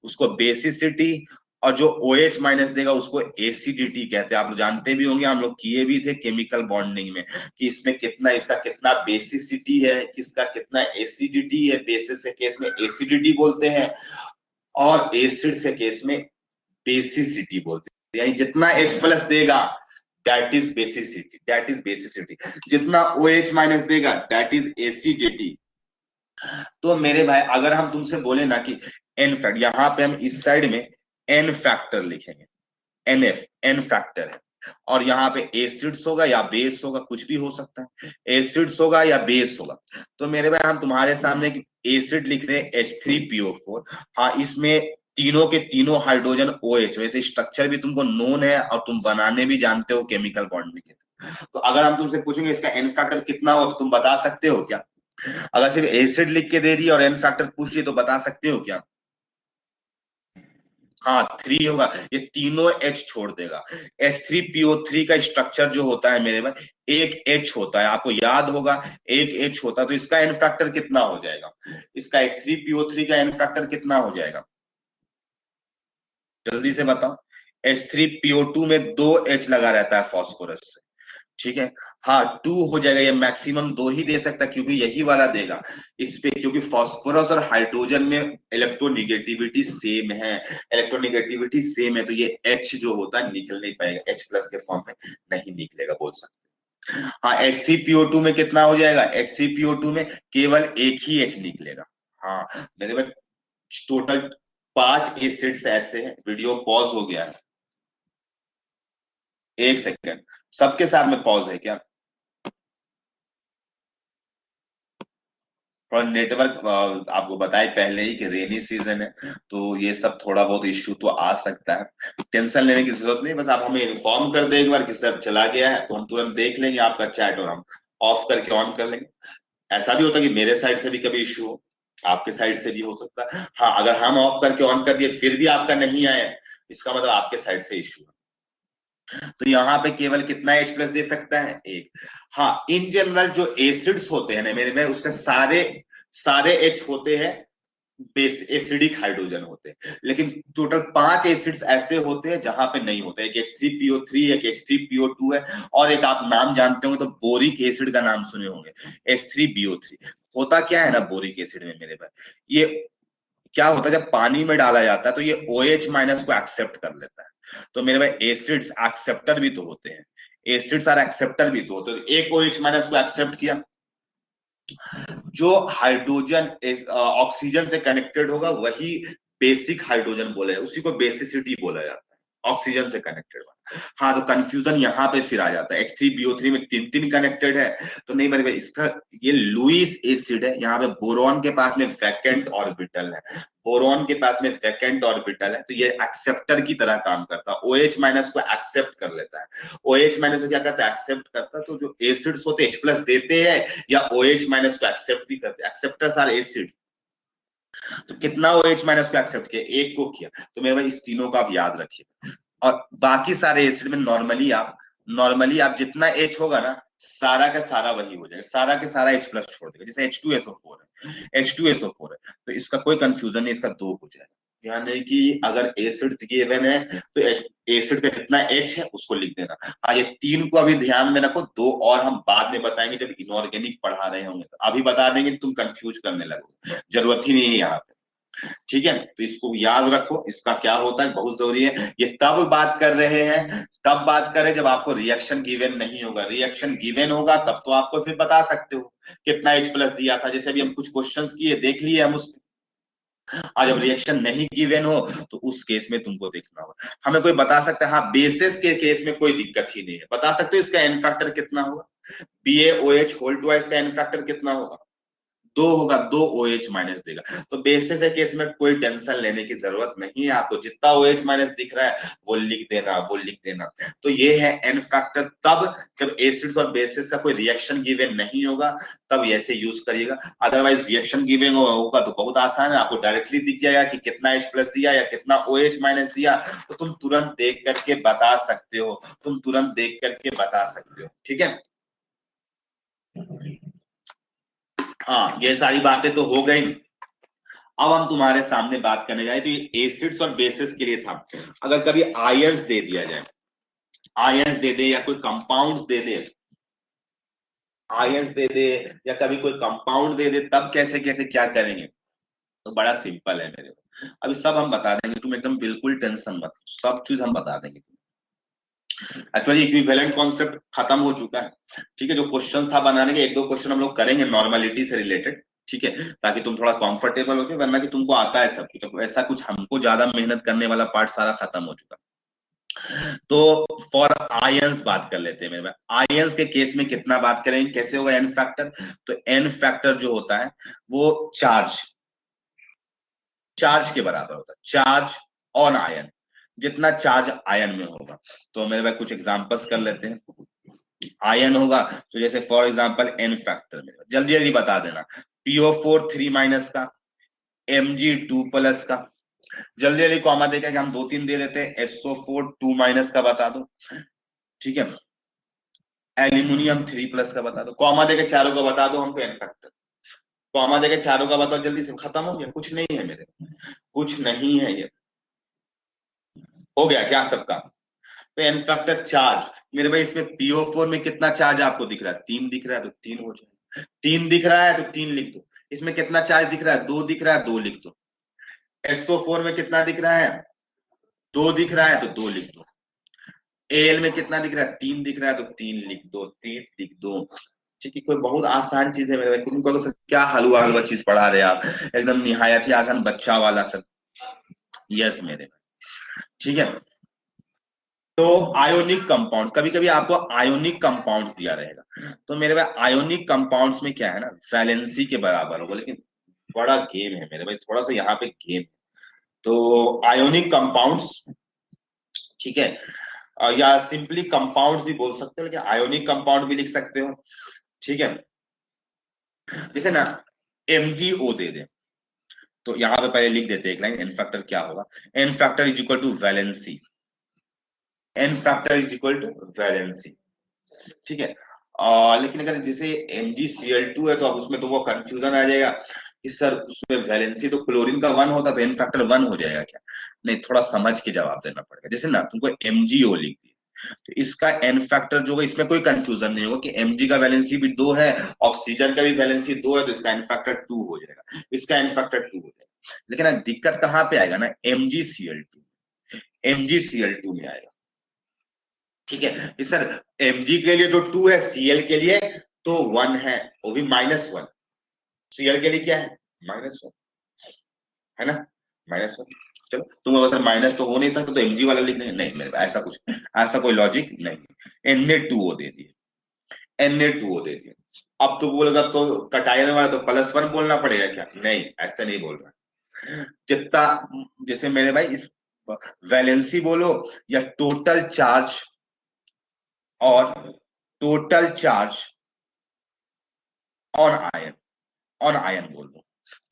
Speaker 1: उसको बेसिसिटी, और जो OH माइनस देगा उसको एसिडिटी कहते हैं। आप लोग जानते भी होंगे, हम लोग किए भी थे केमिकल बॉन्डिंग में, कि इसमें कितना, इसका कितना बेसिसिटी है, किसका कितना एसिडिटी है। बेसिस के केस में एसिडिटी बोलते हैं और एसिड से केस में बेसिसिटी बोलते हैं। यानी जितना H प्लस देगा that is basicity, that is basicity. जितना OH माइनस देगा दैट इज एसिडिटी। तो मेरे भाई अगर हम तुमसे बोले ना कि एन फैक्टर, यहाँ पे हम इस साइड में एन फैक्टर लिखेंगे, NF एन फैक्टर है, और यहाँ पे एसिड्स होगा या बेस होगा, कुछ भी हो सकता है, एसिड्स होगा या बेस होगा। तो मेरे भाई हम तुम्हारे सामने एसिड लिख रहे हैं H3PO4। हाँ, इसमें तीनों के तीनों हाइड्रोजन OH, वैसे स्ट्रक्चर भी तुमको नोन है और तुम बनाने भी जानते हो केमिकल बॉन्ड में। तो अगर हम तुमसे पूछेंगे इसका एन फैक्टर कितना हो, तो तुम बता सकते हो क्या? अगर सिर्फ एसिड लिख के दे दी और एन फैक्टर पूछ लिया तो बता सकते हो क्या? हाँ, 3 होगा। ये तीनों H छोड़ देगा। H3PO3 का स्ट्रक्चर जो होता है मेरे भाई, एक H होता है, आपको याद होगा, एक H होता है। तो इसका एन फैक्टर कितना हो जाएगा? इसका H3PO3 का एन फैक्टर कितना हो जाएगा? जल्दी से बताओ। H3PO2 में 2 H लगा रहता है फॉस्फोरस से, ठीक है। हाँ, 2 हो जाएगा। ये मैक्सिमम 2 ही दे सकता है क्योंकि यही वाला देगा इस पे, क्योंकि फॉस्फोरस और हाइड्रोजन में इलेक्ट्रोनिगेटिविटी सेम है, इलेक्ट्रोनिगेटिविटी सेम है, तो ये H जो होता है निकल नहीं पाएगा, H प्लस के फॉर्म में नहीं निकलेगा, बोल सकते हैं। हाँ, H3PO2 में कितना हो जाएगा? H3PO2 में केवल एक ही H निकलेगा। हाँ मेरे पास टोटल 5 एसिड्स ऐसे हैं। वीडियो पॉज हो गया है, एक सेकेंड, सबके साथ में पॉज है क्या? और नेटवर्क आपको बताए पहले ही कि रेनी सीजन है, तो ये सब थोड़ा बहुत इश्यू तो आ सकता है। टेंशन लेने की जरूरत नहीं, बस आप हमें इन्फॉर्म कर दे एक बार कि सर चला गया है, तो हम तुरंत देख लेंगे आपका चैट और हम ऑफ करके ऑन कर लेंगे। ऐसा भी होता है कि मेरे साइड से भी कभी इश्यू हो, आपके साइड से भी हो सकता है। हाँ, अगर हम ऑफ करके ऑन कर दिए फिर भी आपका नहीं आया, इसका मतलब आपके साइड से इश्यू है। तो यहाँ पे केवल कितना H प्लस दे सकता है? एक। हाँ, इन जनरल जो एसिड्स होते हैं ना मेरे में, उसके सारे सारे H होते हैं बेस एसिडिक हाइड्रोजन होते हैं, लेकिन टोटल 5 एसिड्स ऐसे होते हैं जहां पे नहीं होते। एक H3PO3, एक H3PO2 है, और एक आप नाम जानते होंगे तो बोरिक एसिड का नाम सुने होंगे, H3BO3। होता क्या है ना बोरिक एसिड में मेरे पास, ये क्या होता है जब पानी में डाला जाता है तो ये OH माइनस को एक्सेप्ट कर लेता है। तो मेरे भाई एसिड्स एक्सेप्टर भी तो होते हैं, एसिड्स और एक्सेप्टर भी तो होते हैं। एक OH माइनस को एक्सेप्ट किया, जो हाइड्रोजन ऑक्सीजन से कनेक्टेड होगा वही बेसिक हाइड्रोजन बोले, उसी को बेसिसिटी बोला जाता है, ऑक्सीजन से कनेक्टेड हुआ। हाँ, तो कंफ्यूजन यहाँ पे फिर आ जाता है। H3BO3 में 3 कनेक्टेड है, तो नहीं मेरे भाई, इसका ये लुईस एसिड है। यहाँ पे बोरॉन के पास में वैकेंट ऑर्बिटल है, बोरॉन के पास में वैकेंट ऑर्बिटल है, तो ये एक्सेप्टर की तरह काम करता है, OH माइनस को एक्सेप्ट कर लेता है। OH माइनस को क्या करता है? एक्सेप्ट करता है। तो जो एसिड्स होते हैं H प्लस देते हैं या OH माइनस को एक्सेप्ट भी करते हैं, एक्सेप्टर्स आर एसिड। तो कितना OH माइनस को एक्सेप्ट किया? एक को किया। तो मेरे भाई इस तीनों का आप याद रखिए, और बाकी सारे एसिड में नॉर्मली आप जितना H होगा ना, सारा का सारा वही हो जाएगा, सारा के सारा H प्लस छोड़ देगा। जैसे H2SO4 है, H2SO4 है, तो इसका कोई कंफ्यूजन नहीं, इसका 2 हो जाएगा। यानी कि अगर एसिड गिवन है तो एसिड का कितना H है उसको लिख देना। हाँ, ये 3 को अभी ध्यान में रखो, 2 और हम बाद में बताएंगे जब इनऑर्गेनिक पढ़ा रहे होंगे, तो अभी बता देंगे तुम कंफ्यूज करने लगोगे, जरूरत ही नहीं है यहाँ पे। ठीक है, तो इसको याद रखो, इसका क्या होता है बहुत जरूरी है। ये तब बात कर रहे हैं, तब बात करें जब आपको रिएक्शन गिवन नहीं होगा। रिएक्शन गिवन होगा तब तो आपको फिर बता सकते हो कितना H प्लस दिया था। जैसे अभी हम कुछ क्वेश्चंस किए, देख लिए हम उस, आज जब रिएक्शन नहीं गिवन हो तो उस केस में तुमको देखना होगा। हमें कोई बता सकता है? हाँ, बेसिस के केस में कोई दिक्कत ही नहीं है, बता सकते हो इसका एन फैक्टर कितना होगा। BaOH होल ट्वाइस का एन फैक्टर कितना होगा? दो होगा, दो OH माइनस देगा। तो बेसिस के केस में कोई टेंशन लेने की जरूरत नहीं है आपको, जितना OH माइनस दिख रहा है वो लिख देना, वो लिख देना। तो ये है एन फैक्टर। तब जब एसिड्स और बेसिस का कोई रिएक्शन गिवन नहीं होगा तब ऐसे यूज करिएगा। अदरवाइज रिएक्शन गिवन होगा तो बहुत आसान है, आपको डायरेक्टली दिख जाएगा कि कितना H प्लस दिया या कितना OH माइनस दिया, तो तुम तुरंत देख करके बता सकते हो, तुम तुरंत देख करके बता सकते हो। ठीक है, हाँ ये सारी बातें तो हो गई। अब हम तुम्हारे सामने बात करने जाए तो ये एसिड्स और बेसिस के लिए था। अगर कभी आयंस दे दिया जाए, आयंस दे दे या कोई कंपाउंड दे दे, आयंस दे दे या कभी कोई कंपाउंड दे दे, तब कैसे कैसे क्या करेंगे? तो बड़ा सिंपल है मेरे को, अभी सब हम बता देंगे, तुम एकदम बिल्कुल टेंशन मत, सब चीज हम बता देंगे। एक्चुअली इक्विवेलेंट कॉन्सेप्ट खत्म हो चुका है। ठीक है, जो क्वेश्चन था बनाने के, एक दो क्वेश्चन हम लोग करेंगे नॉर्मलिटी से रिलेटेड। ठीक है, ताकि तुम थोड़ा कंफर्टेबल हो जाए, वरना कि तुमको आता है सब कुछ, तो ऐसा कुछ हमको ज्यादा मेहनत करने वाला पार्ट सारा खत्म हो चुका। तो फॉर आयंस बात कर लेते हैं मेरे भाई। आयंस के केस में कितना बात करेंगे, कैसे होगा एन फैक्टर? तो एन फैक्टर जो होता है वो चार्ज, चार्ज के बराबर होता है, चार्ज ऑन आयन, जितना चार्ज आयन में होगा। तो मेरे भाई कुछ एग्जांपल्स कर लेते हैं। आयन होगा तो जैसे फॉर एग्जांपल एन फैक्टर में जल्दी जल्दी बता देना। PO4 3 माइनस का, Mg 2 प्लस का, जल्दी जल्दी कॉमा देकर के हम दो तीन दे देते हैं, SO4 2 माइनस का बता दो। ठीक है, एल्यूमिनियम 3 प्लस का बता दो, कॉमा देकर चारों का बता दो हमको एन फैक्टर। कॉमा देकर चारों का बताओ, जल्दी से, खत्म हो गया, कुछ नहीं है मेरे, कुछ नहीं है ये, हो गया क्या सबका? तो एन फैक्टर चार्ज मेरे भाई, इसमें PO4 में कितना चार्ज आपको दिख रहा है? 3 दिख रहा है तो 3 हो जाए, 3 दिख रहा है तो 3 लिख दो। इसमें कितना चार्ज दिख रहा है? 2 दिख रहा है, 2 लिख दो। SO4 में कितना दिख रहा है? 2 दिख रहा है तो 2 लिख दो। AL में कितना दिख रहा है? 3 दिख रहा है तो 3 लिख दो, 3 लिख दो। ठीक है, कोई बहुत आसान चीज है मेरे भाई, तुमको तो सर क्या हलवा हलवा चीज पढ़ा रहे हैं आप, एकदम निहायत ही आसान बच्चा वाला सब। यस मेरे भाई, ठीक है। तो आयोनिक कंपाउंड, कभी कभी आपको आयोनिक कंपाउंड दिया रहेगा, तो मेरे भाई आयोनिक कंपाउंड्स में क्या है ना, वैलेंसी के बराबर होगा, लेकिन बड़ा गेम है मेरे भाई, थोड़ा सा यहाँ पे गेम। तो आयोनिक कंपाउंड्स, ठीक है, या सिंपली कंपाउंड्स भी बोल सकते हो, लेकिन आयोनिक कंपाउंड भी लिख सकते हो। ठीक है, जैसे ना MgO दे दे, तो यहाँ पे पहले लिख देते हैं एक लाइन, एन फैक्टर क्या होगा? N factor is equal to valency, n factor is equal to valency. ठीक है, लेकिन अगर जैसे MgCl2 है तो अब उसमें तो वो कंफ्यूजन आ जाएगा कि सर उसमें वैलेंसी तो क्लोरीन का 1 होता तो एन फैक्टर 1 हो जाएगा क्या? नहीं, थोड़ा समझ के जवाब देना पड़ेगा। जैसे ना तुमको MgO लिख दिया, तो इसका एन फैक्टर जो है, इसमें कोई कंफ्यूजन नहीं होगा कि Mg का वैलेंसी भी 2 है, ऑक्सीजन का भी वैलेंसी 2 है, तो इसका एन फैक्टर 2 हो जाएगा, इसका एन फैक्टर 2 हो जाएगा। लेकिन दिक्कत कहाँ पे आएगा ना, MgCl2, MgCl2 में आएगा। ठीक है सर, Mg के लिए तो 2 है, Cl के लिए तो 1 है, वो भी -1। Cl के लिए क्या है? -1, है ना, -1। चलो तुम अगर सर माइनस तो हो नहीं सकता तो Mg वाला लिख देंगे, नहीं मेरे पास ऐसा कुछ, ऐसा कोई लॉजिक नहीं। Na2O दे दिए, Na2O दे दिए। अब तो बोलेगा तो कटायन वाला तो +1 बोलना पड़ेगा क्या? नहीं, ऐसा नहीं बोल रहा। जितना, जैसे मेरे भाई इस वैलेंसी बोलो या टोटल चार्ज, और total charge on ion, on ion बोल दो,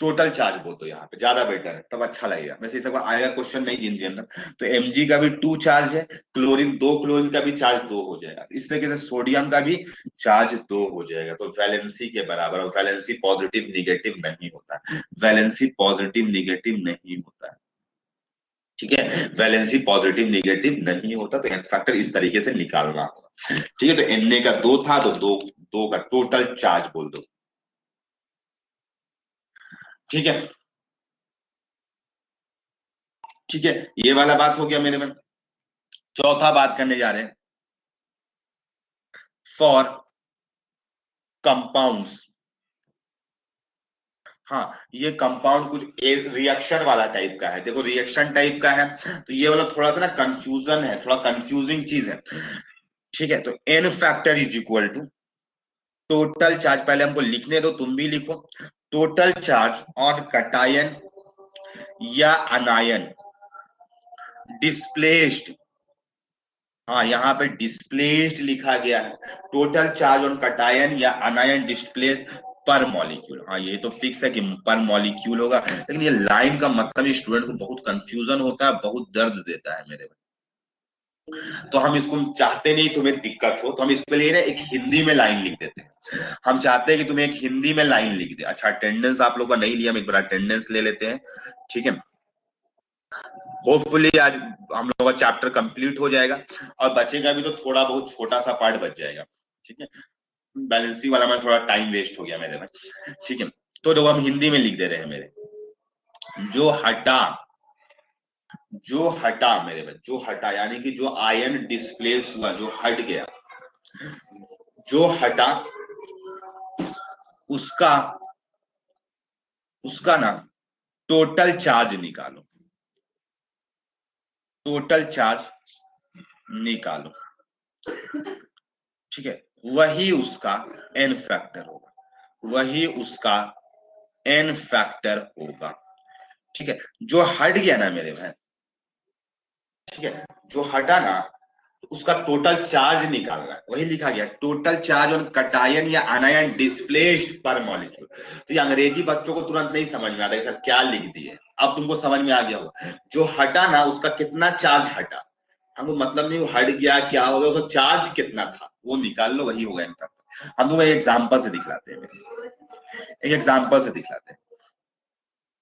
Speaker 1: टोटल चार्ज बोल दो, यहाँ पे ज्यादा बेटर है, तब अच्छा लगेगा। वैसे इस आएगा क्वेश्चन नहीं जिन जनरल, तो Mg का भी 2 चार्ज है, क्लोरीन 2, क्लोरीन का भी चार्ज 2 हो जाएगा, इस तरीके से सोडियम का भी चार्ज 2 हो जाएगा, तो वैलेंसी के बराबर। और वैलेंसी पॉजिटिव निगेटिव नहीं होता, वैलेंसी पॉजिटिव निगेटिव नहीं होता है। ठीक है, वैलेंसी पॉजिटिव निगेटिव नहीं होता, तो एन फैक्टर इस तरीके से निकालना होगा। ठीक है, तो Na का 2 था तो 2, 2 का टोटल चार्ज बोल दो। ठीक है, ठीक है, ये वाला बात हो गया मेरे में। चौथा बात करने जा रहे हैं, फॉर कंपाउंड्स। हाँ, ये कंपाउंड कुछ रिएक्शन वाला टाइप का है, देखो रिएक्शन टाइप का है, तो ये वाला थोड़ा सा ना कंफ्यूजन है, थोड़ा कंफ्यूजिंग चीज है। ठीक है, तो n factor is equal to total charge, पहले हमको लिखने दो, तुम भी लिखो। टोटल चार्ज ऑन कटायन या अनायन डिस्प्लेस्ड, हाँ यहाँ पे डिस्प्लेस्ड लिखा गया है, टोटल चार्ज ऑन कटायन या अनायन डिस्प्लेस पर मॉलिक्यूल। हाँ ये तो फिक्स है कि पर मॉलिक्यूल होगा, लेकिन ये लाइन का मतलब स्टूडेंट को बहुत कंफ्यूजन होता है, बहुत दर्द देता है मेरे में। तो हम इसको चाहते नहीं तुम्हें दिक्कत हो, तो हम इसके लिए ना एक हिंदी में लाइन लिख देते हैं। हम चाहते हैं कि तुम्हें एक हिंदी में लाइन लिख दे। अच्छा अटेंडेंस आप लोग का नहीं लिया, हम एक बार अटेंडेंस ले लेते हैं, ठीक है। होपफुली आज हम लोग का चैप्टर कंप्लीट हो जाएगा, और बचेगा भी तो थोड़ा बहुत छोटा सा पार्ट बच जाएगा, ठीक है। बैलेंसिंग वाला में थोड़ा टाइम वेस्ट हो गया मेरे में, ठीक है। तो जो हम हिंदी में लिख दे रहे हैं मेरे, जो हटा, जो हटा मेरे में, जो हटा यानी कि जो आयन डिस्प्लेस हुआ, जो हट गया, जो हटा उसका, उसका ना टोटल चार्ज निकालो, टोटल चार्ज निकालो, ठीक है। वही उसका एन फैक्टर होगा, वही उसका एन फैक्टर होगा, ठीक है। जो हट गया ना मेरे भाई, ठीक है, जो हटा ना उसका टोटल चार्ज निकालना है, वही लिखा गया टोटल चार्ज ऑन कटायन या अनायन डिस्प्लेस्ड पर मॉलिक्यूल। तो ये अंग्रेजी बच्चों को तुरंत नहीं समझ में आता है सर क्या लिख दिए, अब तुमको समझ में आ गया होगा। जो हटा ना उसका कितना चार्ज हटा, हमको मतलब नहीं वो हट गया क्या हो गया, उसका चार्ज कितना था वो निकाल लो, वही होगा इनका। हम तुम्हें एग्जाम्पल से दिखलाते हैं, एक एग्जाम्पल से दिखलाते हैं।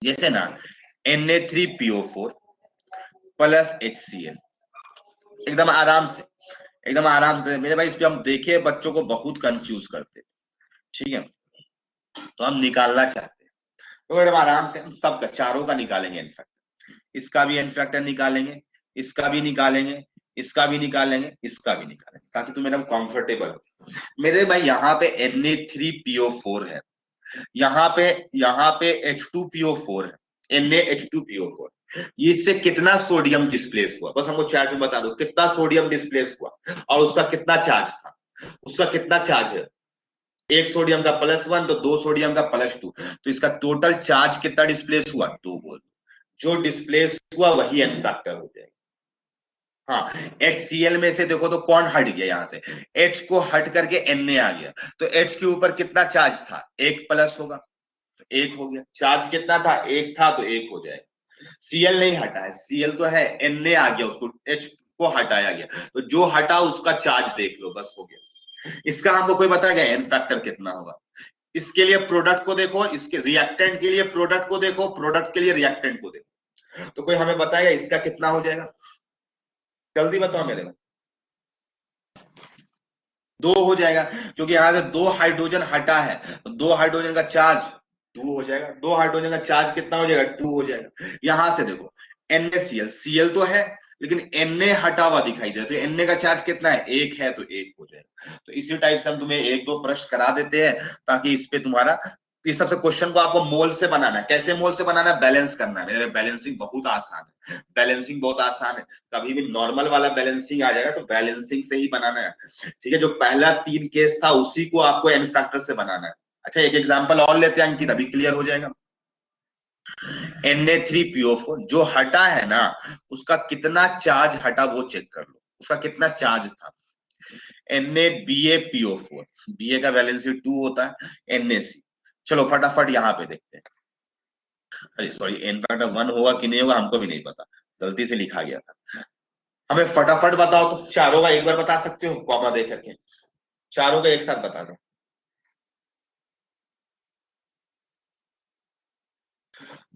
Speaker 1: जैसे ना Na3PO4 प्लस HCl, एकदम आराम से, एकदम आराम से मेरे भाई, इस पे हम देखे बच्चों को बहुत कंफ्यूज करते, ठीक है। तो हम निकालना चाहते हैं, तो एकदम आराम से हम सबका चारों का निकालेंगे इनफैक्ट, इसका भी इनफैक्टर निकालेंगे, इसका भी निकालेंगे, इसका भी निकालेंगे, इसका भी निकालेंगे, ताकि तुम एकदम कंफर्टेबल हो मेरे भाई। यहाँ पे Na3PO4 है, यहाँ पे H2PO4 है, Na H2PO4, इससे कितना सोडियम डिस्प्लेस हुआ, बस हमको चैट में बता दो कितना सोडियम डिस्प्लेस हुआ, और उसका कितना चार्ज था, उसका कितना चार्ज है, एक सोडियम का +1 तो दो सोडियम का +2, तो इसका टोटल चार्ज कितना डिस्प्लेस हुआ, 2 बोल। जो डिस्प्लेस हुआ वही एन फैक्टर हो जाएगा। हाँ HCl में से देखो तो कौन हट गया, यहाँ से H को हट करके Na आ गया, तो H के ऊपर कितना चार्ज था, एक प्लस होगा, तो एक हो गया। चार्ज कितना था, एक था, तो एक हो जाएगा। Cl नहीं हटा है, Cl तो है, Na आ गया, उसको H को हटाया गया, तो जो हटा उसका चार्ज देख लो, बस हो गया। इसका हमको कोई बताएगा एन फैक्टर कितना होगा, इसके लिए प्रोडक्ट को देखो, इसके रिएक्टेंट के लिए प्रोडक्ट को देखो, प्रोडक्ट के लिए रिएक्टेंट को देखो, तो कोई हमें बताएगा इसका कितना हो जाएगा, जल्दी बताओ मेरे में। 2 हो जाएगा, क्योंकि यहां से 2 हाइड्रोजन हटा है, तो 2 हाइड्रोजन का चार्ज 2 हो जाएगा, 2 हाइड्रोजन का चार्ज कितना हो जाएगा, 2 हो जाएगा। यहां से देखो NaCl, Cl तो है लेकिन Na हटा हुआ दिखाई दे, तो Na का चार्ज कितना है, 1 है, तो 1 हो जाएगा। तो इसी टाइप से हम तुम्हें एक दो प्रश्न करा देते हैं, ताकि इस पे तुम्हारा, इस सबसे क्वेश्चन को आपको मोल से बनाना है। कैसे मोल से बनाना है, बैलेंस करना है मेरे, बैलेंसिंग बहुत आसान है, बैलेंसिंग बहुत आसान है। कभी भी नॉर्मल वाला बैलेंसिंग आ जाएगा तो बैलेंसिंग से ही बनाना है, ठीक है। जो पहला 3 केस था उसी को आपको एन फैक्टर से बनाना है। अच्छा एक एग्जांपल और लेते हैं अंकित, अभी क्लियर हो जाएगा। Na3PO4 जो हटा है ना उसका कितना चार्ज हटा वो चेक कर लो, उसका कितना चार्ज था। NaBaPO4, Ba का वैलेंसी 2 होता है, NaC। चलो फटाफट यहाँ पे देखते हैं, अरे सॉरी एन फैक्टर 1 होगा कि नहीं होगा हमको भी नहीं पता, गलती से लिखा गया था। हमें फटाफट बताओ तो, चारों का एक बार बता सकते हो कॉमा दे करके, चारों का एक साथ बता दो।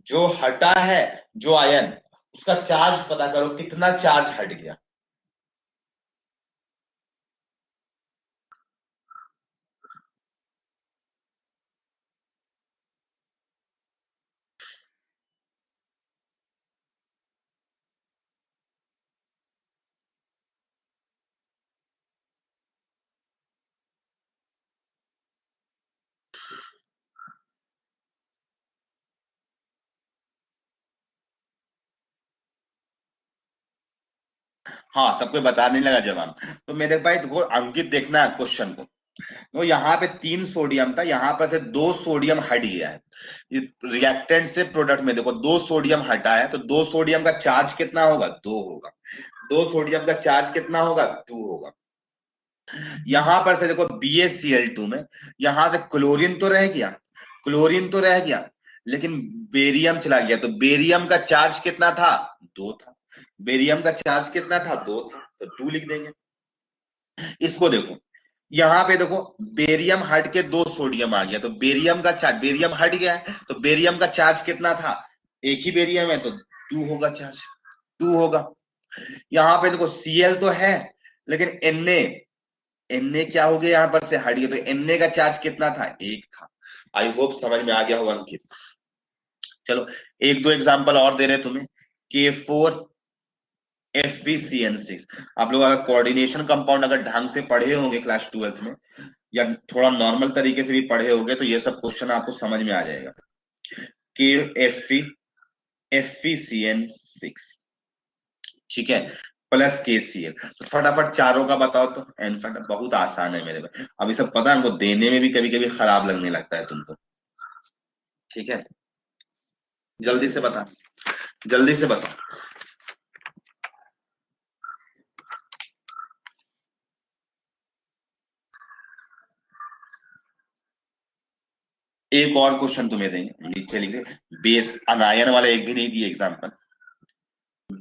Speaker 1: जो हटा है, जो आयन, उसका चार्ज पता करो कितना चार्ज हट गया। हाँ सबको बताने लगा जवाब, तो मेरे भाई देखो अंकित देखना है क्वेश्चन को, तो यहाँ पे 3 सोडियम था, यहाँ पर से 2 सोडियम हट गया है। रिएक्टेंट से प्रोडक्ट में देखो 2 सोडियम हटा है, तो 2 सोडियम का चार्ज कितना होगा, 2 होगा। 2 सोडियम का चार्ज कितना होगा, 2 होगा। यहां पर से देखो BaCl2 में यहां से क्लोरीन तो रह गया, क्लोरीन तो रह गया, लेकिन बेरियम चला गया, तो बेरियम का चार्ज कितना था, 2 था। बेरियम का चार्ज कितना था, 2 था, तो 2 लिख देंगे। इसको देखो, यहाँ पे देखो बेरियम हट के 2 सोडियम आ गया, तो बेरियम का चार्ज, बेरियम हट गया है तो बेरियम का चार्ज कितना था, एक ही बेरियम है तो 2 होगा चार्ज, 2 होगा। यहाँ पे देखो Cl तो है, लेकिन Na क्या हो गया, यहां पर से हट गया, तो Na का चार्ज कितना था, 1 था। आई होप समझ में आ गया होगा अंकित। चलो एक दो एग्जांपल और दे रहे तुम्हें। K4FeCN6। आप लोग अगर कोऑर्डिनेशन कंपाउंड अगर ढंग से पढ़े होंगे क्लास 12th में, या थोड़ा नॉर्मल तरीके से भी पढ़े होंगे, तो ये सब क्वेश्चन आपको समझ में आ जाएगा। KFeCN6, ठीक है, प्लस KCl। तो फटाफट चारों का बताओ तो। इनफैक्ट बहुत आसान है मेरे भाई, अभी सब पता है हमको, देने में भी कभी कभी खराब लगने लगता है तुमको, ठीक है। जल्दी से बता, जल्दी से बता। एक और क्वेश्चन तुम्हें देंगे, नीचे लिख दे। बेस अनायन वाला एक भी नहीं दिए example.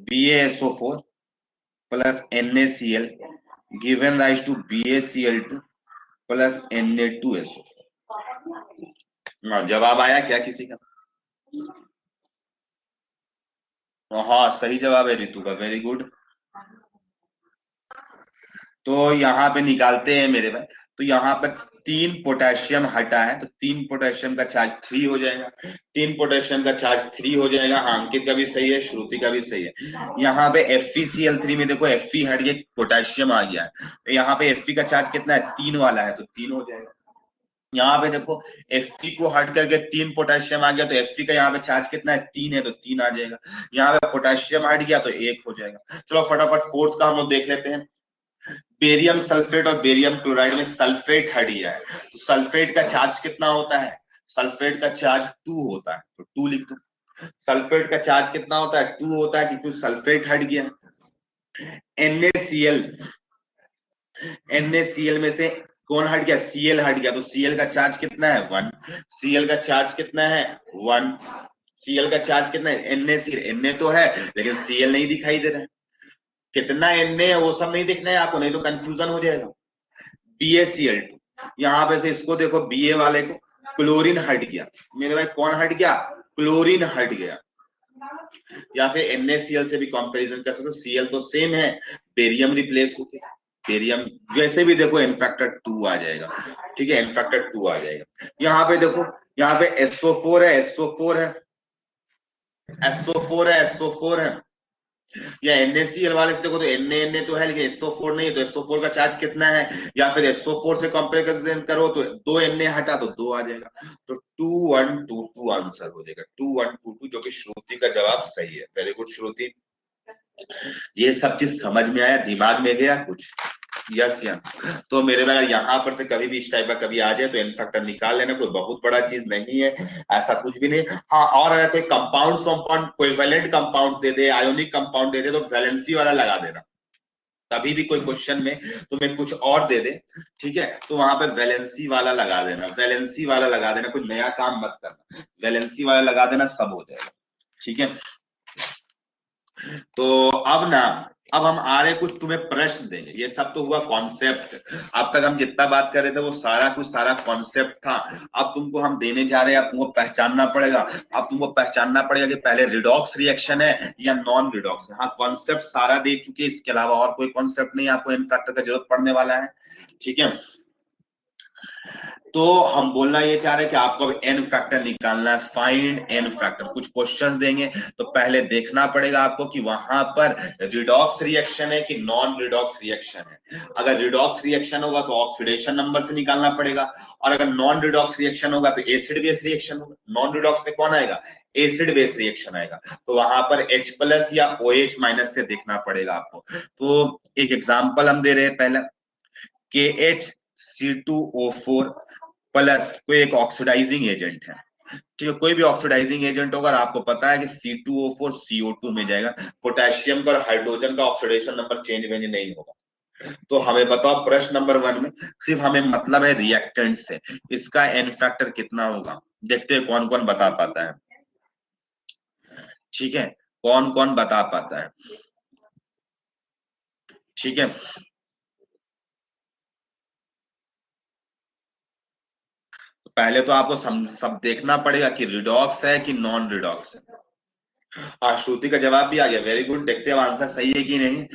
Speaker 1: BaSO4 plus NaCl given rise to BaCl2 plus Na2SO4। जवाब आया क्या किसी का? हाँ सही जवाब है ऋतु का, वेरी गुड। तो यहाँ पे निकालते हैं मेरे भाई, तो यहाँ पर 3 पोटेशियम हटा है, तो 3 पोटेशियम का चार्ज 3 हो जाएगा। 3 पोटेशियम का चार्ज 3 हो जाएगा। हाँ, अंकित का भी सही है, श्रुति का भी सही है। यहाँ पे FeCl3 में देखो Fe हट गया, पोटेशियम आ गया है, तो यहाँ पे Fe का चार्ज कितना है, 3 वाला है, तो 3 हो जाएगा। यहाँ पे देखो Fe को हट करके 3 पोटेशियम आ गया, तो Fe का यहाँ पे चार्ज कितना है, 3 है, तो 3 आ जाएगा। यहाँ पे पोटेशियम हट गया तो 1 हो जाएगा। चलो फटाफट फोर्थ का हम लोग देख लेते हैं। बेरियम सल्फेट और बेरियम क्लोराइड में सल्फेट हट गया है, तो सल्फेट का चार्ज कितना होता है, सल्फेट का चार्ज 2 होता है, तो 2 लिख दो। सल्फेट का चार्ज कितना होता है, 2 होता है, क्योंकि सल्फेट हट गया। NaCl, NaCl में से कौन हट गया, Cl हट गया, तो Cl का चार्ज कितना है, 1। Cl का चार्ज कितना है, 1। Cl का चार्ज कितना है, NaCl, Na तो है लेकिन Cl नहीं दिखाई दे रहा है। कितना Na है वो सब नहीं दिखना है आपको, नहीं तो कंफ्यूजन हो जाएगा। BaCl2, यहाँ पे से इसको देखो, Ba वाले को क्लोरीन हट गया मेरे भाई, कौन हट गया, क्लोरीन हट गया। या फिर NaCl से भी कंपैरिजन कर सकते हो, Cl तो सेम है, बेरियम रिप्लेस हो गया, बेरियम जैसे भी देखो इनफैक्टर 2 आ जाएगा, ठीक है, इनफैक्टर 2 आ जाएगा। यहाँ पे देखो, यहाँ पे SO4 है, SO4 है, SO4 है, SO4 है, या NaCl वाले से देखो तो Na तो है, लेकिन SO4 नहीं है, तो SO4 का चार्ज कितना है, या फिर SO4 से कंपेरिजन करो तो 2 Na हटा तो 2 आ जाएगा, तो 2122 आंसर हो जाएगा, 2122, जो कि श्रुति का जवाब सही है। वेरी गुड श्रुति। ये सब चीज समझ में आया, दिमाग में गया कुछ, यस या? तो मेरे भाई यहाँ पर से कभी भी इस टाइप का कभी आ जाए तो इनफैक्टर निकाल लेना, कोई बहुत बड़ा चीज नहीं है, ऐसा कुछ भी नहीं। हाँ, और अगर कोई कंपाउंड कोइवेलेंट कंपाउंड दे दे, आयोनिक कंपाउंड दे दे, तो वैलेंसी वाला लगा देना। कभी भी कोई क्वेश्चन में तुम्हें कुछ और दे दे, ठीक है, तो वहां पे वैलेंसी वाला लगा देना, वैलेंसी वाला लगा देना, कोई नया काम मत करना, वैलेंसी वाला लगा देना, सब हो जाएगा, ठीक है। तो अब ना, अब हम आ रहे कुछ तुम्हें प्रश्न देंगे। ये सब तो हुआ कॉन्सेप्ट, अब तक हम जितना बात कर रहे थे वो सारा कुछ सारा कॉन्सेप्ट था। अब तुमको हम देने जा रहे हैं, अब तुमको पहचानना पड़ेगा। अब तुमको पहचानना पड़ेगा कि पहले रिडॉक्स रिएक्शन है या नॉन रिडॉक्स। हाँ, कॉन्सेप्ट सारा दे चुके, इसके अलावा और कोई कॉन्सेप्ट नहीं आपको इन फैक्टर का जरूरत पड़ने वाला है, ठीक है। तो हम बोलना ये चाह रहे हैं कि आपको अब एन फैक्टर निकालना है, फाइंड एन फैक्टर। कुछ क्वेश्चंस देंगे तो पहले देखना पड़ेगा आपको कि वहां पर रिडॉक्स रिएक्शन है कि नॉन रिडॉक्स रिएक्शन है। अगर रिडॉक्स रिएक्शन होगा तो ऑक्सीडेशन नंबर से निकालना पड़ेगा, और अगर नॉन रिडॉक्स रिएक्शन होगा तो एसिड बेस रिएक्शन होगा। नॉन रिडॉक्स में कौन आएगा, एसिड बेस रिएक्शन आएगा, तो वहां पर H प्लस या OH माइनस से देखना पड़ेगा आपको। तो एक एग्जाम्पल हम दे रहे हैं, पहला KH C2O4 प्लस कोई एक ऑक्सीडाइजिंग एजेंट है, ठीक है, कोई भी ऑक्सीडाइजिंग एजेंट होगा, आपको पता है कि C2O4 CO2 में जाएगा, पोटेशियम का और हाइड्रोजन का ऑक्सीडेशन नंबर चेंज वेंज नहीं होगा। तो हमें बताओ प्रश्न नंबर 1 में सिर्फ हमें मतलब है रिएक्टेंट से, इसका एन फैक्टर कितना होगा, देखते हैं कौन कौन बता पाता है। ठीक है, कौन कौन बता पाता है। ठीक है, तो पहले तो आपको सब देखना पड़ेगा कि रिडॉक्स है कि नॉन रिडॉक्स है। हाँ, श्रुति का जवाब भी आ गया, वेरी गुड। देखते हैं आंसर सही है कि नहीं।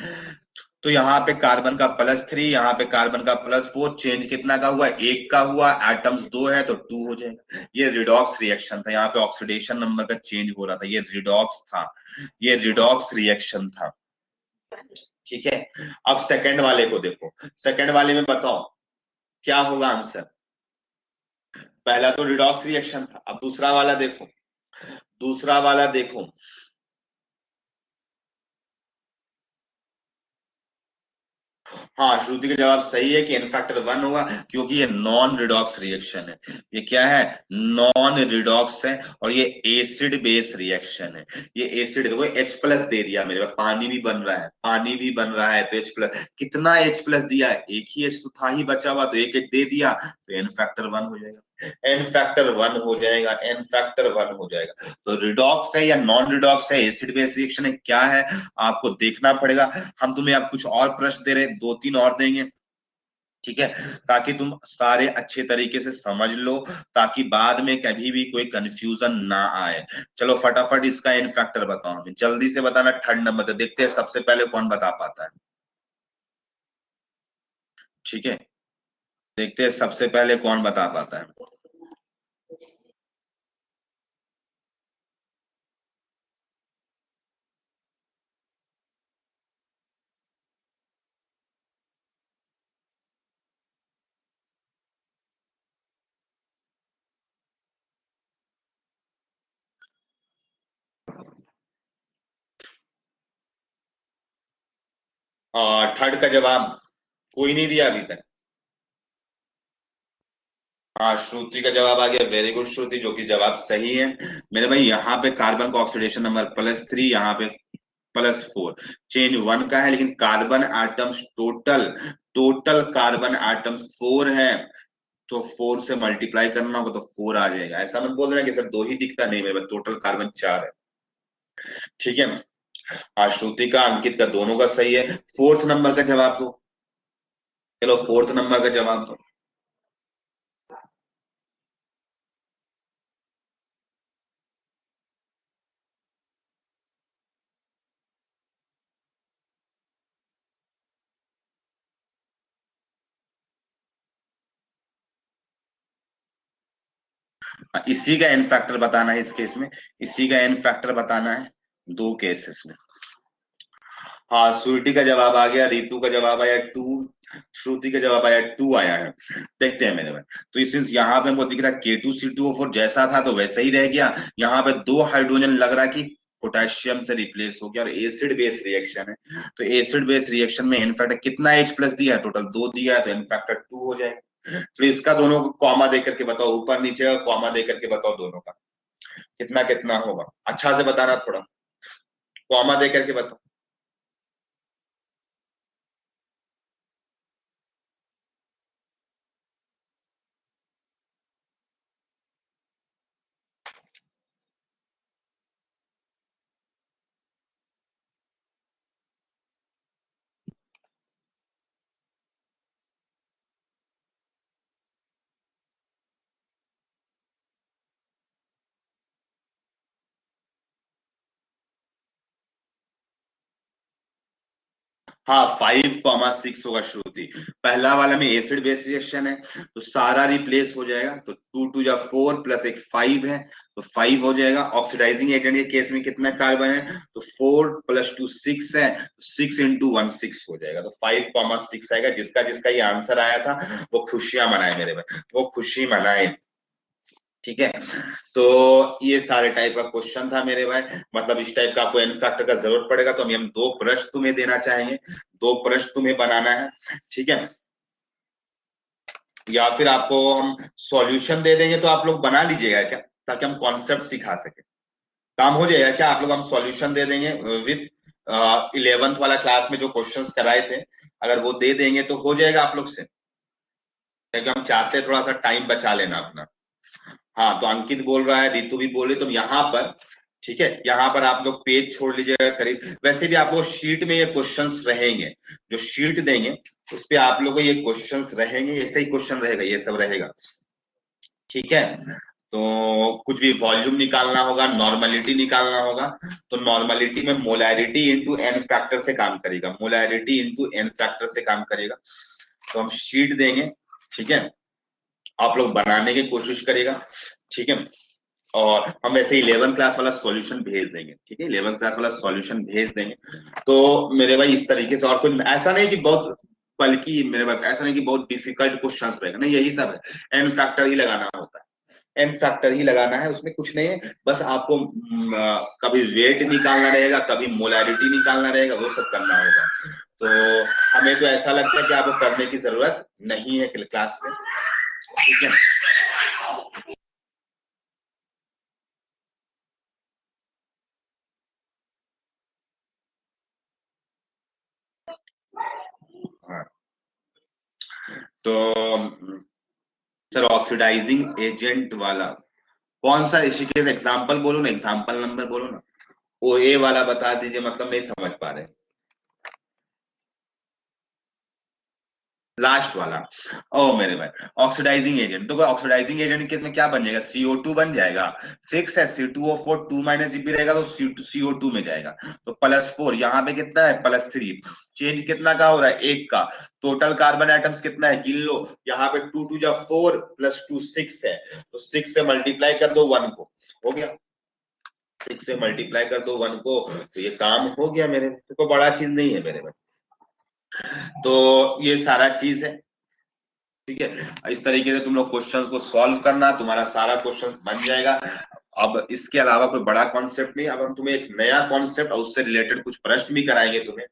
Speaker 1: तो यहाँ पे कार्बन का +3, यहाँ पे कार्बन का +4, चेंज कितना का हुआ, एक का हुआ, एटम्स 2 है तो 2 हो जाएगा। ये रिडॉक्स रिएक्शन था, यहाँ पे ऑक्सीडेशन नंबर का चेंज हो रहा था, ये रिडॉक्स था, ये रिडॉक्स रिएक्शन था। ठीक है, अब सेकंड वाले को देखो, सेकंड वाले में बताओ क्या होगा आंसर। पहला तो रिडॉक्स रिएक्शन था, अब दूसरा वाला देखो, दूसरा वाला देखो। हाँ, श्रुति का जवाब सही है कि एन फैक्टर 1 होगा, क्योंकि ये नॉन रिडॉक्स रिएक्शन है। ये क्या है, नॉन रिडॉक्स है, और ये एसिड बेस रिएक्शन है। ये एसिड देखो, H+ दे दिया मेरे पास, पानी भी बन रहा है, पानी भी बन रहा है, तो H+, कितना H+ दिया है, एक ही H तो था ही बचा हुआ, तो एक एक दे दिया, तो एन फैक्टर 1 हो जाएगा, एन फैक्टर 1 हो जाएगा, एन फैक्टर 1 हो जाएगा। तो रिडॉक्स है या नॉन रिडॉक्स है, एसिड बेस रिएक्शन है, क्या है आपको देखना पड़ेगा। हम तुम्हें अब कुछ और प्रश्न दे रहे, 2-3 और देंगे, ठीक है, ताकि तुम सारे अच्छे तरीके से समझ लो, ताकि बाद में कभी भी कोई कंफ्यूजन ना आए। चलो फटाफट इसका एन फैक्टर बताओ, हमें जल्दी से बताना, थर्ड नंबर पे देखते हैं सबसे पहले कौन बता पाता है। ठीक है, देखते हैं सबसे पहले कौन बता पाता है। थर्ड का जवाब कोई नहीं दिया अभी तक। हाँ, श्रुति का जवाब आ गया, वेरी गुड श्रुति, जो कि जवाब सही है मेरे भाई। यहाँ पे कार्बन का ऑक्सीडेशन नंबर +3, यहाँ पे +4, चेंज 1 का है, लेकिन carbon atoms total, total carbon atoms 4 है, तो 4 से मल्टीप्लाई करना होगा तो 4 आ जाएगा। ऐसा मत बोल देना कि सर 2 ही दिखता, नहीं मेरे पास टोटल कार्बन 4 है। ठीक है, हाँ, श्रुति का अंकित का दोनों का सही है। फोर्थ नंबर का जवाब दो, चलो फोर्थ नंबर का जवाब दो। इसी का एन फैक्टर बताना है इस केस में, इसी का एन फैक्टर बताना है दो केसेस में। हाँ, श्रुति का जवाब आ गया, रितु का जवाब आया 2, श्रुति का जवाब आया 2 आया है। देखते हैं मेरे भाई, तो इस यहाँ पे हमको दिख रहा है K2C2O4 जैसा था तो वैसा ही रह गया, यहाँ पे 2 हाइड्रोजन लग रहा है कि पोटेशियम से रिप्लेस हो गया, और एसिड बेस रिएक्शन है, तो एसिड बेस रिएक्शन में इनफैक्ट कितना H+ दिया है, टोटल 2 दिया है, तो इनफैक्ट 2 हो जाएगा। तो इसका दोनों को कॉमा दे करके बताओ, ऊपर नीचे का कॉमा दे करके बताओ दोनों का कितना कितना होगा, अच्छा से बताना, थोड़ा कॉमा दे करके बताओ। हाँ, 5,6 होगा श्रुति। पहला वाला में एसिड बेस रिएक्शन है, तो सारा रिप्लेस हो जाएगा, तो 2 2 4 प्लस एक 5 है, तो 5 हो जाएगा। ऑक्सीडाइजिंग एजेंट के केस में कितना कार्बन है, तो 4 + 2 6 है, तो 6 × 1 6 हो जाएगा, तो 5,6 आएगा। जिसका जिसका ये आंसर आया था वो खुशियां मनाए मेरे भाई, वो खुशी मनाए। ठीक है, तो ये सारे टाइप का क्वेश्चन था मेरे भाई, मतलब इस टाइप का आपको एन फैक्टर का जरूरत पड़ेगा, तो हम दो प्रश्न तुम्हें देना चाहेंगे, दो प्रश्न तुम्हें बनाना है। ठीक है, या फिर आपको हम सॉल्यूशन दे देंगे तो आप लोग बना लीजिएगा क्या, ताकि हम कॉन्सेप्ट सिखा सके। काम हो जाएगा क्या, आप लोग हम सॉल्यूशन दे देंगे विथ 11th वाला क्लास में जो क्वेश्चंस कराए थे, अगर वो दे देंगे तो हो जाएगा आप लोग से, क्योंकि हम चाहते हैं थोड़ा सा टाइम बचा लेना अपना। हाँ, तो अंकित बोल रहा है, रितु भी बोल रही, तो यहाँ पर ठीक है, यहाँ पर आप लोग पेज छोड़ लीजिएगा करीब। वैसे भी आप लोग शीट में ये क्वेश्चंस रहेंगे, जो शीट देंगे उस पे आप लोगों को ये क्वेश्चंस रहेंगे, ऐसे ही क्वेश्चन रहेगा, ये सब रहेगा, ठीक है। तो कुछ भी वॉल्यूम निकालना होगा, नॉर्मलिटी निकालना होगा, तो नॉर्मलिटी में मोलैरिटी इंटू एन फैक्टर से काम करेगा, मोलैरिटी इंटू एन फैक्टर से काम करेगा। तो हम शीट देंगे, ठीक है, आप लोग बनाने की कोशिश करेगा, ठीक है। और हम ऐसे 11 क्लास वाला सॉल्यूशन भेज देंगे, ठीक है, 11 क्लास वाला सॉल्यूशन भेज देंगे। तो मेरे भाई इस तरीके से, और कोई ऐसा नहीं कि बहुत, बल्कि मेरे भाई ऐसा नहीं कि बहुत डिफिकल्ट क्वेश्चन रहेगा, नहीं, यही सब है, एन फैक्टर ही लगाना होता है, एन फैक्टर ही लगाना है, उसमें कुछ नहीं है, बस आपको कभी वेट निकालना रहेगा, कभी मोलैरिटी निकालना रहेगा, वो सब करना होगा। तो हमें तो ऐसा लगता है कि आपको करने की जरूरत नहीं है क्लास में, ठीक है। हाँ, तो सर ऑक्सीडाइजिंग एजेंट वाला कौन सा, ऋषिकेश एग्जांपल बोलो ना, एग्जांपल नंबर बोलो ना, ओ ए वाला बता दीजिए, मतलब नहीं समझ पा रहे। लास्ट वाला, ओ मेरे भाई, ऑक्सीडाइजिंग एजेंट, तो ऑक्सीडाइजिंग एजेंट के इसमें क्या बन जाएगा, CO2 बन जाएगा, फिक्स है, C2O4 2 माइनस जीबी रहेगा तो CO2 में जाएगा, तो +4, यहाँ पे कितना है, +3, चेंज कितना का हो रहा है, एक का, टोटल कार्बन एटम्स कितना है, गिन लो, यहाँ पे 2 2 जा 4 +2 6 है, तो 6 से मल्टीप्लाई कर दो 1 को, हो गया, 6 से मल्टीप्लाई कर दो 1 को, तो ये काम हो गया मेरे, तो कोई बड़ा चीज नहीं है मेरे में। तो ये सारा चीज है, ठीक है, इस तरीके से तुम लोग क्वेश्चंस को सॉल्व करना, तुम्हारा सारा क्वेश्चंस बन जाएगा। अब इसके अलावा कोई बड़ा कॉन्सेप्ट नहीं, अब हम तुम्हें एक नया कॉन्सेप्ट और उससे रिलेटेड कुछ प्रश्न भी कराएंगे तुम्हें।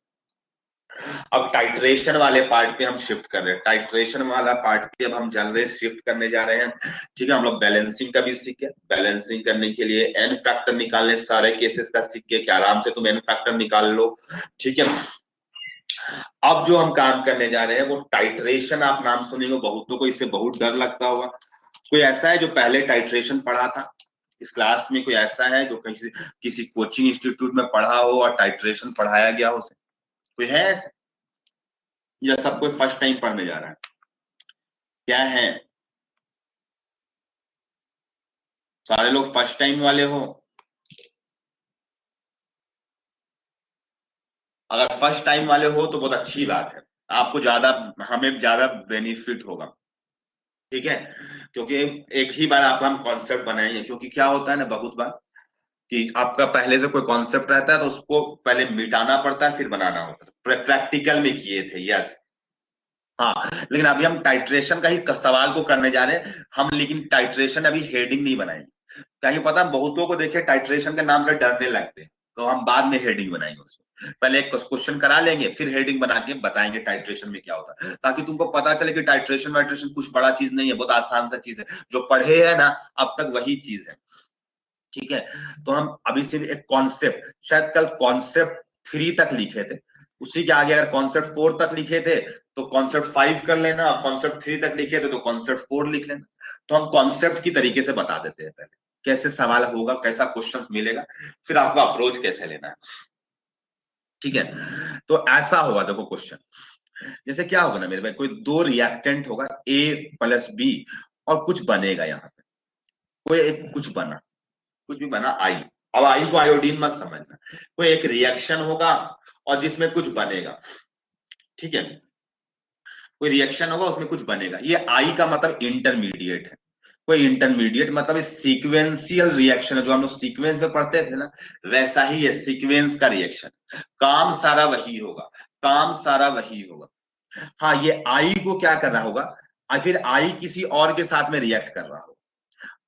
Speaker 1: अब टाइट्रेशन वाले पार्ट पे हम शिफ्ट कर रहे हैं, टाइट्रेशन वाला पार्ट पे अब हम चल रहे शिफ्ट करने जा रहे हैं, ठीक है। हम लोग बैलेंसिंग का भी सीखे, बैलेंसिंग करने के लिए एन फैक्टर निकालने, सारे केसेस का सीख के, कि आराम से तुम एन फैक्टर निकाल लो, ठीक है। अब जो हम काम करने जा रहे हैं वो टाइट्रेशन, आप नाम सुनेंगे, बहुतों को इससे बहुत डर लगता होगा। कोई ऐसा है जो पहले टाइट्रेशन पढ़ा था इस क्लास में, कोई ऐसा है जो किसी किसी कोचिंग इंस्टीट्यूट में पढ़ा हो और टाइट्रेशन पढ़ाया गया हो उसे, कोई है ऐसा, या सब कोई फर्स्ट टाइम पढ़ने जा रहा है, क्या है, सारे लोग फर्स्ट टाइम वाले हो? अगर फर्स्ट टाइम वाले हो तो बहुत अच्छी बात है, आपको ज्यादा, हमें ज्यादा बेनिफिट होगा, ठीक है, क्योंकि एक ही बार आप हम कॉन्सेप्ट बनाएंगे, क्योंकि क्या होता है ना बहुत बार कि आपका पहले से कोई कॉन्सेप्ट रहता है तो उसको पहले मिटाना पड़ता है फिर बनाना होता है, प्रैक्टिकल में किए थे, यस। हाँ, लेकिन अभी हम टाइट्रेशन का ही सवाल को करने जा रहे हैं हम, लेकिन टाइट्रेशन अभी हेडिंग नहीं बनाएंगे, क्या पता बहुतों को देखे टाइट्रेशन के नाम से डरने लगते हैं, तो हम बाद में हेडिंग बनाएंगे उसमें, पहले एक क्वेश्चन करा लेंगे फिर हेडिंग बना के बताएंगे टाइट्रेशन में क्या होता है, ताकि तुमको पता चले कि टाइट्रेशन वाइट्रेशन कुछ बड़ा चीज नहीं है, बहुत आसान सा चीज है, जो पढ़े है ना अब तक वही चीज है, ठीक है। तो हम अभी से एक कॉन्सेप्ट, शायद कल कॉन्सेप्ट 3 तक लिखे थे, उसी के आगे अगर कॉन्सेप्ट 4 तक लिखे थे तो कॉन्सेप्ट 5 कर लेना, कॉन्सेप्ट 3 तक लिखे थे तो कॉन्सेप्ट 4 लिख लेना। तो हम कॉन्सेप्ट की तरीके से बता देते हैं पहले, कैसे सवाल होगा, कैसा क्वेश्चन मिलेगा, फिर आपका अप्रोच कैसे लेना है, ठीक है। तो ऐसा होगा, देखो क्वेश्चन जैसे क्या होगा ना मेरे भाई, कोई दो रिएक्टेंट होगा A+B, और कुछ बनेगा यहाँ पे, कोई एक कुछ बना, कुछ भी बना आई, अब आई को आयोडीन मत समझना, कोई एक रिएक्शन होगा और जिसमें कुछ बनेगा, ठीक है, कोई रिएक्शन होगा उसमें कुछ बनेगा, ये आई का मतलब इंटरमीडिएट है, कोई इंटरमीडिएट मतलब सीक्वेंशियल रिएक्शन है, जो हम लोग सीक्वेंस में पढ़ते थे ना, वैसा ही है सीक्वेंस का रिएक्शन, काम सारा वही होगा, काम सारा वही होगा। हाँ, ये आई को क्या कर रहा होगा, फिर आई किसी और के साथ में रिएक्ट कर रहा होगा,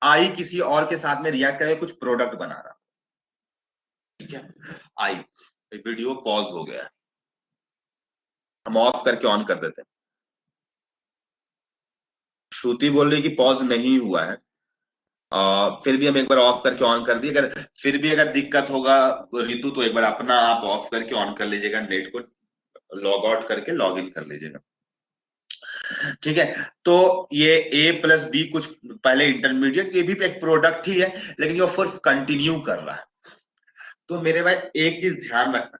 Speaker 1: आई किसी और के साथ में रिएक्ट करके कुछ प्रोडक्ट बना रहा, ठीक है। आई, वीडियो पॉज हो गया है, हम ऑफ करके ऑन कर देते हैं। श्रुति बोल रही कि पॉज नहीं हुआ है। फिर भी हम एक बार ऑफ करके ऑन कर दिए, अगर फिर भी अगर दिक्कत होगा रितु तो एक बार अपना आप ऑफ करके ऑन कर लीजिएगा, नेट को लॉग आउट करके लॉग इन कर लीजिएगा। ठीक है, तो ये ए प्लस बी कुछ पहले इंटरमीडिएट, ये भी एक प्रोडक्ट ही है, लेकिन ये सिर्फ कंटिन्यू कर रहा है। तो मेरे भाई एक चीज ध्यान रखना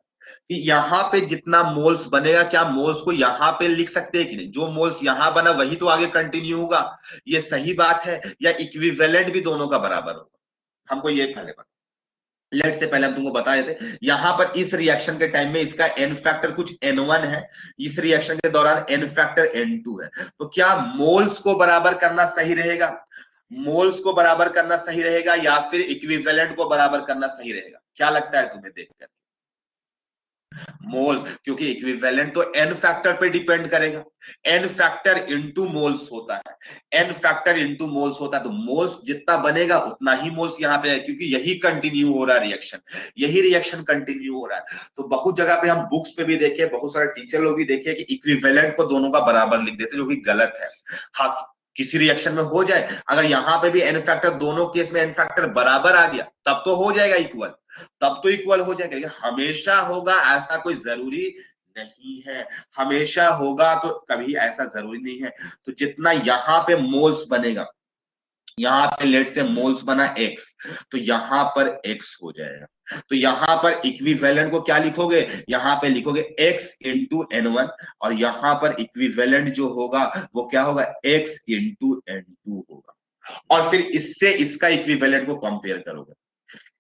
Speaker 1: कि यहाँ पे जितना मोल्स बनेगा, क्या मोल्स को यहाँ पे लिख सकते हैं कि नहीं, जो मोल्स यहाँ बना वही तो आगे कंटिन्यू होगा, ये सही बात है, या इक्विवेलेंट भी दोनों का बराबर होगा, हमको ये पहले पता। लेट से पहले हम तुमको बता देते, यहां पर इस रिएक्शन के टाइम में इसका एन फैक्टर कुछ N1 है, इस रिएक्शन के दौरान एन फैक्टर N2 है, तो क्या मोल्स को बराबर करना सही रहेगा, मोल्स को बराबर करना सही रहेगा या फिर इक्विवेलेंट को बराबर करना सही रहेगा, क्या लगता है तुम्हें देखकर? मोल, क्योंकि इक्विवेलेंट तो एन फैक्टर पे डिपेंड करेगा, एन फैक्टर इंटू मोल्स होता है, एन फैक्टर इंटू मोल्स होता है, तो मोल्स जितना बनेगा उतना ही मोल्स यहाँ पे है, क्योंकि यही कंटिन्यू हो रहा है रिएक्शन, यही रिएक्शन कंटिन्यू हो रहा है। तो बहुत जगह पे हम बुक्स पे भी देखे, बहुत सारे टीचर लोग भी देखे कि इक्विवेलेंट को दोनों का बराबर लिख देते, जो कि गलत है। हाँ, किसी रिएक्शन में हो जाए, अगर यहाँ पे भी एन फैक्टर, दोनों केस में एन फैक्टर बराबर आ गया, तब तो हो जाएगा इक्वल, तब तो इक्वल हो जाएगा, लेकिन हमेशा होगा ऐसा कोई जरूरी नहीं है, हमेशा होगा तो कभी ऐसा जरूरी नहीं है। तो जितना यहाँ पे मोल्स बनेगा, यहाँ पे लेट से मोल्स बना x, तो यहाँ पर x हो जाएगा, तो यहाँ पर इक्विवेलेंट को क्या लिखोगे, यहाँ पे लिखोगे x इंटू N1, और यहाँ पर इक्विवेलेंट जो होगा वो क्या होगा, x इंटू N2 होगा, और फिर इससे इसका इक्विवेलेंट को कंपेयर करोगे,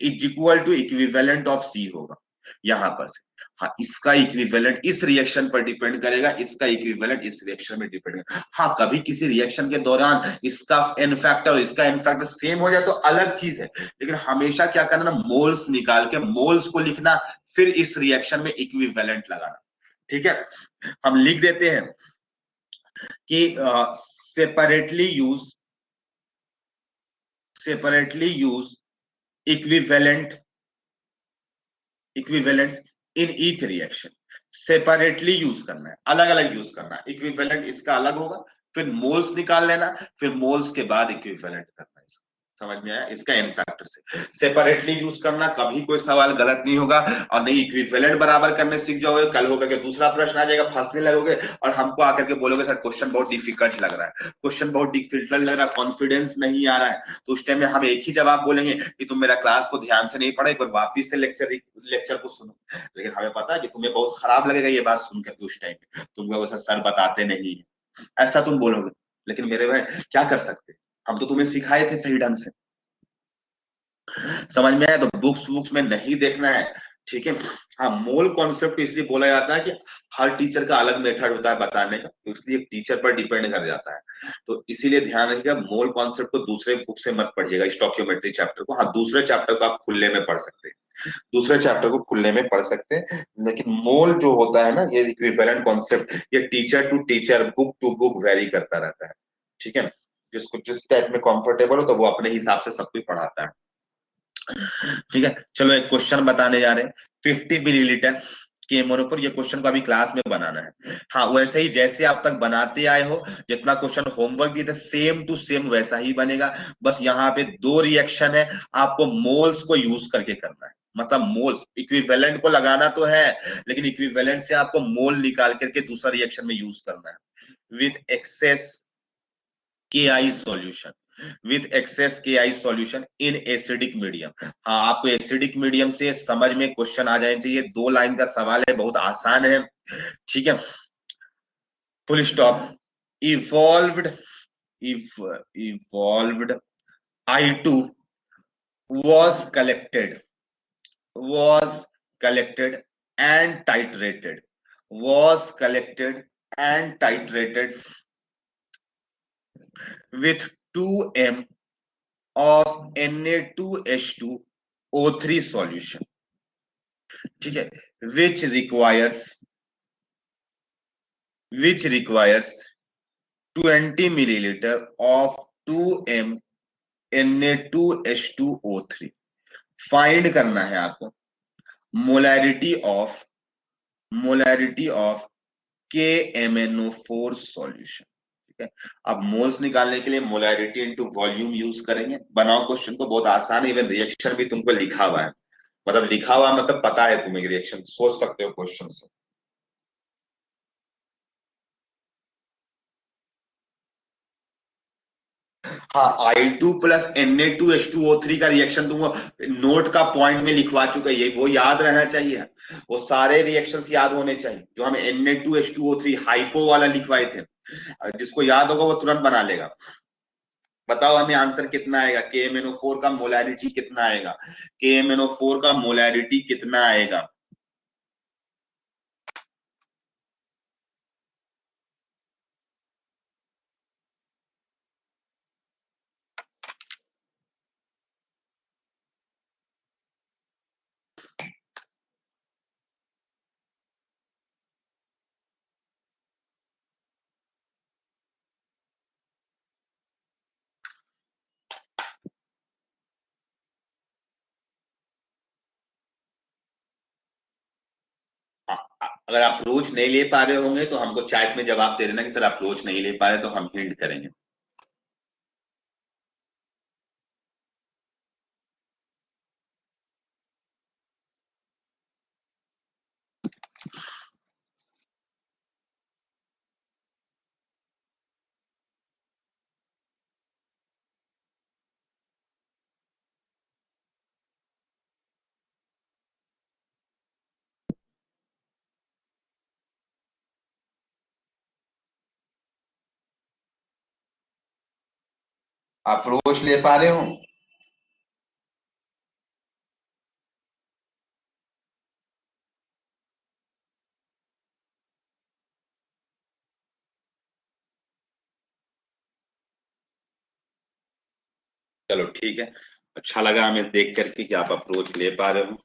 Speaker 1: is equal to equivalent of C होगा यहां पर से। हाँ, इसका इक्विवेलेंट इस रिएक्शन पर डिपेंड करेगा, इसका इक्विवेलेंट इस रिएक्शन में डिपेंड करेगा। हाँ, कभी किसी रिएक्शन के दौरान इसका एन फैक्टर और इसका एन फैक्टर सेम हो जाए तो अलग चीज है, लेकिन हमेशा क्या करना, मोल्स निकाल के मोल्स को लिखना, फिर इस रिएक्शन में इक्विवेलेंट लगाना। ठीक है, हम लिख देते हैं कि separately use equivalent equivalent in each reaction, separately use करना है, अलग अलग यूज करना है, इक्विवेलेंट इसका अलग होगा, फिर मोल्स निकाल लेना, फिर मोल्स के बाद इक्विवेलेंट करना है इसका। समझ में आया, इसका एन फैक्टर से सेपरेटली यूज करना, कभी कोई सवाल गलत नहीं होगा, और नहीं इक्विवेलेंट बराबर करने सीख जाओगे, कल होकर के दूसरा प्रश्न आ जाएगा, फंसने लगोगे और हमको आकर के बोलोगे सर क्वेश्चन बहुत डिफिकल्ट लग रहा है, क्वेश्चन बहुत डिफिकल्ट लग रहा है, कॉन्फिडेंस नहीं आ रहा है, तो उस टाइम में हम एक ही जवाब बोलेंगे कि तुम मेरा क्लास को ध्यान से नहीं पढ़ा, एक बार वापिस से लेक्चर को सुनो। लेकिन हमें पता है कि तुम्हें बहुत खराब लगेगा ये बात सुनकर के, उस टाइम पे तुमको वैसा सर बताते नहीं है, ऐसा तुम बोलोगे, लेकिन मेरे भाई क्या कर सकते, हम तो तुम्हें सिखाए थे सही ढंग से। समझ में आया, तो बुक्स बुक्स में नहीं देखना है। ठीक है, हाँ, मोल कॉन्सेप्ट इसलिए बोला जाता है कि हर टीचर का अलग मेथड होता है बताने का, तो इसलिए टीचर पर डिपेंड कर जाता है, तो इसीलिए ध्यान रखिएगा, मोल कॉन्सेप्ट को दूसरे बुक से मत पढ़िएगा, स्टोइकियोमेट्री चैप्टर को, हाँ दूसरे चैप्टर को आप खुले में पढ़ सकते हैं, दूसरे चैप्टर को खुले में पढ़ सकते हैं, लेकिन मोल जो होता है ना, ये इक्विवेलेंट कॉन्सेप्ट, ये teacher to teacher, book to book vary करता रहता है। ठीक है, जिसको जिस टाइप में कंफर्टेबल हो तो वो अपने हिसाब से सब कुछ पढ़ाता है। ठीक है, चलो एक क्वेश्चन बताने जा रहे हैं, 50 मिलीलीटर के मोनोपोर, ये क्वेश्चन को अभी क्लास में बनाना है। हाँ, वैसे ही जैसे आप तक बनाते आए हो, जितना क्वेश्चन होमवर्क दिए थे सेम टू सेम वैसा ही बनेगा, बस यहाँ पे दो रिएक्शन है, आपको मोल्स को यूज करके करना है, मतलब मोल्स, इक्विवेलेंट को लगाना तो है, लेकिन इक्विवेलेंट से आपको मोल निकाल करके दूसरा रिएक्शन में यूज करना है with access KI solution, with access KI solution in acidic medium. हाँ, आपको एसिडिक मीडियम से समझ में क्वेश्चन आ जाने चाहिए, 2 लाइन का सवाल है, बहुत आसान है। ठीक है, full stop, evolved evolved I2 was collected was collected and titrated was collected and titrated with 2m of Na2H2O3 solution. ठीक है, which requires 20 milliliter of 2m Na2H2O3। Find करना है आपको मोलैरिटी ऑफ KMnO4 सॉल्यूशन। ठीक है। अब moles निकालने के लिए मोलैरिटी इनटू वॉल्यूम यूज करेंगे। बनाओ क्वेश्चन को, बहुत आसान है, इवन रिएक्शन भी तुमको लिखा हुआ है, मतलब लिखा हुआ मतलब पता है तुम्हें रिएक्शन, सोच सकते हो क्वेश्चन से। हाँ, I2 प्लस Na2H2O3 का रिएक्शन तुमको नोट का पॉइंट में लिखवा चुका है, ये वो याद रहना चाहिए। वो सारे रिएक्शंस याद होने चाहिए जो हम Na2H2O3 हाइपो वाला लिखवाए थे। जिसको याद होगा वो तुरंत बना लेगा। बताओ हमें आंसर कितना आएगा, KMnO4 का मोलैरिटी कितना आएगा, KMnO4 का मोलैरिटी कितना आएगा। अगर अप्रोच नहीं ले पा रहे होंगे तो हमको चैट में जवाब दे देना कि सर अप्रोच नहीं ले पा रहे, तो हम हिंट करेंगे। अप्रोच ले पा रहे हो? चलो ठीक है, अच्छा लगा हमें देख करके कि आप अप्रोच ले पा रहे हो।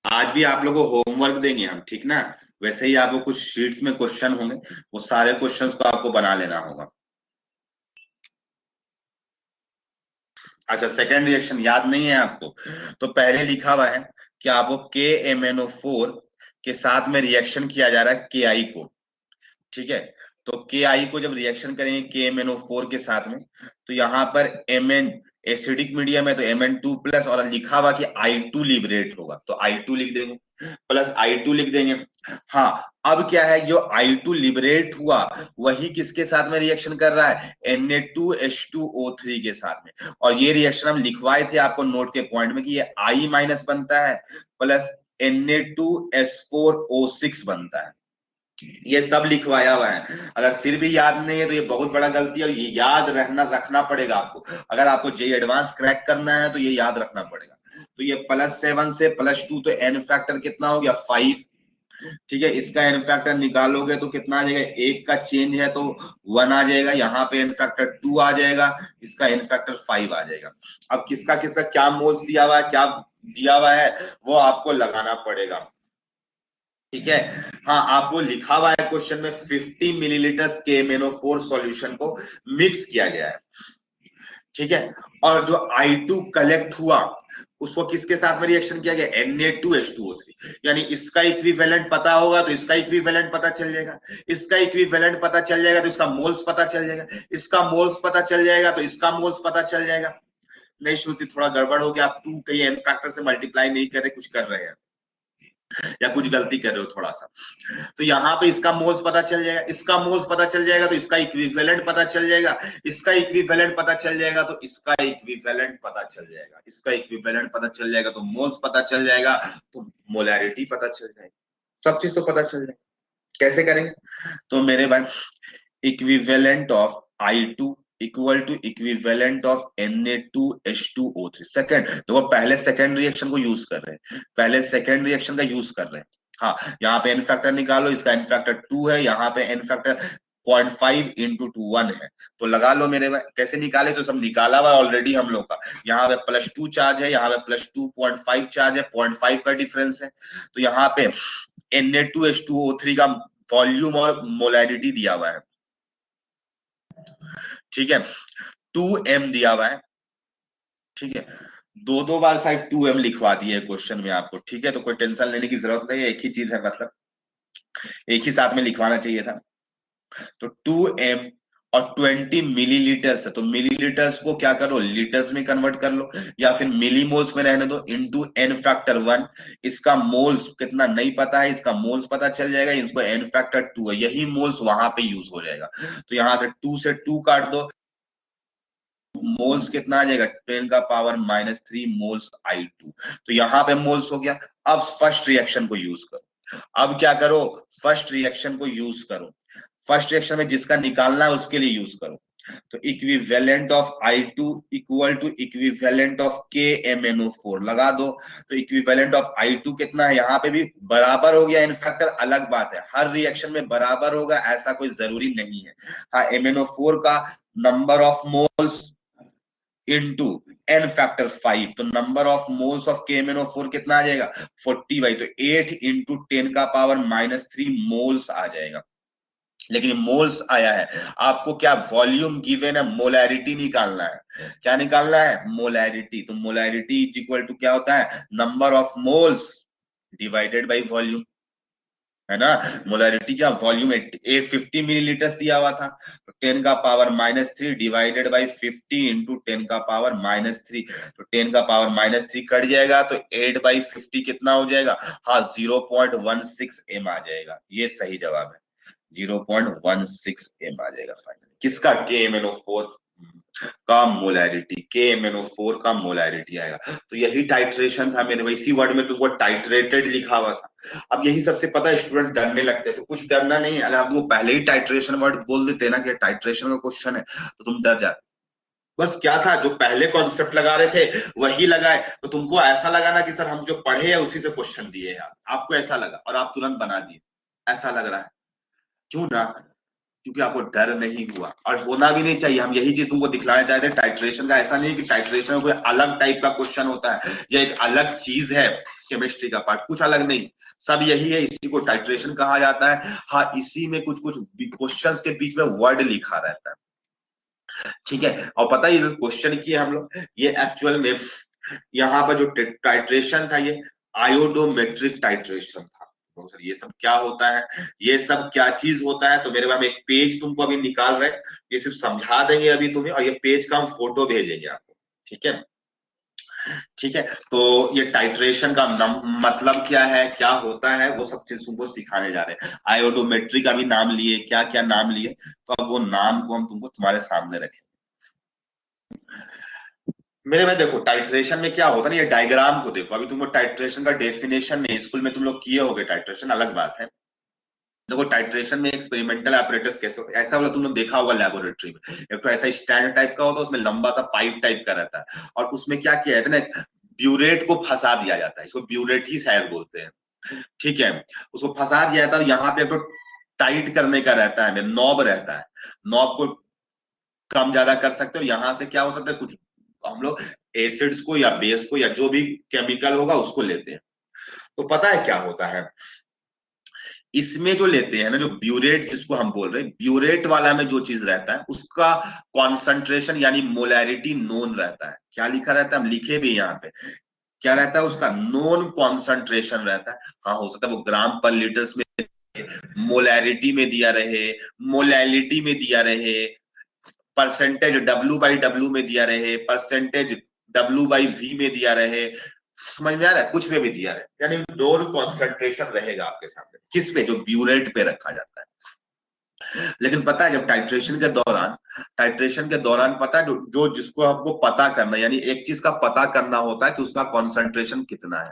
Speaker 1: आज भी आप लोगों को होमवर्क देंगे हम, ठीक ना? वैसे ही आपको कुछ शीट्स में क्वेश्चन होंगे, वो सारे क्वेश्चंस को आपको बना लेना होगा। अच्छा, सेकेंड रिएक्शन याद नहीं है आपको? तो पहले लिखा हुआ है कि आपको KMnO4 के साथ में रिएक्शन किया जा रहा है Ki को, ठीक है। तो Ki को जब रिएक्शन करेंगे KMnO4 के साथ में, तो यहाँ पर Mn एसिडिक मीडियम है तो Mn2 प्लस, और लिखा हुआ कि I2 लिबरेट होगा तो I2 लिख देंगे, प्लस I2 लिख देंगे। हाँ, अब क्या है, जो I2 लिबरेट हुआ वही किसके साथ में रिएक्शन कर रहा है, Na2H2O3 के साथ में। और ये रिएक्शन हम लिखवाए थे आपको नोट के पॉइंट में कि ये I माइनस बनता है प्लस Na2S4O6 बनता है। ये सब लिखवाया हुआ है। अगर फिर भी याद नहीं है तो ये बहुत बड़ा गलती है, और ये याद रखना पड़ेगा आपको। अगर आपको जेई एडवांस क्रैक करना है तो ये याद रखना पड़ेगा। तो ये +7 से +2, तो एन फैक्टर कितना हो गया, 5। ठीक है, इसका एन फैक्टर निकालोगे तो कितना आ जाएगा, एक का चेंज है तो 1 आ जाएगा, यहाँ पे एन फैक्टर 2 आ जाएगा, इसका एन फैक्टर 5 आ जाएगा। अब किसका किसका क्या मोल्स दिया हुआ है, क्या दिया हुआ है, वो आपको लगाना पड़ेगा, ठीक है। हाँ, आपको लिखा हुआ है क्वेश्चन में 50 मिलीलीटर KMnO4 सॉल्यूशन को मिक्स किया गया है, ठीक है। और जो I2 कलेक्ट हुआ उसको किसके साथ में रिएक्शन किया गया, Na2H2O3। यानी इसका इक्विवेलेंट पता होगा तो इसका इक्विवेलेंट पता चल जाएगा, इसका इक्विवेलेंट पता चल जाएगा तो इसका मोल्स पता चल जाएगा, इसका मोल्स पता चल जाएगा तो इसका मोल्स पता चल जाएगा। नहीं श्रुति, थोड़ा गड़बड़ हो गया, आप 2 कहीं एन फैक्टर से मल्टीप्लाई नहीं कर रहे, कुछ कर रहे हैं या कुछ गलती कर रहे हो थोड़ा सा। तो यहाँ पे इसका मोल्स पता चल जाएगा, इसका मोल्स पता चल जाएगा तो इसका इक्विवेलेंट पता चल जाएगा, इसका इक्विवेलेंट पता चल जाएगा तो इसका इक्विवेलेंट पता चल जाएगा, इसका इक्विवेलेंट पता चल जाएगा तो मोल्स पता चल जाएगा, तो मोलैरिटी पता चल जाएगी, सब चीज तो पता चल जाएगी। कैसे करेंगे? तो मेरे भाई, equivalent of I2 equal to equivalent of Na2H2O3। Second देखो, पहले सेकंड रिएक्शन को यूज कर रहे हैं, पहले सेकंड रिएक्शन का यूज कर रहे हैं। हाँ, यहाँ पे एन फैक्टर निकालो, इसका एन फैक्टर 2 है, यहाँ पे एन फैक्टर 0.5 इंटू 2 1 है, तो लगा लो मेरे भाई। कैसे निकाले, तो सब निकाला हुआ ऑलरेडी हम लोग का। यहाँ पे +2 चार्ज है, यहाँ पे +2.5 चार्ज है, 0.5 का डिफरेंस है। तो यहाँ पे Na2H2O3 का वॉल्यूम और मोलैरिटी दिया हुआ है, ठीक है, 2m दिया हुआ है, ठीक है, दो दो बार साइड 2m लिखवा दिए क्वेश्चन में आपको, ठीक है, तो कोई टेंशन लेने की जरूरत नहीं है, एक ही चीज है, मतलब एक ही साथ में लिखवाना चाहिए था। तो 2m और 20 मिलीलीटर्स है, तो मिलीलीटर्स को क्या करो, लीटर्स में कन्वर्ट कर लो, या फिर मिलीमोल्स में रहने दो, इनटू n फैक्टर 1। इसका मोल्स कितना नहीं पता है, इसका मोल्स पता चल जाएगा, इसको n फैक्टर 2 है, यही मोल्स वहां पे यूज हो जाएगा। तो यहां से 2 से 2 काट दो, मोल्स कितना आ जाएगा, 10⁻³ मोल्स I2। तो यहां पे मोल्स हो गया। अब फर्स्ट रिएक्शन को यूज करो, अब क्या करो, फर्स्ट रिएक्शन को यूज करो, फर्स्ट रिएक्शन में जिसका निकालना है उसके लिए यूज करो। तो equivalent of I2 equal to equivalent of KMnO4 लगा दो। तो इक्विवेलेंट ऑफ I2 कितना है, यहाँ पे भी बराबर हो गया, इनफैक्टर अलग बात है, हर रिएक्शन में बराबर होगा ऐसा कोई जरूरी नहीं है। हाँ, MnO4 का number of moles into n factor 5, तो number of moles of KMnO4 कितना आ जाएगा, 40 तो 8 इंटू 10⁻³ मोल्स आ जाएगा। लेकिन मोल्स आया है, आपको क्या वॉल्यूम गिवन है, मोलैरिटी निकालना है, क्या निकालना है, मोलैरिटी। तो मोलैरिटी इज इक्वल टू क्या होता है, number of moles divided by volume, है ना। मोलैरिटी क्या, वॉल्यूम 850 मिलीलीटर दिया हुआ था, तो 10⁻³ डिवाइडेड बाई 50 इंटू 10⁻³ तो 10⁻³ कट जाएगा, तो 8/50 कितना हो जाएगा, हाँ 0.16 m आ जाएगा, ये सही जवाब है, 0.16 m आ जाएगा फाइनल, किसका, KMnO4 का मोलैरिटी, KMnO4 का मोलैरिटी आएगा। तो यही टाइट्रेशन था मेरे, इसी वर्ड में तुमको टाइट्रेटेड लिखा हुआ था। अब यही सबसे पता है स्टूडेंट डरने लगते हैं, तो कुछ डरना नहीं है, अगर आप वो पहले ही टाइट्रेशन वर्ड बोल देते ना कि टाइट्रेशन का क्वेश्चन है, तो तुम डर जाते। बस क्या था, जो पहले कॉन्सेप्ट लगा रहे थे वही लगाए, तो तुमको ऐसा लगा ना कि सर हम जो पढ़े हैं उसी से क्वेश्चन दिए हैं, आपको ऐसा लगा और आप तुरंत बना दिए, ऐसा लग रहा है, क्यों ना, क्योंकि आपको डर नहीं हुआ, और होना भी नहीं चाहिए। हम यही चीज तुमको दिखलाना चाहते हैं, टाइट्रेशन का ऐसा नहीं कि टाइट्रेशन में कोई अलग टाइप का क्वेश्चन होता है, यह एक अलग चीज है, केमिस्ट्री का पार्ट, कुछ अलग नहीं, सब यही है, इसी को टाइट्रेशन कहा जाता है। हाँ, इसी में कुछ कुछ क्वेश्चंस के बीच में वर्ड लिखा रहता है, ठीक है। और पता है क्वेश्चन किए हम लोग, ये एक्चुअल में यहाँ पर जो टाइट्रेशन था, ये आयोडोमेट्रिक टाइट्रेशन था। तो सर ये सब क्या होता है, ये सब क्या चीज होता है, तो मेरे पास एक पेज तुमको अभी निकाल रहे हैं, ये सिर्फ समझा देंगे अभी तुम्हें, और ये पेज का हम फोटो भेजेंगे आपको, ठीक है, ठीक है। तो ये टाइट्रेशन का मतलब क्या है, क्या होता है, वो सब चीज तुमको सिखाने जा रहे हैं। आयोडोमेट्री का भी नाम लिए, क्या क्या नाम लिए, तो अब वो नाम को हम तुमको तुम्हारे सामने रखें। मेरे में देखो टाइट्रेशन में क्या होता है ना, ये डायग्राम को देखो, अभी तुमको टाइट्रेशन का डेफिनेशन नहीं, स्कूल में तुम लोग किए होगे टाइट्रेशन, अलग बात है। देखो टाइट्रेशन में एक्सपेरिमेंटल एपरेटस कैसे होता है, ऐसा वाला तुमने देखा होगा लेबोरेटरी में, एक तो ऐसा स्टैंड टाइप का होता है, उसमें लंबा सा पाइप टाइप का रहता है, और उसमें क्या किया जाता है ना, ब्यूरेट को फंसा दिया जाता है, इसको ब्यूरेट ही शायद बोलते हैं, ठीक है, उसको फंसा दिया जाता है, यहाँ पे तो टाइट करने का रहता है, नॉब रहता है, नॉब को कम ज्यादा कर सकते हो, यहाँ से क्या हो सकता है, कुछ हम लोग एसिड्स को या बेस को या जो भी केमिकल होगा उसको लेते हैं। तो पता है क्या होता है, इसमें जो लेते हैं ना, जो ब्यूरेट जिसको हम बोल रहे हैं, ब्यूरेट वाला में जो चीज रहता है उसका कॉन्सेंट्रेशन यानी मोलैरिटी नोन रहता है, क्या लिखा रहता है, हम लिखे भी यहाँ पे, क्या रहता है उसका, नोन कॉन्सेंट्रेशन रहता है। हाँ, हो सकता है वो ग्राम पर लीटर्स में, मोलैरिटी में दिया रहे, मोलैलिटी में दिया रहे, परसेंटेज W/W में दिया रहे, परसेंटेज W/V में दिया रहे, समझ में आ रहा है, कुछ में भी दिया रहे, यानी नोन कॉन्सेंट्रेशन रहेगा आपके सामने, किस पे, जो ब्यूरेट पे रखा जाता है। लेकिन पता है जब टाइट्रेशन के दौरान पता है, जो जिसको हमको पता करना, यानी एक चीज का पता करना होता है कि उसका कॉन्सेंट्रेशन कितना है,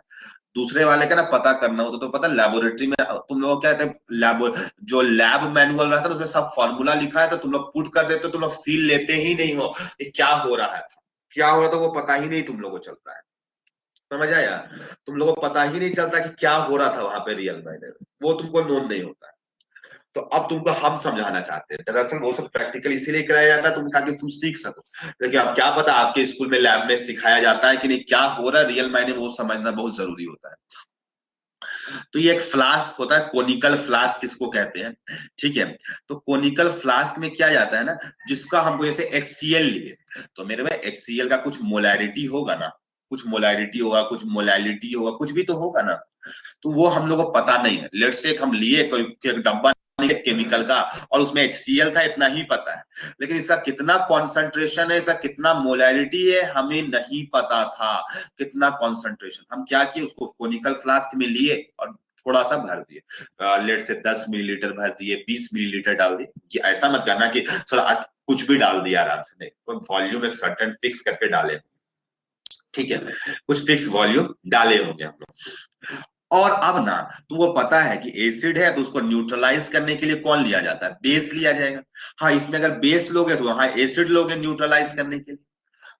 Speaker 1: दूसरे वाले का ना पता करना होता, तो पता लेबोरेटरी में तुम लोग क्या कहते हैं, जो लैब मैनुअल रहता है उसमें सब फॉर्मूला लिखा है, तो तुम लोग पुट कर देते हो, तुम लोग फील लेते ही नहीं हो कि क्या हो रहा है, क्या हो रहा, तो वो पता ही नहीं तुम लोग को चलता है, समझ आया, तुम लोग को पता ही नहीं चलता कि क्या हो रहा था वहां पे रियल मायने में, वो तुमको नोन नहीं होता है। तो अब तुमको हम समझाना चाहते हैं, दरअसल वो सब प्रैक्टिकल इसीलिए कराया जाता है, तुम ताकि तुम सीख सको, लेकिन अब क्या पता आपके स्कूल में लैब में सिखाया जाता है कि नहीं, क्या हो रहा है रियल मायने में, वो समझना बहुत जरूरी होता है। तो ये एक फ्लास्क होता है, कोनिकल फ्लास्क इसको कहते हैं, ठीक है। तो कोनिकल फ्लास्क में क्या जाता है ना, जिसका हमको जैसे HCl लिए, तो मेरे भाई HCl का कुछ मोलैरिटी होगा ना, कुछ मोलैरिटी होगा, कुछ मोलैलिटी होगा, कुछ भी तो होगा ना। तो वो हम लोग को पता नहीं है। लेट्स से हम लिए कोई एक डब्बा केमिकल का, और उसमें HCl था, इतना ही पता है, लेकिन इसका कितना कॉन्सेंट्रेशन है, इसका कितना मोलैरिटी है, हमें नहीं पता था। कितना कॉन्सेंट्रेशन, हम क्या किए, उसको कोनिकल फ्लास्क में लिए और थोड़ा सा भर दिए, लेट से 10 मिलीलीटर भर दिए, 20 मिलीलीटर डाल दिए। ऐसा मत करना कि सर कुछ भी डाल दिया आराम से, नहीं, तो वॉल्यूम एक सर्टेन फिक्स करके डाले, ठीक है, कुछ फिक्स वॉल्यूम डाले होंगे हम लोग। और अब ना तुमको पता है कि एसिड है, तो उसको न्यूट्रलाइज करने के लिए कौन लिया जाता है, बेस लिया जाएगा। हाँ, इसमें अगर बेस लोगे तो वहां एसिड लोगे न्यूट्रलाइज करने के लिए।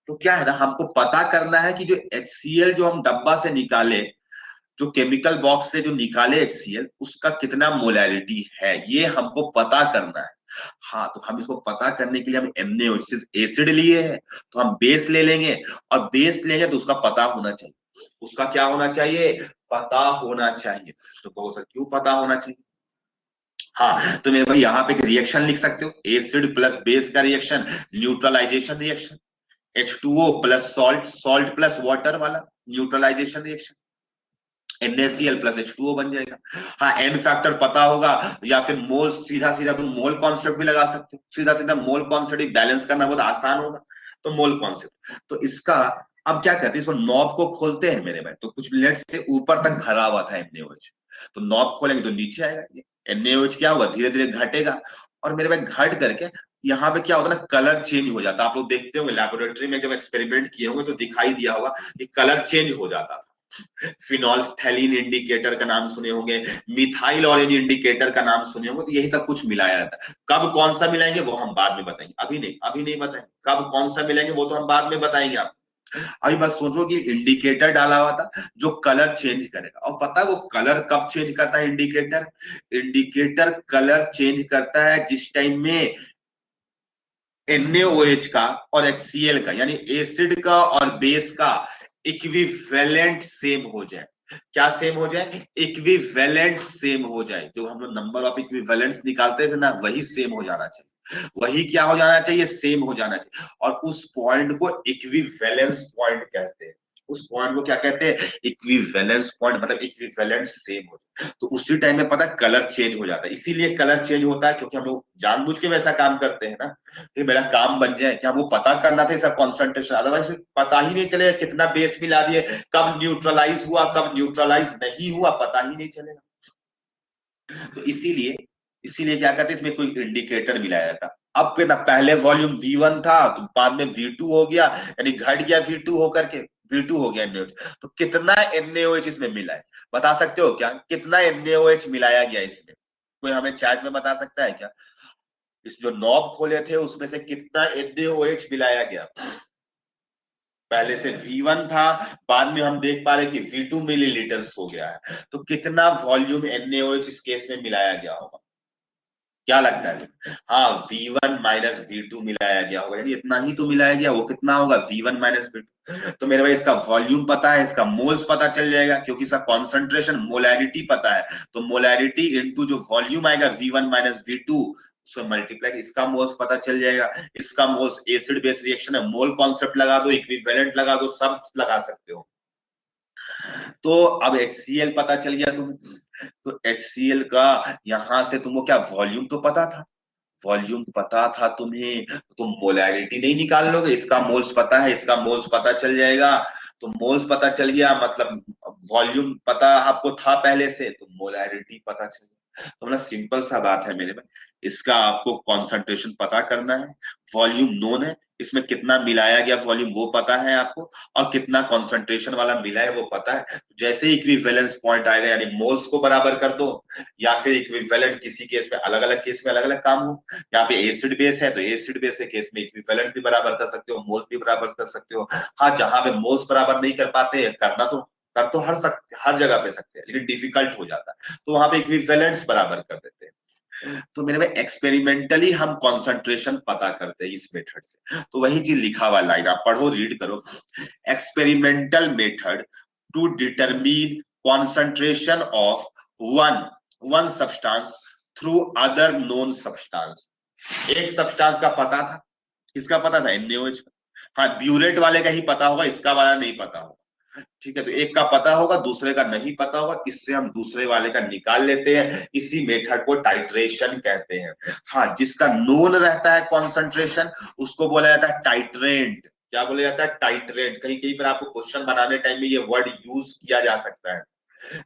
Speaker 1: तो क्या है ना, हमको पता करना है कि जो HCl जो हम डब्बा से निकाले, जो केमिकल बॉक्स से जो निकाले HCl, उसका कितना मोलैरिटी है, ये हमको पता करना है। हाँ, तो हम इसको पता करने के लिए हम NaOH एसिड लिए हैं, तो हम बेस ले लेंगे, और बेस लेंगे तो उसका पता होना चाहिए। उसका क्या होना चाहिए, पता होना चाहिए। तो कहो सर क्यों पता होना चाहिए। हाँ, तो मेरे भाई यहाँ पे एक रिएक्शन लिख सकते हो, एसिड प्लस बेस का reaction, neutralization reaction. H2O plus salt, salt plus water वाला neutralization reaction, NaCl plus H2O बन जाएगा। हाँ, एन फैक्टर पता होगा, या फिर मोल, सीधा सीधा तुम मोल कॉन्सेप्ट भी लगा सकते हो, सीधा सीधा मोल कॉन्सेप्ट बैलेंस करना बहुत आसान होगा। तो मोल कॉन्सेप्ट, तो इसका अब क्या करते हैं, इसको नॉब को खोलते हैं मेरे भाई, तो कुछ मिनट से ऊपर तक भरा हुआ था NaOH, तो नॉब खोलेंगे तो नीचे आएगा। NaOH क्या होगा, धीरे धीरे घटेगा, और मेरे भाई घट करके यहाँ पे क्या होता है ना, कलर चेंज हो जाता है। आप लोग देखते होंगे लेबोरेटरी में जब एक्सपेरिमेंट किए होंगे तो दिखाई दिया होगा कि कलर चेंज हो जाता था। फिनोल्फथैलीन इंडिकेटर का नाम सुने होंगे, मिथाइल ऑरेंज इंडिकेटर का नाम सुने होंगे, तो यही सब कुछ मिलाया जाता है। कब कौन सा मिलाएंगे वो हम बाद में बताएंगे, अभी नहीं, अभी नहीं बताएंगे, कब कौन सा मिलाएंगे वो तो हम बाद में बताएंगे आप। अभी बस सोचो कि इंडिकेटर डाला हुआ था जो कलर चेंज करेगा, और पता है वो कलर कब चेंज करता है इंडिकेटर, इंडिकेटर कलर चेंज करता है जिस टाइम में NaOH का और HCl का, यानी एसिड का और बेस का इक्विवेलेंट सेम हो जाए। क्या सेम हो जाए, इक्विवेलेंट सेम हो जाए। जो हम लोग नंबर ऑफ इक्विवेलेंट्स निकालते थे ना, वही सेम हो जाना चाहिए, वही क्या हो जाना चाहिए, सेम हो जाना चाहिए। और उस पॉइंट को इक्विवेलेंस पॉइंट कहते हैं। उस पॉइंट को क्या कहते हैं, इक्विवेलेंस पॉइंट, मतलब इक्विवेलेंट सेम हो। तो उसी टाइम में पता है कलर चेंज हो जाता है। इसीलिए कलर चेंज होता है क्योंकि हम लोग जानबूझ के वैसा काम करते हैं ना, कि मेरा काम बन जाए, क्या वो पता करना था इसका कॉन्सेंट्रेशन, अदरवाइज पता ही नहीं चलेगा कितना बेस मिला दिए, कब न्यूट्रलाइज हुआ, कब न्यूट्रलाइज नहीं हुआ, पता ही नहीं चलेगा। तो इसीलिए इसीलिए क्या कहते हैं, इसमें कोई इंडिकेटर मिलाया जाता। अब क्या था, पहले वॉल्यूम V1 था, तो बाद में V2 हो गया, यानी घट गया V2 होकर के, V2 हो गया NaOH। तो कितना NaOH इसमें मिला है, बता सकते हो क्या, कितना NaOH मिलाया गया इसमें, कोई हमें चैट में बता सकता है क्या। इस जो नॉब खोले थे उसमें से कितना NaOH मिलाया गया। पहले से V1 था, बाद में हम देख पा रहे कि V2 मिलीलीटर्स हो गया है, तो कितना वॉल्यूम NaOH इस केस में मिलाया गया होगा, क्या लगता है। हाँ, V1 माइनस V2 मिलाया गया होगा, यानी इतना ही तो मिलाया गया, वो कितना होगा, V1 माइनस V2। तो मेरे भाई इसका वॉल्यूम पता है, इसका मोल्स पता चल जाएगा, क्योंकि इसका कॉन्सेंट्रेशन मोलैरिटी पता है। तो मोलैरिटी इनटू जो वॉल्यूम आएगा V1 माइनस V2, उसको मल्टीप्लाई, इसका मोल्स पता चल जाएगा। इसका मोल्स, एसिड बेस रिएक्शन है, मोल कॉन्सेप्ट लगा दो, इक्विवेलेंट लगा दो, सब लगा सकते हो। तो अब HCl पता चल गया तुम्हें, तो HCl का यहां से तुमको क्या वॉल्यूम तो पता था, वॉल्यूम पता था तुम्हें, तो तुम मोलैरिटी नहीं निकाल लोगे, इसका मोल्स पता है, इसका मोल्स पता चल जाएगा। तो मोल्स पता चल गया, मतलब वॉल्यूम पता आपको था पहले से, तो मोलैरिटी पता चल गया। तो मतलब सिंपल सा बात है मेरे में, इसका आपको कॉन्सेंट्रेशन पता करना है, वॉल्यूम नोन है, इसमें कितना मिलाया गया वॉल्यूम वो पता है आपको, और कितना कॉन्सेंट्रेशन वाला मिला है वो पता है। जैसे इक्विवेलेंस पॉइंट आएगा, यानी मोल्स को बराबर कर दो, या फिर इक्विवेलेंट किसी केस में, अलग अलग केस में अलग अलग काम हो। यहाँ पे एसिड बेस है, तो एसिड बेस के केस में इक्विवेलेंट भी बराबर कर सकते हो, मोल भी बराबर कर सकते हो। हाँ, जहां पे मोल्स बराबर नहीं कर पाते, करना तो कर तो हर जगह पे सकते हैं, लेकिन डिफिकल्ट हो जाता है, तो वहां पे इक्विवेलेंट्स बराबर कर देते हैं। तो मेरे में एक्सपेरिमेंटली हम कंसंट्रेशन पता करते हैं इस मेथड से। तो वही चीज लिखा हुआ लाइन आप पढ़ो, रीड करो। Experimental method to determine concentration of one substance through other known substance. एक सब्सटेंस का पता था, किसका पता था? NaOH। हाँ, ब्यूरेट वाले का ही पता होगा, इसका वाला नहीं पता होगा। ठीक है, तो एक का पता होगा, दूसरे का नहीं पता होगा, इससे हम दूसरे वाले का निकाल लेते हैं। इसी मेथड को टाइट्रेशन कहते हैं। हाँ, जिसका नोन रहता है कॉन्सेंट्रेशन, उसको बोला जाता है टाइट्रेंट। क्या बोला जाता है? टाइट्रेंट। कहीं कहीं पर आपको क्वेश्चन बनाने टाइम में ये वर्ड यूज किया जा सकता है।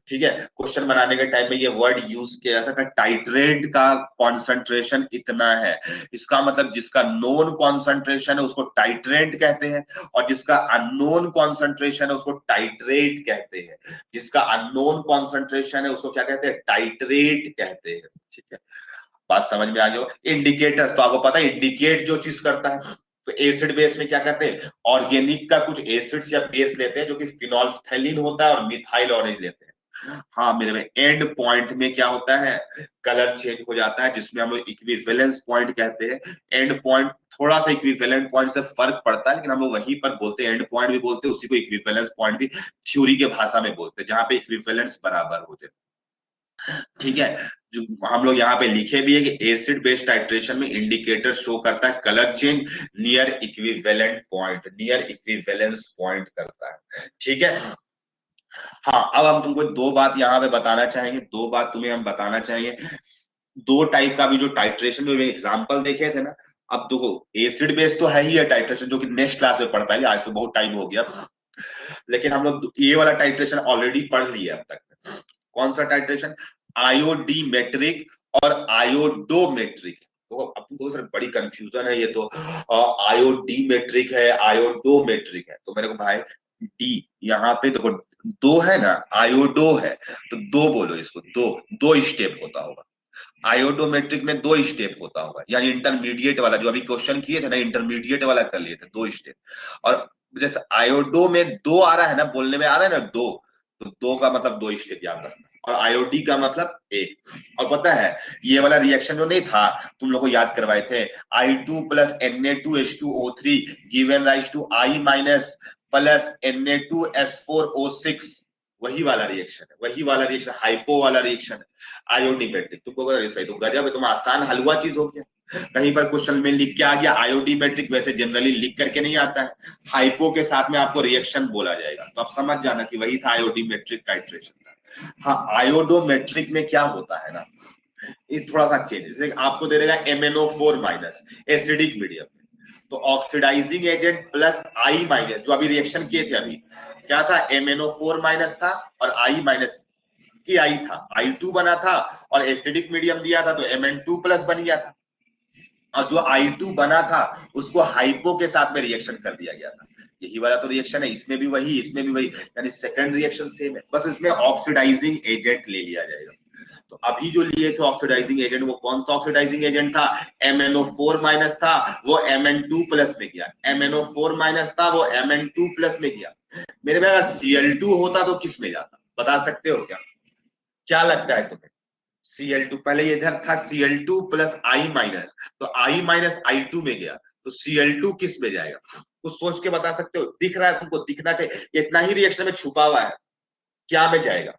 Speaker 1: ठीक है, क्वेश्चन बनाने के टाइम में ये वर्ड यूज किया जा सकता है, टाइट्रेंट का कॉन्सेंट्रेशन इतना है। इसका मतलब जिसका नोन कॉन्सेंट्रेशन है उसको टाइट्रेंट कहते हैं, और जिसका अननोन कॉन्सेंट्रेशन है उसको टाइट्रेट कहते हैं। जिसका अननोन कॉन्सेंट्रेशन है उसको क्या कहते हैं? टाइट्रेट कहते हैं। ठीक है, बात समझ में आ गई। इंडिकेटर्स तो आपको पता है, इंडिकेट जो चीज करता है। तो एसिड बेस में क्या करते हैं? ऑर्गेनिक का कुछ एसिड्स या बेस लेते हैं, जो कि फिनोल्फ्थैलीन होता है, और मिथाइल ऑरेंज लेते हैं। हाँ मेरे में एंड पॉइंट में क्या होता है? कलर चेंज हो जाता है, जिसमें हम लोग इक्विवेलेंस पॉइंट कहते हैं। एंड पॉइंट थोड़ा सा इक्विवेलेंट पॉइंट से फर्क पड़ता है, लेकिन हम लोग वहीं पर बोलते हैं, एंड पॉइंट भी बोलते हैं, उसी को इक्विवेलेंस पॉइंट भी थ्योरी के भाषा में बोलते हैं, जहां पे इक्विवेलेंस बराबर हो जाए। ठीक है, जो हम लोग यहाँ पे लिखे भी है कि एसिड बेस्ड टाइट्रेशन में इंडिकेटर शो करता है colour change near equivalent point, near equivalence point करता है। ठीक है, हाँ अब हम तुमको दो बात यहाँ पे बताना चाहेंगे, दो बात तुम्हें हम बताना चाहेंगे। दो टाइप का भी जो टाइट्रेशन में एग्जांपल देखे थे ना, अब देखो एसिड बेस तो है ही है टाइट्रेशन, जो कि नेक्स्ट क्लास में पढ़ पाएंगे, आज तो बहुत टाइम हो गया। लेकिन हम लोग ये वाला टाइट्रेशन ऑलरेडी पढ़ लिया अब तक। कौन सा टाइट्रेशन? आयोडीमेट्रिक और आयोडोमेट्रिक। तो अब तुमको सर बड़ी कंफ्यूजन है, ये तो आयोडीमेट्रिक है, आयोडोमेट्रिक है, तो मेरे को भाई डी यहाँ पे देखो, दो है ना, आयोडो है, तो दो बोलो इसको, दो दो स्टेप होता होगा। आयोडोमेट्रिक में दो स्टेप होता होगा, यानी इंटरमीडिएट वाला जो अभी क्वेश्चन किए थे ना, इंटरमीडिएट वाला कर लिए थे, दो स्टेप। और जैसे आयोडो में दो आ रहा है ना, बोलने में आ रहा है ना दो, तो दो का मतलब दो स्टेप याद रखना, और आयोडी का मतलब एक। और पता है ये वाला रिएक्शन जो नहीं था, तुम लोग को याद करवाए थे, I2 plus Na2H2O3 given rise to I minus plus Na2S4O6, वही वाला रिएक्शन है, वही वाला रिएक्शन, हाइपो वाला रिएक्शन है, आयोडीमेट्रिक। तुमको अगर सही तो गजब है, तुम आसान हलवा चीज हो गया। कहीं पर क्वेश्चन में लिख के आ गया आयोडीमेट्रिक, वैसे जनरली लिख करके नहीं आता है, हाइपो के साथ में आपको रिएक्शन बोला जाएगा, तो आप समझ जाना कि वही था आयोडीमेट्रिक टाइट्रेशन था। हाँ, आयोडोमेट्रिक में क्या होता है ना, इस थोड़ा सा चेंज, जैसे आपको दे देगा MnO4 माइनस एसिडिक मीडियम में, तो ऑक्सीडाइजिंग एजेंट प्लस आई माइनस, जो अभी रिएक्शन किए थे अभी, क्या था? MnO4 माइनस था, और आई माइनस की आई था, I2 बना था, और एसिडिक मीडियम दिया था तो Mn2 प्लस बन गया था, और जो I2 बना था उसको हाइपो के साथ में रिएक्शन कर दिया गया था। यही वाला तो रिएक्शन है, इसमें भी वही, इसमें भी वही, यानी सेकंड रिएक्शन सेम है, बस इसमें ऑक्सीडाइजिंग एजेंट ले लिया जाएगा। तो अभी जो लिए थे ऑक्सीडाइजिंग एजेंट, वो कौन सा ऑक्सीडाइजिंग एजेंट था? MnO4 माइनस था, वो Mn2 प्लस में गया, MnO4 माइनस था, वो Mn2 प्लस में गया। मेरे में अगर Cl2 होता तो किस में जाता, बता सकते हो क्या? क्या लगता है तुम्हें? Cl2 पहले ये इधर था Cl2 प्लस I माइनस, तो I माइनस I2 में गया, तो Cl2 किस में जाएगा? कुछ सोच के बता सकते हो? दिख रहा है तुमको, दिखना चाहिए, इतना ही रिएक्शन में छुपा हुआ है, क्या में जाएगा?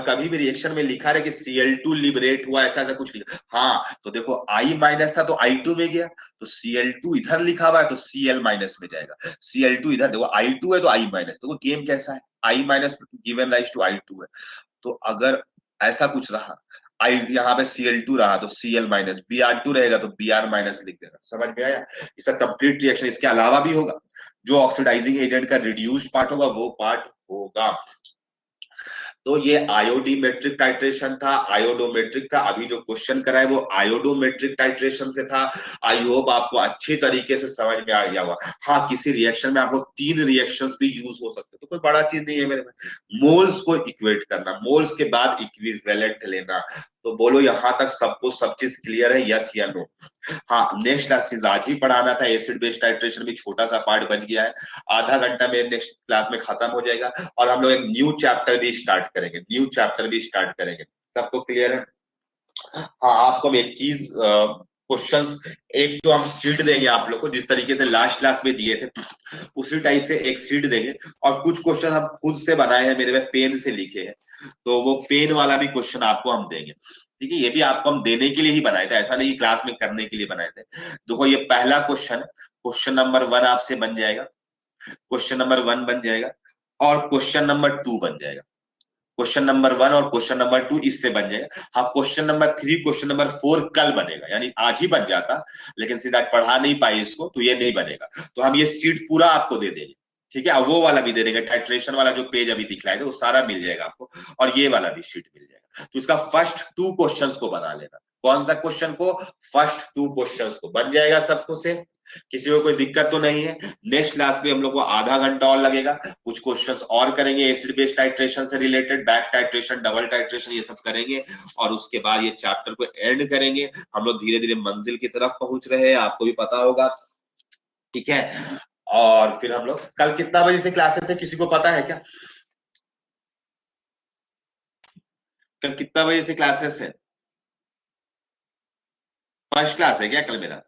Speaker 1: कभी भी रिएक्शन में लिखा रहे कि Cl2 लिबरेट हुआ, ऐसा ऐसा कुछ लिखा, हाँ तो देखो I माइनस था तो I2 में गया, तो Cl2 इधर लिखा हुआ है तो Cl माइनस में जाएगा, Cl2 इधर देखो, I2 है तो I माइनस, देखो गेम कैसा है, I minus given rise to I2 है। तो अगर ऐसा कुछ रहा, आई यहाँ पे Cl2 रहा तो Cl माइनस, Br2 रहेगा तो Br माइनस लिख देना, समझ में आया? इसका कंप्लीट रिएक्शन इसके अलावा भी होगा, जो ऑक्सीडाइजिंग एजेंट का रिड्यूस्ड पार्ट होगा वो पार्ट होगा। तो ये आयोडीमेट्रिक टाइट्रेशन था, आयोडोमेट्रिक था, अभी जो क्वेश्चन करा है वो आयोडोमेट्रिक टाइट्रेशन से था। आई होप आपको अच्छी तरीके से समझ में आ गया होगा। हाँ, किसी रिएक्शन में आपको तीन रिएक्शंस भी यूज हो सकते हैं, तो कोई बड़ा चीज नहीं है मेरे में। मोल्स को इक्वेट करना, मोल्स के बाद इक्विवेलेंट लेना, तो बोलो यहाँ तक सबको सब चीज क्लियर है, यस या नो? हाँ, नेक्स्ट क्लास आज ही पढ़ाना था, एसिड बेस्ड टाइट्रेशन भी छोटा सा पार्ट बच गया है, आधा घंटा में नेक्स्ट क्लास में खत्म हो जाएगा, और हम लोग एक न्यू चैप्टर भी स्टार्ट करेंगे, न्यू चैप्टर भी स्टार्ट करेंगे। सबको क्लियर है? हाँ, आपको हम एक चीज क्वेश्चंस एक तो हम शीट देंगे आप लोग को, जिस तरीके से लास्ट क्लास में दिए थे उसी टाइप से एक शीट देंगे, और कुछ क्वेश्चन हम खुद से बनाए हैं, मेरे में पेन से लिखे हैं, तो वो पेन वाला भी क्वेश्चन आपको हम देंगे। ठीक है, ये भी आपको हम देने के लिए ही बनाए थे, ऐसा नहीं क्लास में करने के लिए बनाए थे। देखो ये पहला क्वेश्चन, क्वेश्चन नंबर 1 आपसे बन जाएगा, क्वेश्चन नंबर 1 बन जाएगा, और क्वेश्चन नंबर 2 बन जाएगा। क्वेश्चन नंबर 1 और क्वेश्चन नंबर 2 इससे बन जाएगा। हाँ, क्वेश्चन नंबर 3 क्वेश्चन नंबर 4 कल बनेगा, यानी आज ही बन जाता, लेकिन सीधा पढ़ा नहीं पाए इसको, तो ये नहीं बनेगा। तो हम ये सीट पूरा आपको दे देंगे। ठीक है, और वो वाला भी दे देंगे, टाइट्रेशन वाला जो पेज अभी दिखलाए थे वो सारा मिल जाएगा आपको, और ये वाला भी शीट मिल जाएगा। तो इसका फर्स्ट 2 क्वेश्चंस को बना लेना। कौन सा क्वेश्चन को? फर्स्ट 2 क्वेश्चंस को बन जाएगा सबको से, किसी को कोई दिक्कत तो नहीं है। नेक्स्ट क्लास में हम लोग को आधा घंटा और लगेगा, कुछ क्वेश्चंस और करेंगे एसिड बेस टाइट्रेशन से related, back titration, double titration, ये सब करेंगे, और उसके बाद ये चैप्टर को एंड करेंगे। हम लोग धीरे धीरे मंजिल की तरफ पहुंच रहे हैं, आपको भी पता होगा। ठीक है, और फिर हम लोग कल कितना बजे से क्लासेस है, किसी को पता है क्या? कल कितना बजे से क्लासेस है? फर्स्ट क्लास है क्या कल मेरा,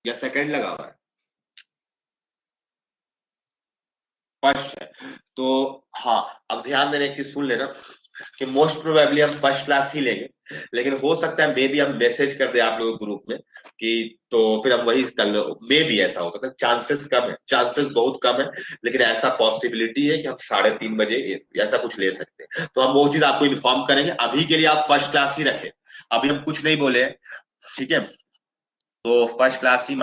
Speaker 1: या सेकंड लगा हुआ है? फर्स्ट है। तो हाँ, अब ध्यान देने एक चीज सुन लेना, कि मोस्ट प्रोबेबली हम फर्स्ट क्लास ही लेंगे, लेकिन हो सकता है मे भी हम मैसेज कर दे आप लोगों ग्रुप में कि, तो फिर हम वही कर लो, मे भी ऐसा हो सकता है, चांसेस कम है, चांसेस बहुत कम है, लेकिन ऐसा पॉसिबिलिटी है कि हम 3:30 बजे ऐसा कुछ ले सकते हैं। तो हम वो चीज आपको इन्फॉर्म करेंगे, अभी के लिए आप फर्स्ट क्लास ही रखें, अभी हम कुछ नहीं बोले हैं। ठीक है, तो फर्स्ट क्लास ही मान